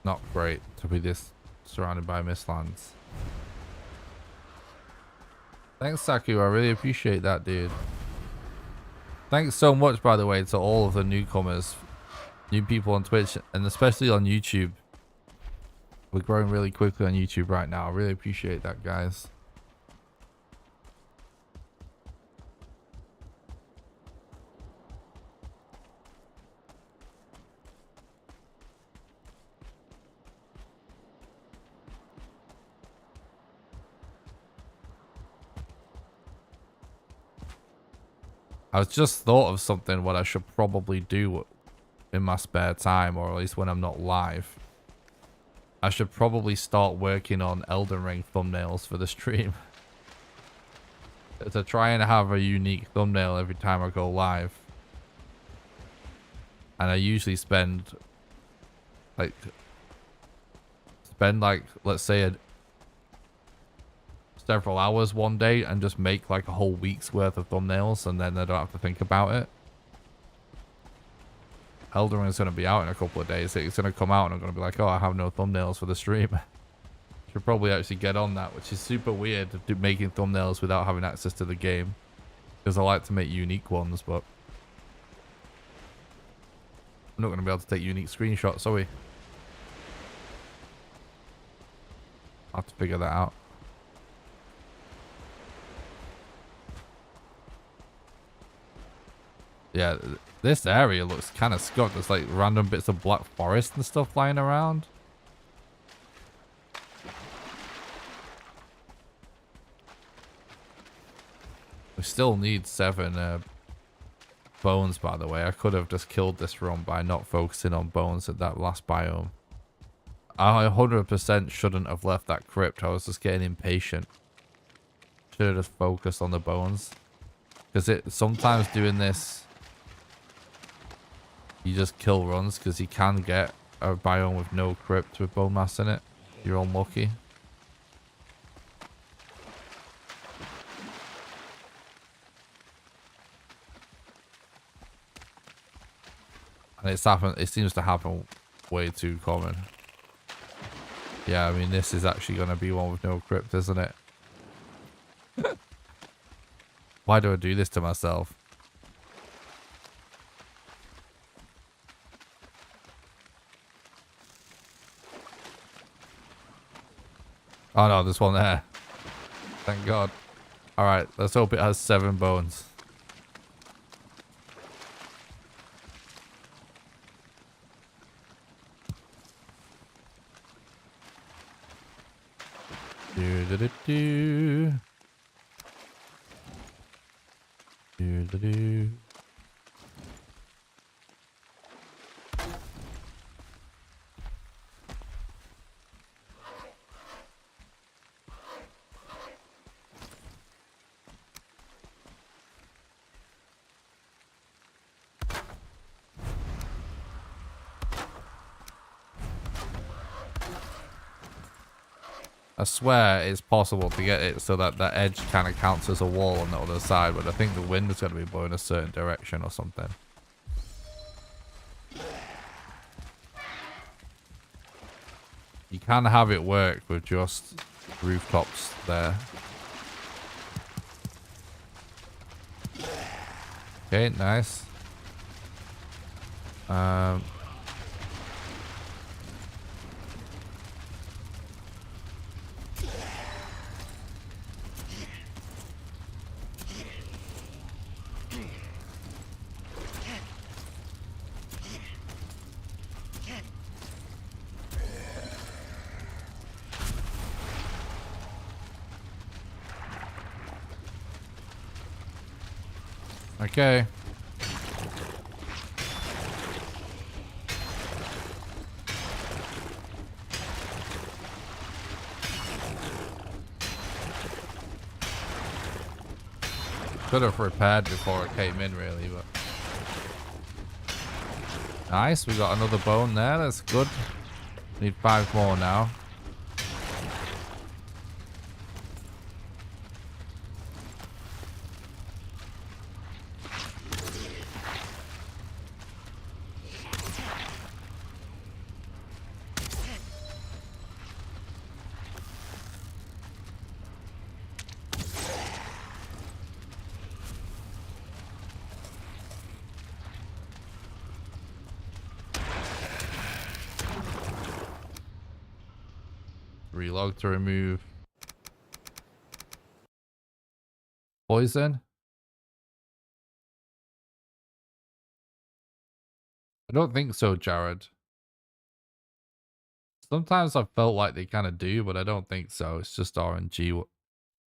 Not great to be this surrounded by Mistlands. Thanks, Saku. I really appreciate that, dude. Thanks so much, by the way, to all of the newcomers, new people on Twitch, and especially on YouTube. We're growing really quickly on YouTube right now. I really appreciate that, guys. I just thought of something what I should probably do in my spare time, or at least when I'm not live. I should probably start working on Elden Ring thumbnails for the stream. To try and have a unique thumbnail every time I go live. And I usually spend like, let's say several hours one day and just make like a whole week's worth of thumbnails, and then I don't have to think about it. Elden Ring is going to be out in a couple of days. It's going to come out and I'm going to be like, oh, I have no thumbnails for the stream. Should probably actually get on that, which is super weird, making thumbnails without having access to the game. Because I like to make unique ones, but I'm not going to be able to take unique screenshots, are we? I'll have to figure that out. Yeah, this area looks kind of scuffed. There's like random bits of black forest and stuff lying around. We still need 7 bones, by the way. I could have just killed this run by not focusing on bones at that last biome. I 100% shouldn't have left that crypt. I was just getting impatient. Should have just focused on the bones. Because sometimes doing this, you just kill runs because you can get a biome with no crypt with bone mass in it. You're unlucky. And it seems to happen way too common. Yeah, I mean, this is actually going to be one with no crypt, isn't it? Why do I do this to myself? Oh no, there's one there. Thank God. Alright, let's hope it has 7 bones. Do-do-do-do. Do-do-do. I swear it's possible to get it so that that edge kind of counts as a wall on the other side, but I think the wind is going to be blowing a certain direction or something. You can have it work with just rooftops there. Okay, nice. Okay. Could have repaired before it came in, really, but nice. We got another bone there. That's good. Need 5 more now. Relog to remove poison. I don't think so, Jared. Sometimes I felt like they kind of do, but I don't think so. It's just RNG,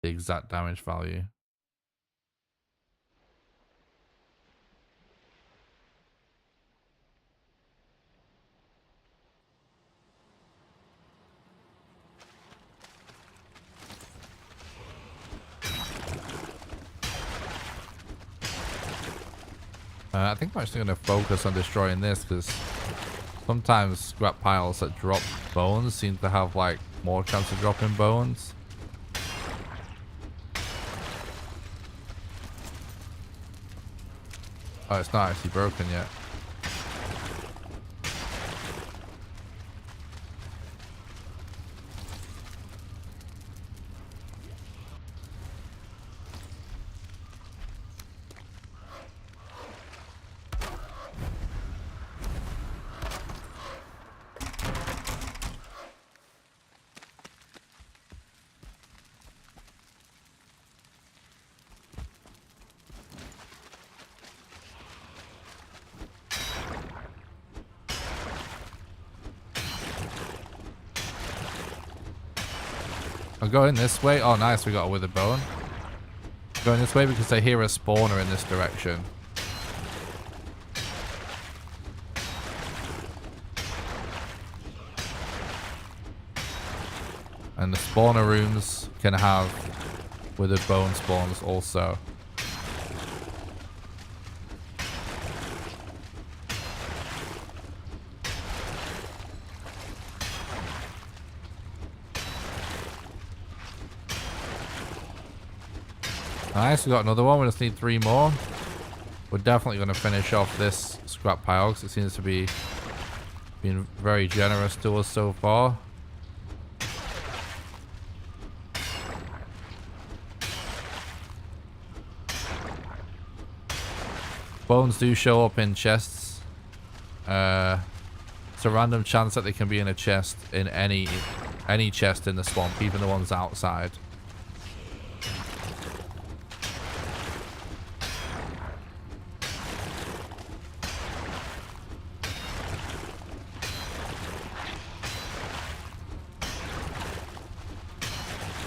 the exact damage value. I think I'm actually going to focus on destroying this because sometimes scrap piles that drop bones seem to have like more chance of dropping bones. Oh, it's not actually broken yet. I'm going this way. Oh, nice. We got a withered bone. Going this way because I hear a spawner in this direction. And the spawner rooms can have withered bone spawns also. Nice, we got another one. We just need 3 more. We're definitely going to finish off this scrap pile because it seems to be being very generous to us so far. Bones do show up in chests. It's a random chance that they can be in a chest in any chest in the swamp, even the ones outside.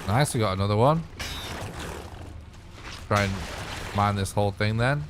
Nice, we got another one. Try and mine this whole thing then.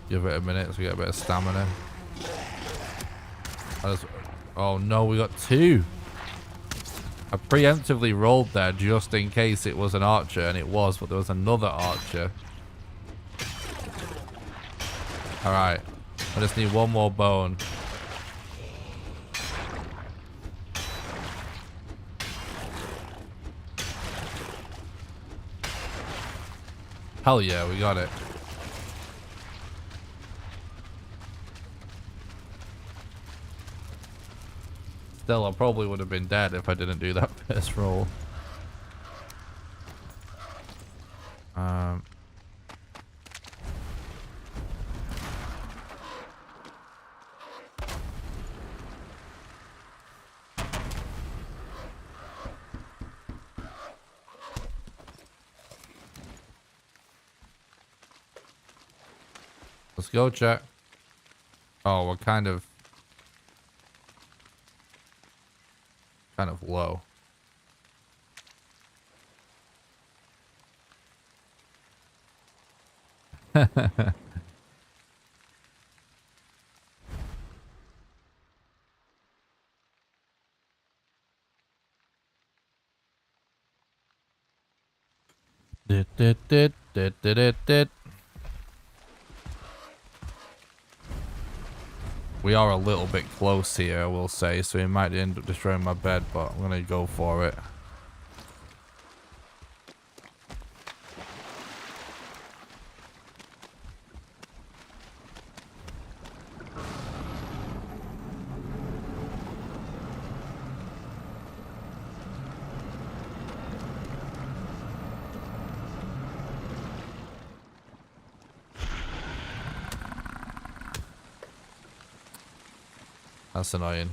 Give it a minute so we get a bit of stamina. Oh no, we got 2. I preemptively rolled there just in case it was an archer, and it was, but there was another archer. Alright, I just need 1 more bone. Hell yeah, we got it. Still, I probably would have been dead if I didn't do that first roll. Let's go, chat. Oh, we're kind of low. We are a little bit close here, I will say, so we might end up destroying my bed, but I'm gonna go for it. That's annoying.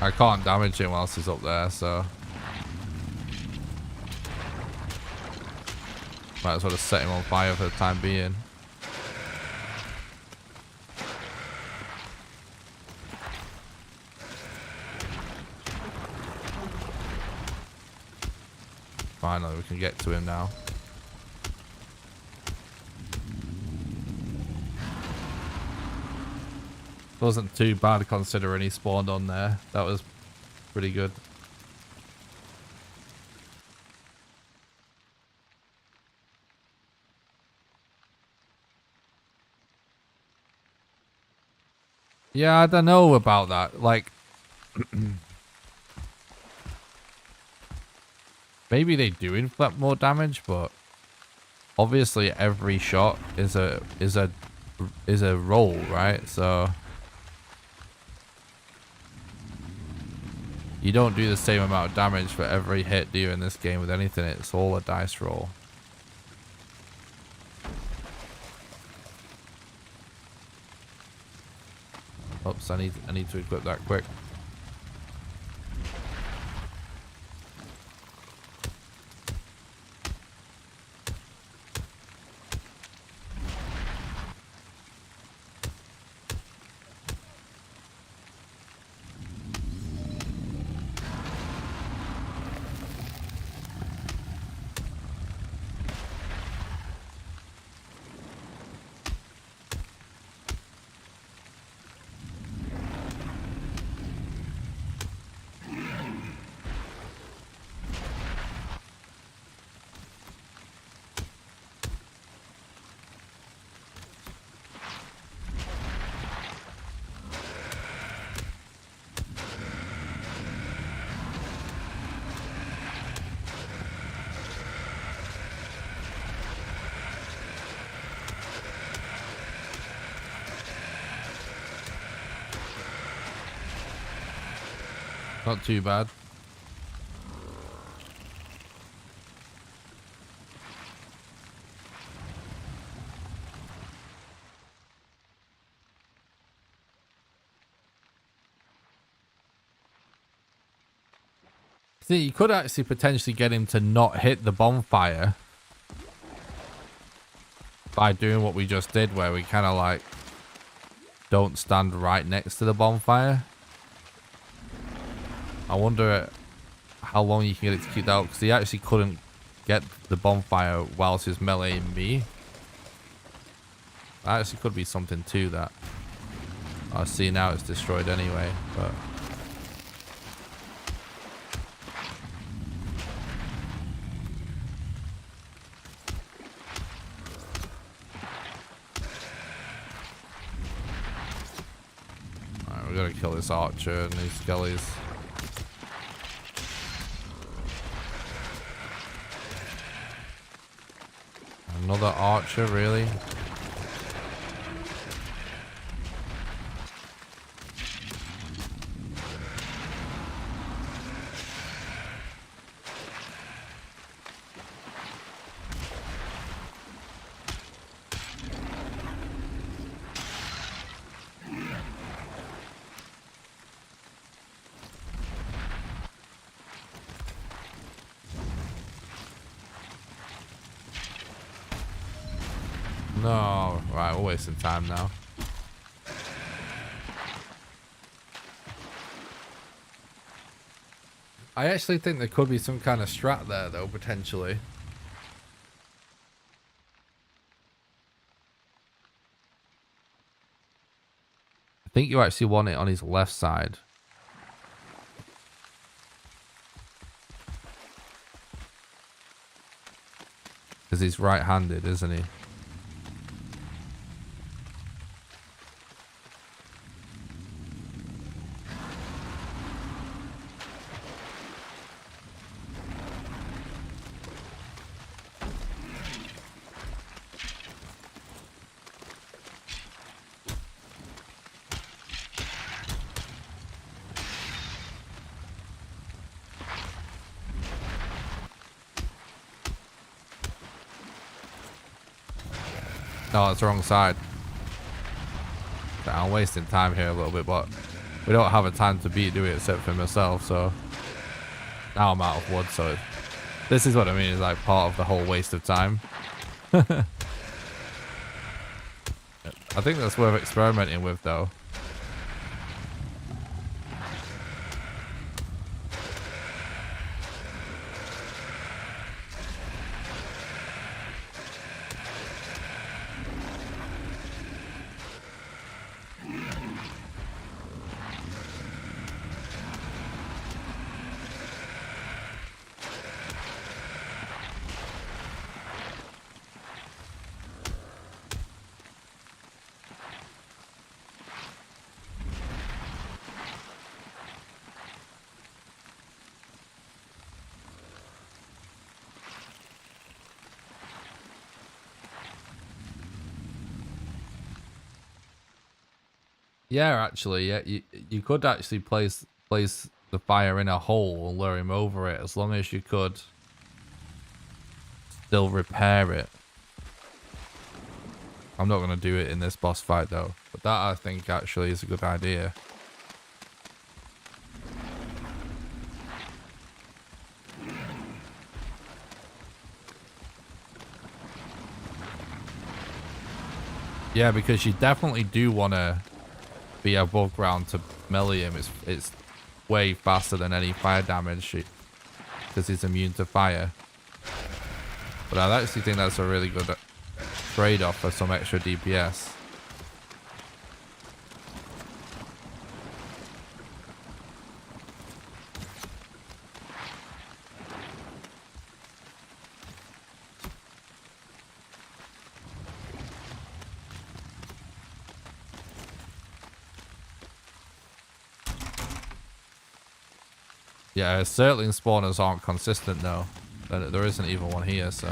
I can't damage him whilst he's up there, so might as well just set him on fire for the time being. Finally, we can get to him now. Wasn't too bad considering he spawned on there. That was pretty good. Yeah, I don't know about that. Like, maybe they do inflict more damage, but obviously every shot is a roll, right? So you don't do the same amount of damage for every hit, do you, in this game with anything? It's all a dice roll. Oops, I need to equip that quick. Not too bad. See, you could actually potentially get him to not hit the bonfire by doing what we just did, where we kind of like don't stand right next to the bonfire. I wonder how long you can get it to keep that up, because he actually couldn't get the bonfire whilst he was meleeing me. That actually could be something too that I see now it's destroyed anyway, but alright, we gotta kill this archer and these skellies. Another archer, really? No, right, we're wasting time now. I actually think there could be some kind of strat there, though, potentially. I think you actually want it on his left side. Because he's right-handed, isn't he? No, it's the wrong side. I'm wasting time here a little bit, but We don't have a time to beat, do we, except for myself, so now I'm out of wood, so this is what I mean, is like part of the whole waste of time. I think that's worth experimenting with, though. Yeah, actually, yeah, you could actually place the fire in a hole and lure him over it, as long as you could still repair it. I'm not going to do it in this boss fight, though, but that I think actually is a good idea. Yeah, because you definitely do want to be above ground to melee him. It's way faster than any fire damage because he's immune to fire. But I actually think that's a really good trade-off for some extra DPS. Yeah, certainly spawners aren't consistent though. There isn't even one here, so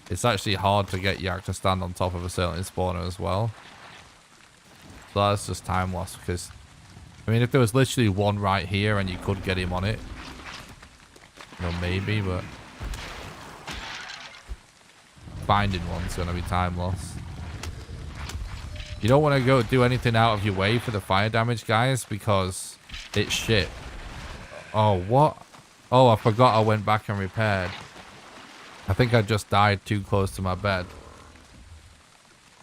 it's actually hard to get Yak to stand on top of a certain spawner as well. So that's just time loss, because I mean, if there was literally one right here and you could get him on it, you know, maybe, but finding one's gonna be time loss. You don't want to go do anything out of your way for the fire damage, guys, because it's shit. Oh, what? Oh, I forgot I went back and repaired. I think I just died too close to my bed.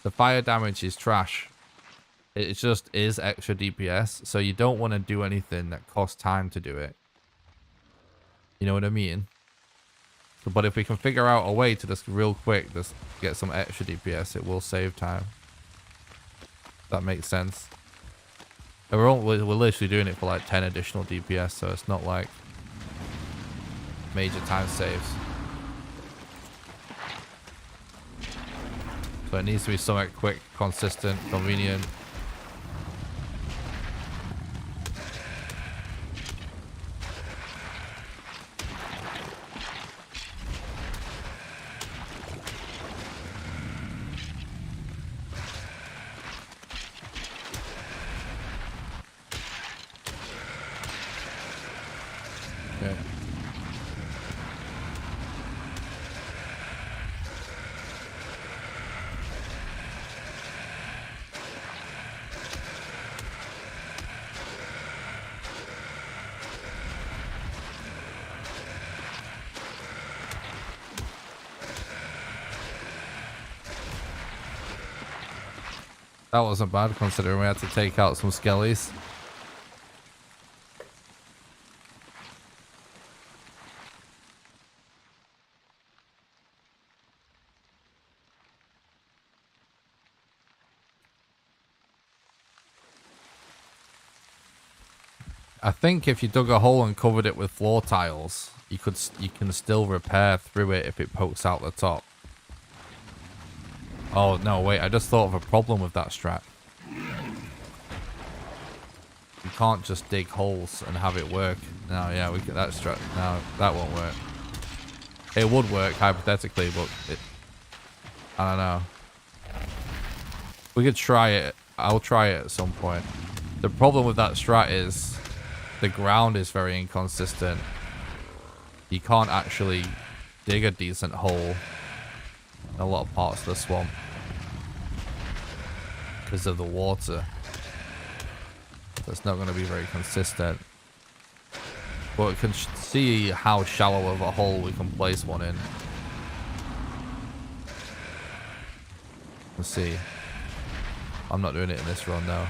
The fire damage is trash. It just is extra DPS, so you don't want to do anything that costs time to do it. You know what I mean? So, but if we can figure out a way to just real quick just get some extra DPS, it will save time. That makes sense. And we're literally doing it for like 10 additional DPS, so it's not like major time saves. So it needs to be something quick, consistent, convenient. Okay. That wasn't bad considering we had to take out some skellies. I think if you dug a hole and covered it with floor tiles, you can still repair through it if it pokes out the top. Oh no, wait, I just thought of a problem with that strat. You can't just dig holes and have it work. No, yeah, we get that strat. No, that won't work. It would work hypothetically, but I don't know. We could try it. I'll try it at some point. The problem with that strat is the ground is very inconsistent. You can't actually dig a decent hole in a lot of parts of the swamp because of the water. That's not going to be very consistent. But we can see how shallow of a hole we can place one in. Let's see. I'm not doing it in this run though.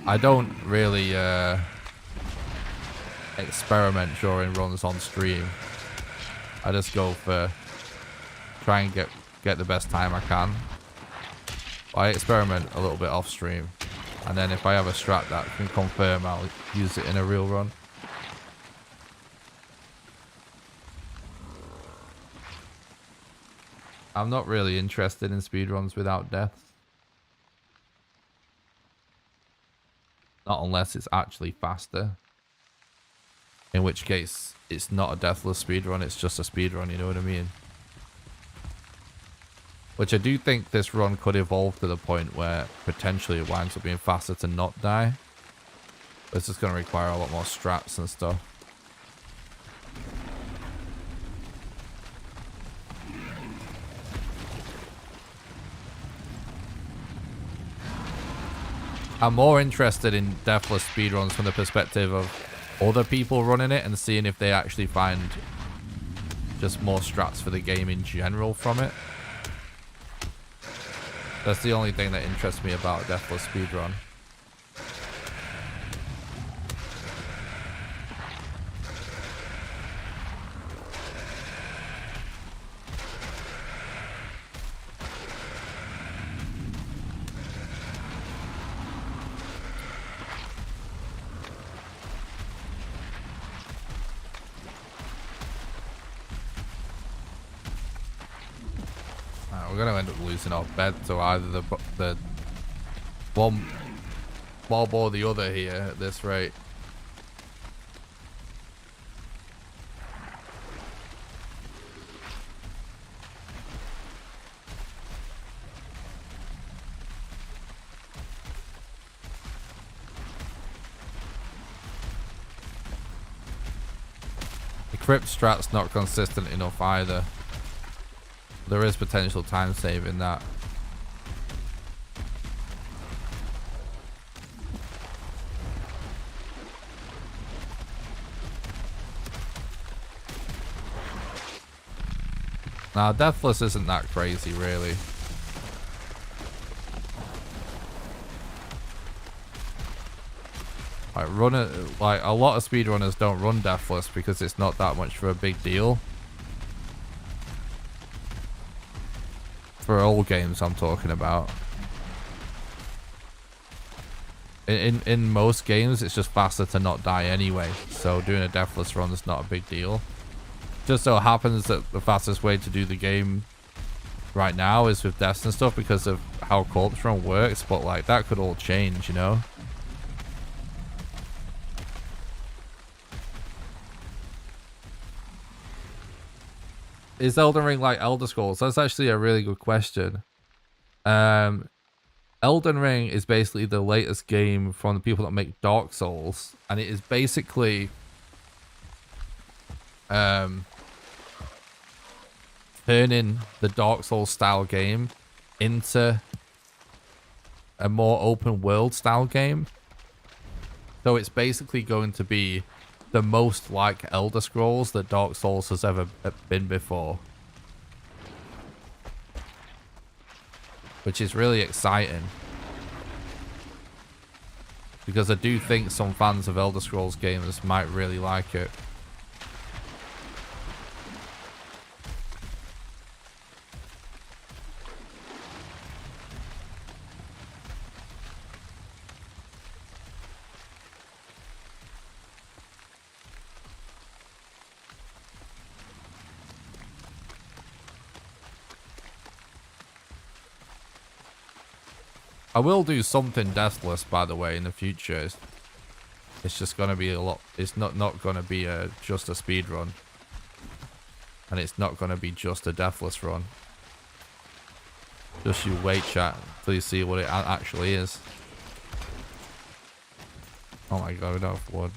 I don't really experiment during runs on stream. I just go for try and get the best time I can. I experiment a little bit off stream, and then if I have a strat that can confirm, I'll use it in a real run. I'm not really interested in speedruns without deaths. Not unless it's actually faster. In which case, it's not a deathless speedrun, it's just a speedrun, you know what I mean? Which I do think this run could evolve to the point where potentially it winds up being faster to not die. But it's just going to require a lot more strats and stuff. I'm more interested in deathless speedruns from the perspective of other people running it and seeing if they actually find just more strats for the game in general from it. That's the only thing that interests me about a deathless speedrun. We're going to end up losing our bed to either the one mob or the other here at this rate. The crypt strat's not consistent enough either. There is potential time save in that. Now, deathless isn't that crazy, really. Like a lot of speedrunners don't run deathless because it's not that much of a big deal. For all games I'm talking about. In most games, it's just faster to not die anyway. So doing a deathless run is not a big deal. Just so happens that the fastest way to do the game right now is with deaths and stuff because of how corpse run works. But like that could all change, you know? Is Elden Ring like Elder Scrolls? That's actually a really good question. Elden Ring is basically the latest game from the people that make Dark Souls, and it is basically turning the Dark Souls style game into a more open world style game. So it's basically going to be the most like Elder Scrolls that Dark Souls has ever been before. Which is really exciting. Because I do think some fans of Elder Scrolls games might really like it. I will do something deathless, by the way, in the future. It's just going to be a lot. It's not going to be just a speed run. And it's not going to be just a deathless run. Just you wait, chat, till you see what it actually is. Oh my god, we don't have wood.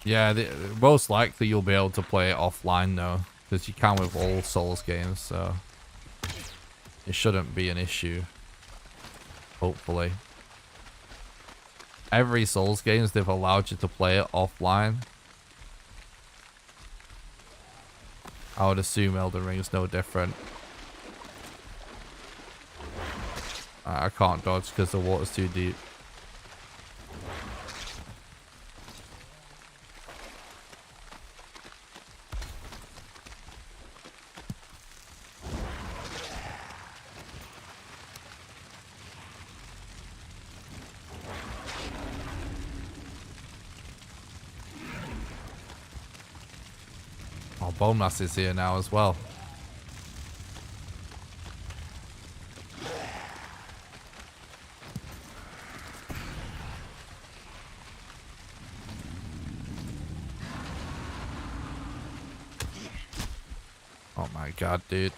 Yeah, most likely you'll be able to play it offline though, because you can with all Souls games, so it shouldn't be an issue. Hopefully. Every Souls games, they've allowed you to play it offline. I would assume Elden Ring's no different. I can't dodge because the water's too deep. Oh, Bone Mass is here now as well. Oh my god, dude.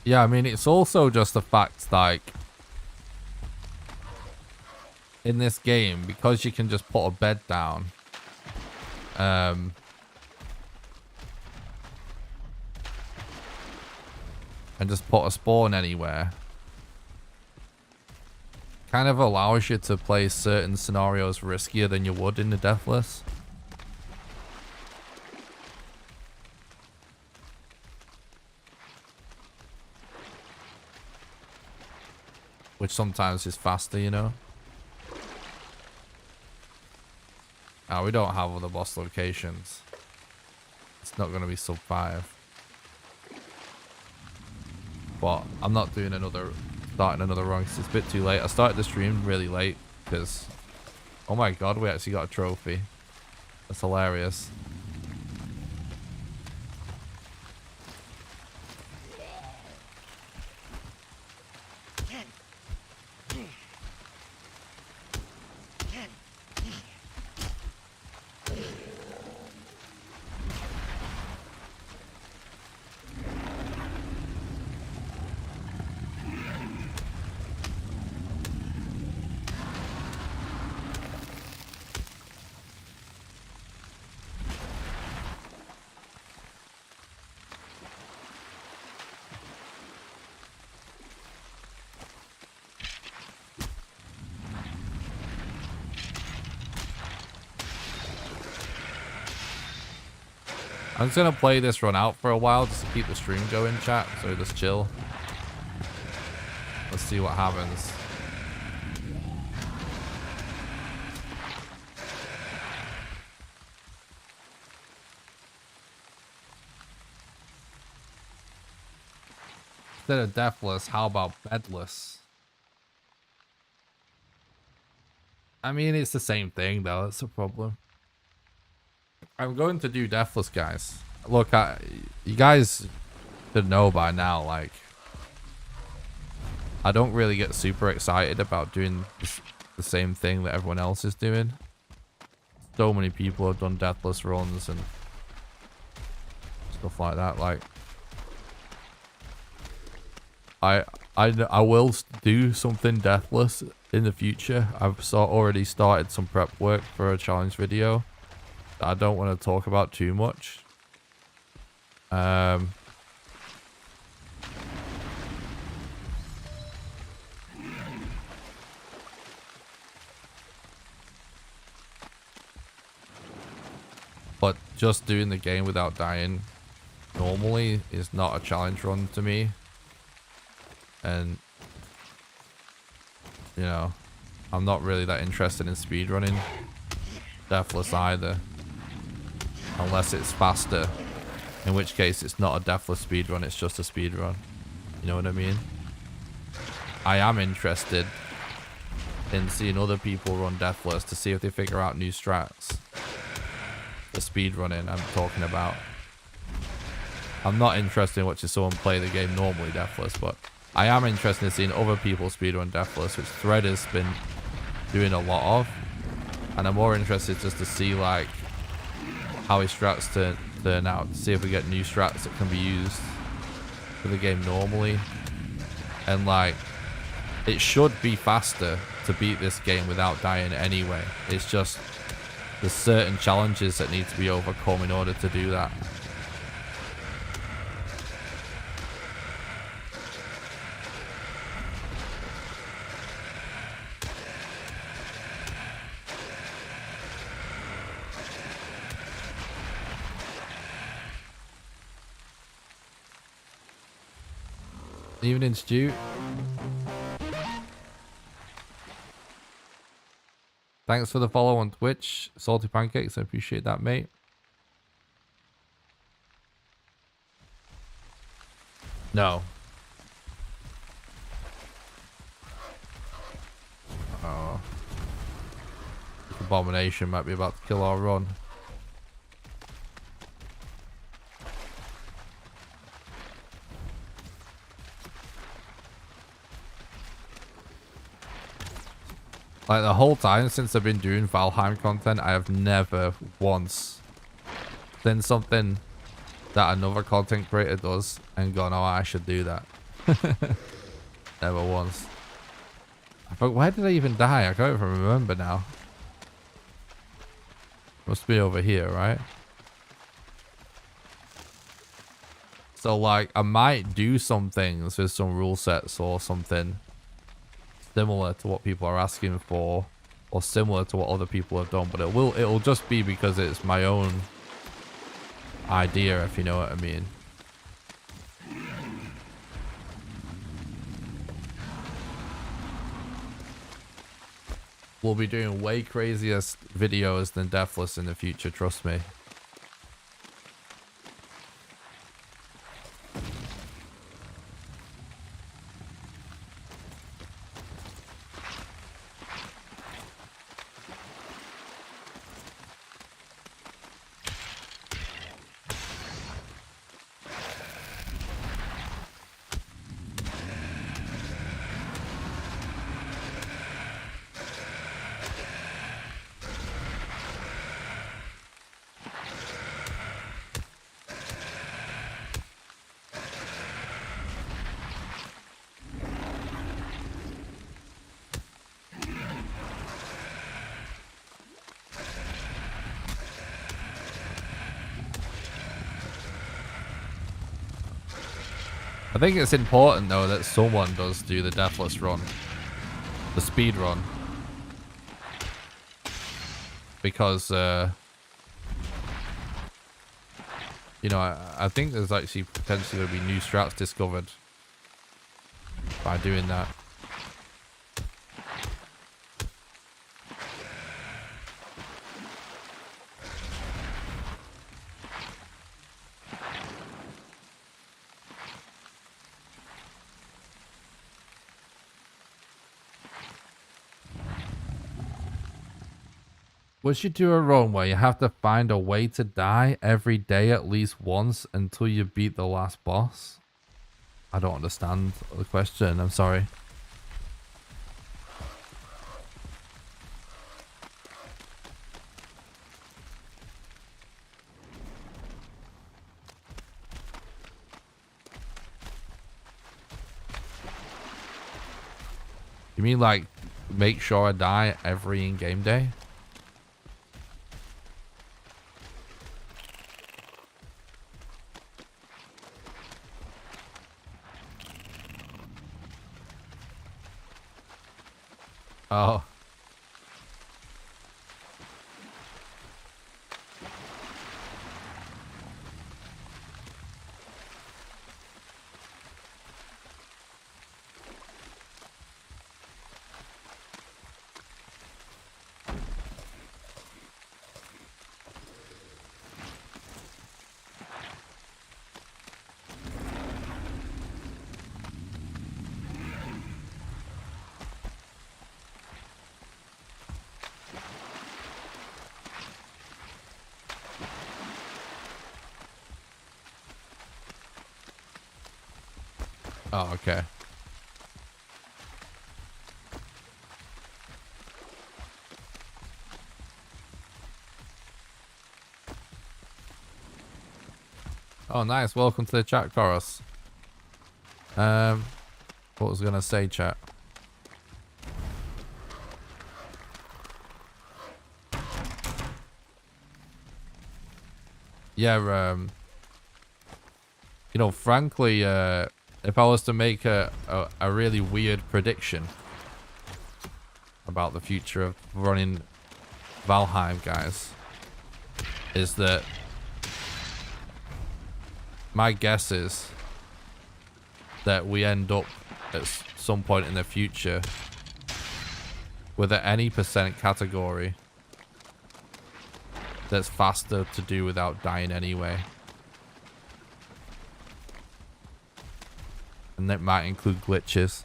Yeah, I mean, it's also just the fact, like, in this game, because you can just put a bed down, and just put a spawn anywhere, kind of allows you to play certain scenarios riskier than you would in the Deathless. Which sometimes is faster, you know. Oh, we don't have other boss locations. It's not going to be sub 5. But I'm not doing starting another run because it's a bit too late. I started the stream really late because, oh my god, we actually got a trophy. That's hilarious. I'm just going to play this run out for a while just to keep the stream going, chat. So just chill. Let's see what happens. Instead of deathless, how about bedless? I mean, it's the same thing though. That's a problem. I'm going to do deathless, guys. Look, you guys should know by now, like, I don't really get super excited about doing the same thing that everyone else is doing. So many people have done deathless runs and stuff like that. Like, I will do something deathless in the future. I've already started some prep work for a challenge video that I don't want to talk about too much. But just doing the game without dying normally is not a challenge run to me. And, you know, I'm not really that interested in speedrunning deathless either. Unless it's faster. In which case it's not a deathless speedrun, it's just a speedrun. You know what I mean? I am interested in seeing other people run deathless to see if they figure out new strats. The speedrunning I'm talking about. I'm not interested in watching someone play the game normally deathless, but I am interested in seeing other people speedrun deathless, which Thread has been doing a lot of. And I'm more interested just to see like how his strats turn out. See if we get new strats that can be used for the game normally. And like, it should be faster to beat this game without dying anyway. It's just there's certain challenges that need to be overcome in order to do that. Evening, Stu. Thanks for the follow on Twitch, Salty Pancakes. I appreciate that, mate. No. Oh. Abomination might be about to kill our run. Like the whole time since I've been doing Valheim content, I have never once done something that another content creator does and gone, oh, I should do that. Never once. But where did I even die? I can't even remember now. Must be over here, right? So like, I might do some things with some rule sets or something similar to what people are asking for, or similar to what other people have done, but it'll just be because it's my own idea, if you know what I mean. We'll be doing way craziest videos than Deathless in the future, trust me. I think it's important though that someone does do the Deathless run, the speed run, because you know, I think there's actually potentially going to be new strats discovered by doing that. Would you do a run where you have to find a way to die every day at least once until you beat the last boss? I don't understand the question, I'm sorry. You mean like make sure I die every in-game day? Oh. Oh, okay. Oh, nice. Welcome to the chat, Chorus. What was I gonna say, chat? Yeah, you know, frankly, if I was to make a really weird prediction about the future of running Valheim, guys, is that my guess is that we end up at some point in the future with an any percent category that's faster to do without dying anyway. And that might include glitches.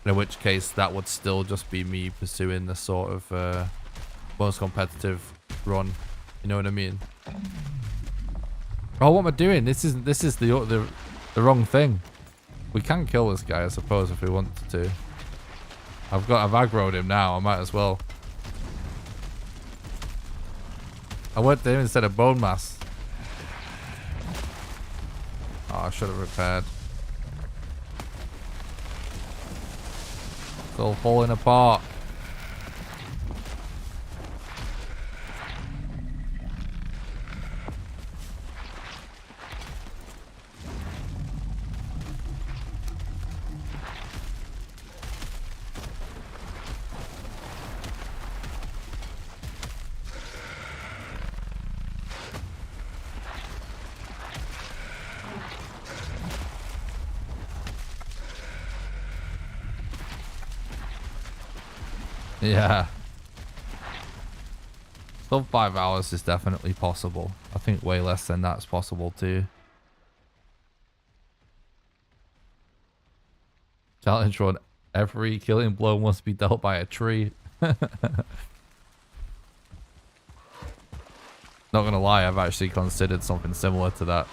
In which case, that would still just be me pursuing the sort of most competitive run. You know what I mean? Oh, what am I doing? This is the wrong thing. We can kill this guy, I suppose, if we wanted to. I've aggroed him now. I might as well. I went to him instead of bone mass. Oh, I should have repaired. It's all falling apart. Yeah. Sub 5 hours is definitely possible. I think way less than that's possible too. Challenge run. Every killing blow must be dealt by a tree. Not gonna lie, I've actually considered something similar to that.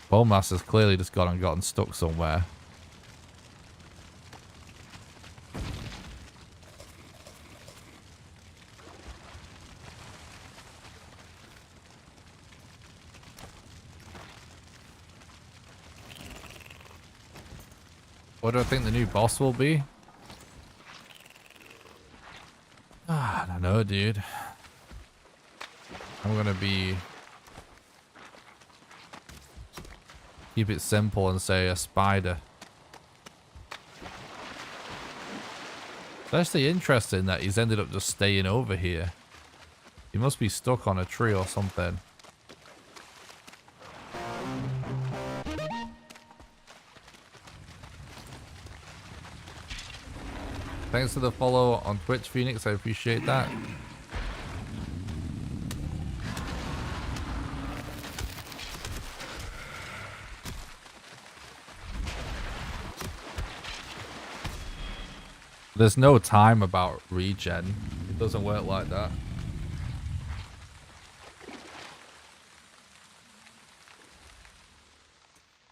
Bowmaster's clearly just gone and gotten stuck somewhere. What do I think the new boss will be? I don't know, dude. I'm gonna keep it simple and say a spider. It's actually interesting that he's ended up just staying over here. He must be stuck on a tree or something. Thanks for the follow on Twitch, Phoenix. I appreciate that. There's no time about regen. It doesn't work like that.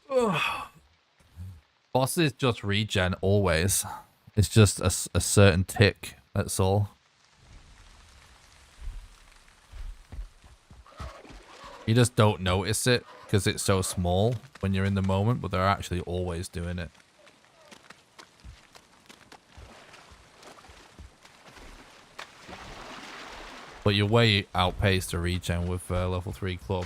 Ugh. Bosses just regen always. It's just a certain tick, that's all. You just don't notice it because it's so small when you're in the moment, but they're actually always doing it. But you're way outpaced to regen with level 3 club.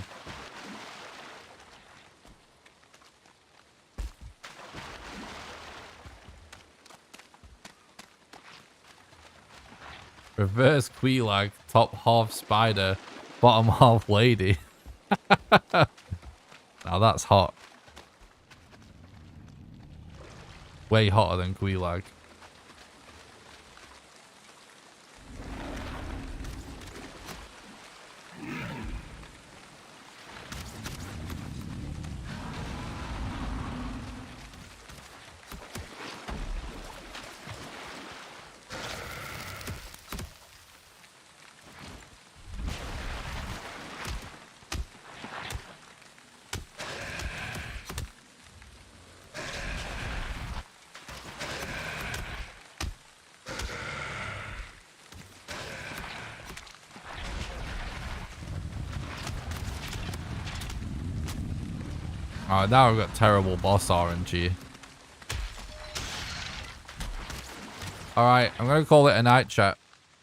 Reverse Queelag, top half spider, bottom half lady. Now that's hot. Way hotter than Queelag. Alright, now I've got terrible boss RNG. Alright, I'm going to call it a night, chat.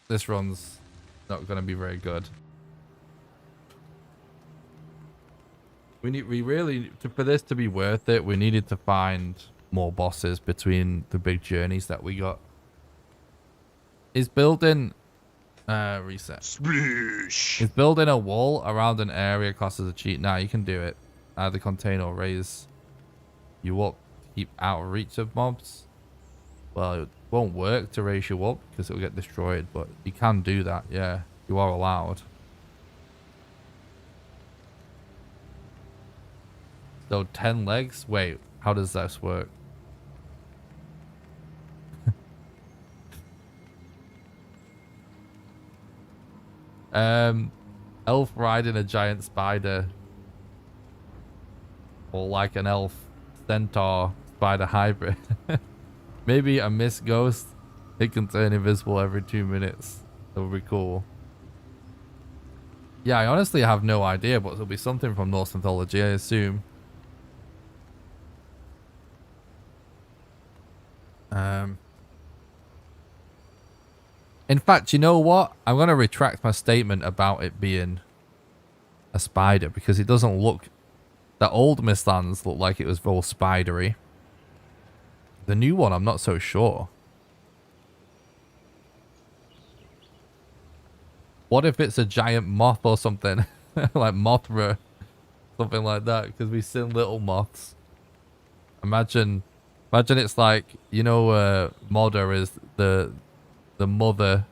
This run's not going to be very good. We really, for this to be worth it, we needed to find more bosses between the big journeys that we got. Is building... reset. Splish. Is building a wall around an area classed as a cheat? Nah, you can do it. The container will raise you up, keep out of reach of mobs. Well, it won't work to raise you up because it will get destroyed, but you can do that. Yeah, you are allowed. So 10 legs? Wait, how does this work? Elf riding a giant spider. Or like an elf centaur spider hybrid. Maybe a mist ghost. It can turn invisible every 2 minutes. That would be cool. Yeah, I honestly have no idea, but it'll be something from Norse mythology, I assume. In fact, you know what? I'm going to retract my statement about it being a spider because it doesn't look... The old Mistlands looked like it was all spidery. The new one, I'm not so sure. What if it's a giant moth or something? Like Mothra. Something like that, because we've seen little moths. Imagine it's like, you know, Modder is the mother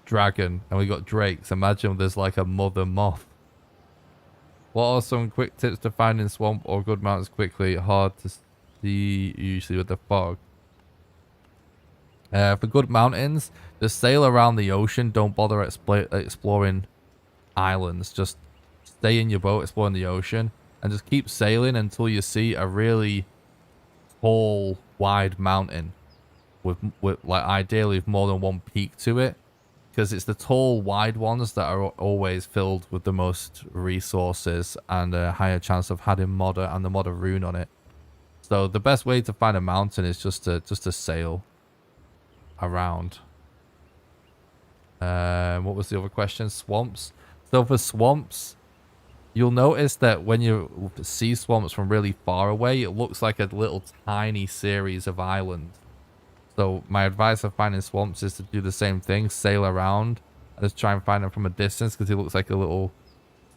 dragon, and we got drakes. Imagine there's like a mother moth. What are some quick tips to finding swamp or good mountains quickly? Hard to see usually with the fog. For good mountains, just sail around the ocean. Don't bother exploring islands. Just stay in your boat exploring the ocean and just keep sailing until you see a really tall, wide mountain with like ideally with more than one peak to it, because it's the tall, wide ones that are always filled with the most resources and a higher chance of having modder and the modder rune on it. So the best way to find a mountain is just to sail around. What was the other question? Swamps. So for swamps, you'll notice that when you see swamps from really far away, it looks like a little tiny series of islands. So my advice of finding swamps is to do the same thing, sail around and just try and find them from a distance because it looks like a little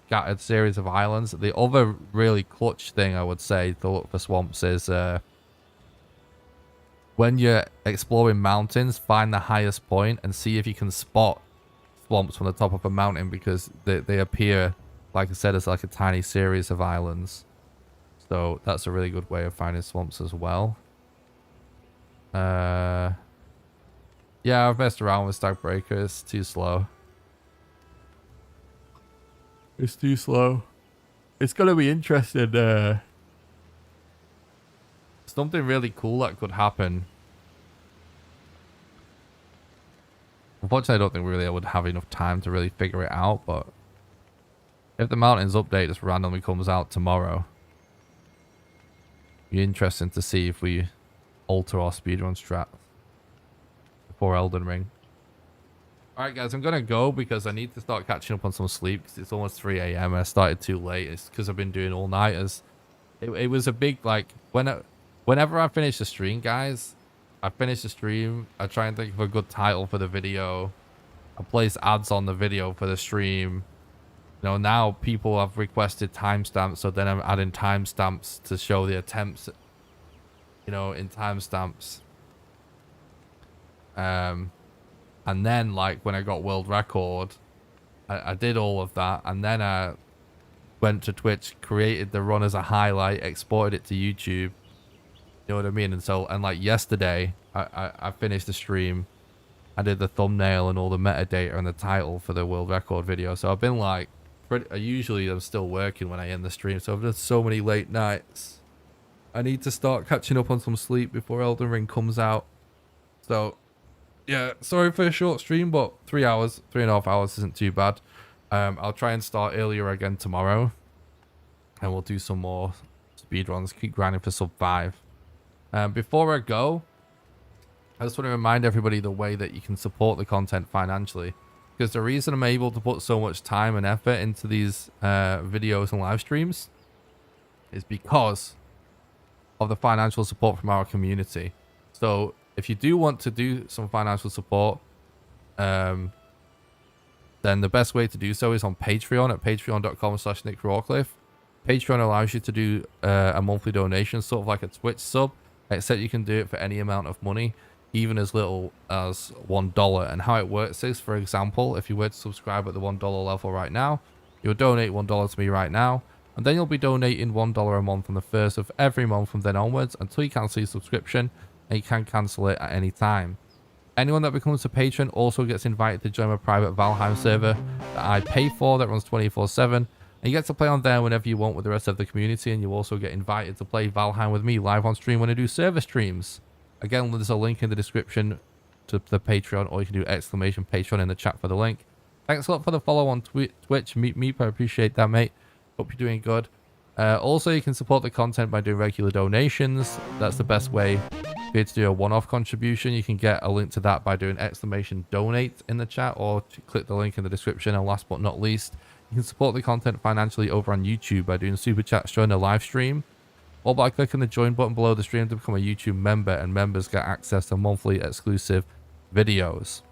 scattered series of islands. The other really clutch thing I would say to look for swamps is when you're exploring mountains, find the highest point and see if you can spot swamps from the top of a mountain, because they appear, like I said, as like a tiny series of islands. So that's a really good way of finding swamps as well. Yeah, I've messed around with Stack Breaker. It's too slow. It's too slow. It's gonna be interesting. Something really cool that could happen. Unfortunately, I don't think really I would have enough time to really figure it out, but if the mountains update just randomly comes out tomorrow, it'd be interesting to see if we alter our speedrun strat before Elden Ring. Alright guys, I'm gonna go because I need to start catching up on some sleep because it's almost 3 AM. I started too late. It's because I've been doing all-nighters. It was a big, like, whenever I finish the stream, guys, I finish the stream, I try and think of a good title for the video. I place ads on the video for the stream. You know, now people have requested timestamps, so then I'm adding timestamps to show the attempts, you know, in timestamps. And then, like, when I got world record, I did all of that, and then I went to Twitch, created the run as a highlight, exported it to YouTube. You know what I mean? And so, and like yesterday, I finished the stream. I did the thumbnail and all the metadata and the title for the world record video. So I've been like, usually I'm still working when I end the stream. So I've done so many late nights. I need to start catching up on some sleep before Elden Ring comes out. So, yeah, sorry for a short stream, but 3 hours, 3.5 hours isn't too bad. I'll try and start earlier again tomorrow. And we'll do some more speedruns. Keep grinding for sub 5. Before I go, I just want to remind everybody the way that you can support the content financially. Because the reason I'm able to put so much time and effort into these videos and live streams is because of the financial support from our community. So if you do want to do some financial support, then the best way to do so is on Patreon at patreon.com/NickRawcliffe. Patreon allows you to do a monthly donation, sort of like a Twitch sub, except you can do it for any amount of money, even as little as $1. And how it works is, for example, if you were to subscribe at the $1 level right now, you'll donate $1 to me right now, and then you'll be donating $1 a month on the 1st of every month from then onwards until you cancel your subscription, and you can cancel it at any time. Anyone that becomes a patron also gets invited to join my private Valheim server that I pay for, that runs 24/7, and you get to play on there whenever you want with the rest of the community, and you also get invited to play Valheim with me live on stream when I do server streams. Again, there's a link in the description to the Patreon, or you can do !Patreon in the chat for the link. Thanks a lot for the follow on Twitch. Meep, I appreciate that, mate. Hope you're doing good. Also, you can support the content by doing regular donations. That's the best way for you to do a one-off contribution. You can get a link to that by doing !Donate in the chat, or click the link in the description. And last but not least, you can support the content financially over on YouTube by doing super chats during the live stream, or by clicking the join button below the stream to become a YouTube member, and members get access to monthly exclusive videos.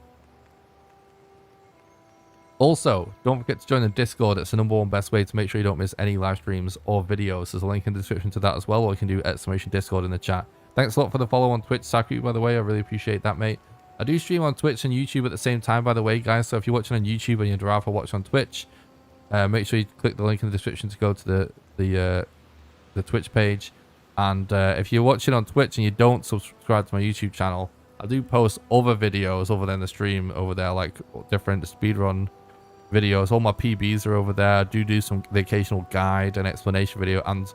Also, don't forget to join the Discord. It's the #1 best way to make sure you don't miss any live streams or videos. There's a link in the description to that as well, or you can do !Discord in the chat. Thanks a lot for the follow on Twitch, Saku, by the way. I really appreciate that, mate. I do stream on Twitch and YouTube at the same time, by the way, guys. So if you're watching on YouTube and you'd rather watch on Twitch, make sure you click the link in the description to go to the Twitch page. And if you're watching on Twitch and you don't subscribe to my YouTube channel, I do post other videos over there in the stream over there, like different speedrun videos. All my PBs are over there. I do the occasional guide and explanation video, and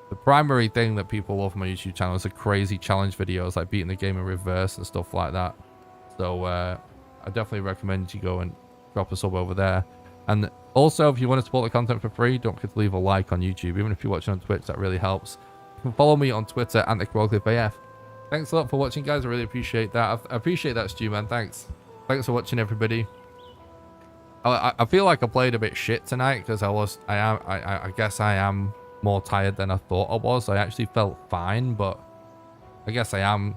the primary thing that people love on my YouTube channel is the crazy challenge videos, like beating the game in reverse and stuff like that. So I definitely recommend you go and drop a sub over there. And also, if you want to support the content for free, don't forget to leave a like on YouTube. Even if you're watching on Twitch, that really helps. You can follow me on Twitter at NickRawcliffeAF. Thanks a lot for watching, guys. I really appreciate that. I appreciate that, Stu, man. Thanks for watching, everybody. I feel like I played a bit shit tonight because I guess I am more tired than I thought I was. I actually felt fine, but I guess I am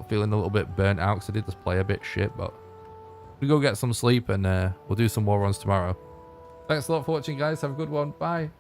feeling a little bit burnt out because I did just play a bit shit. But we go get some sleep, and we'll do some more runs tomorrow. Thanks a lot for watching, guys. Have a good one. Bye.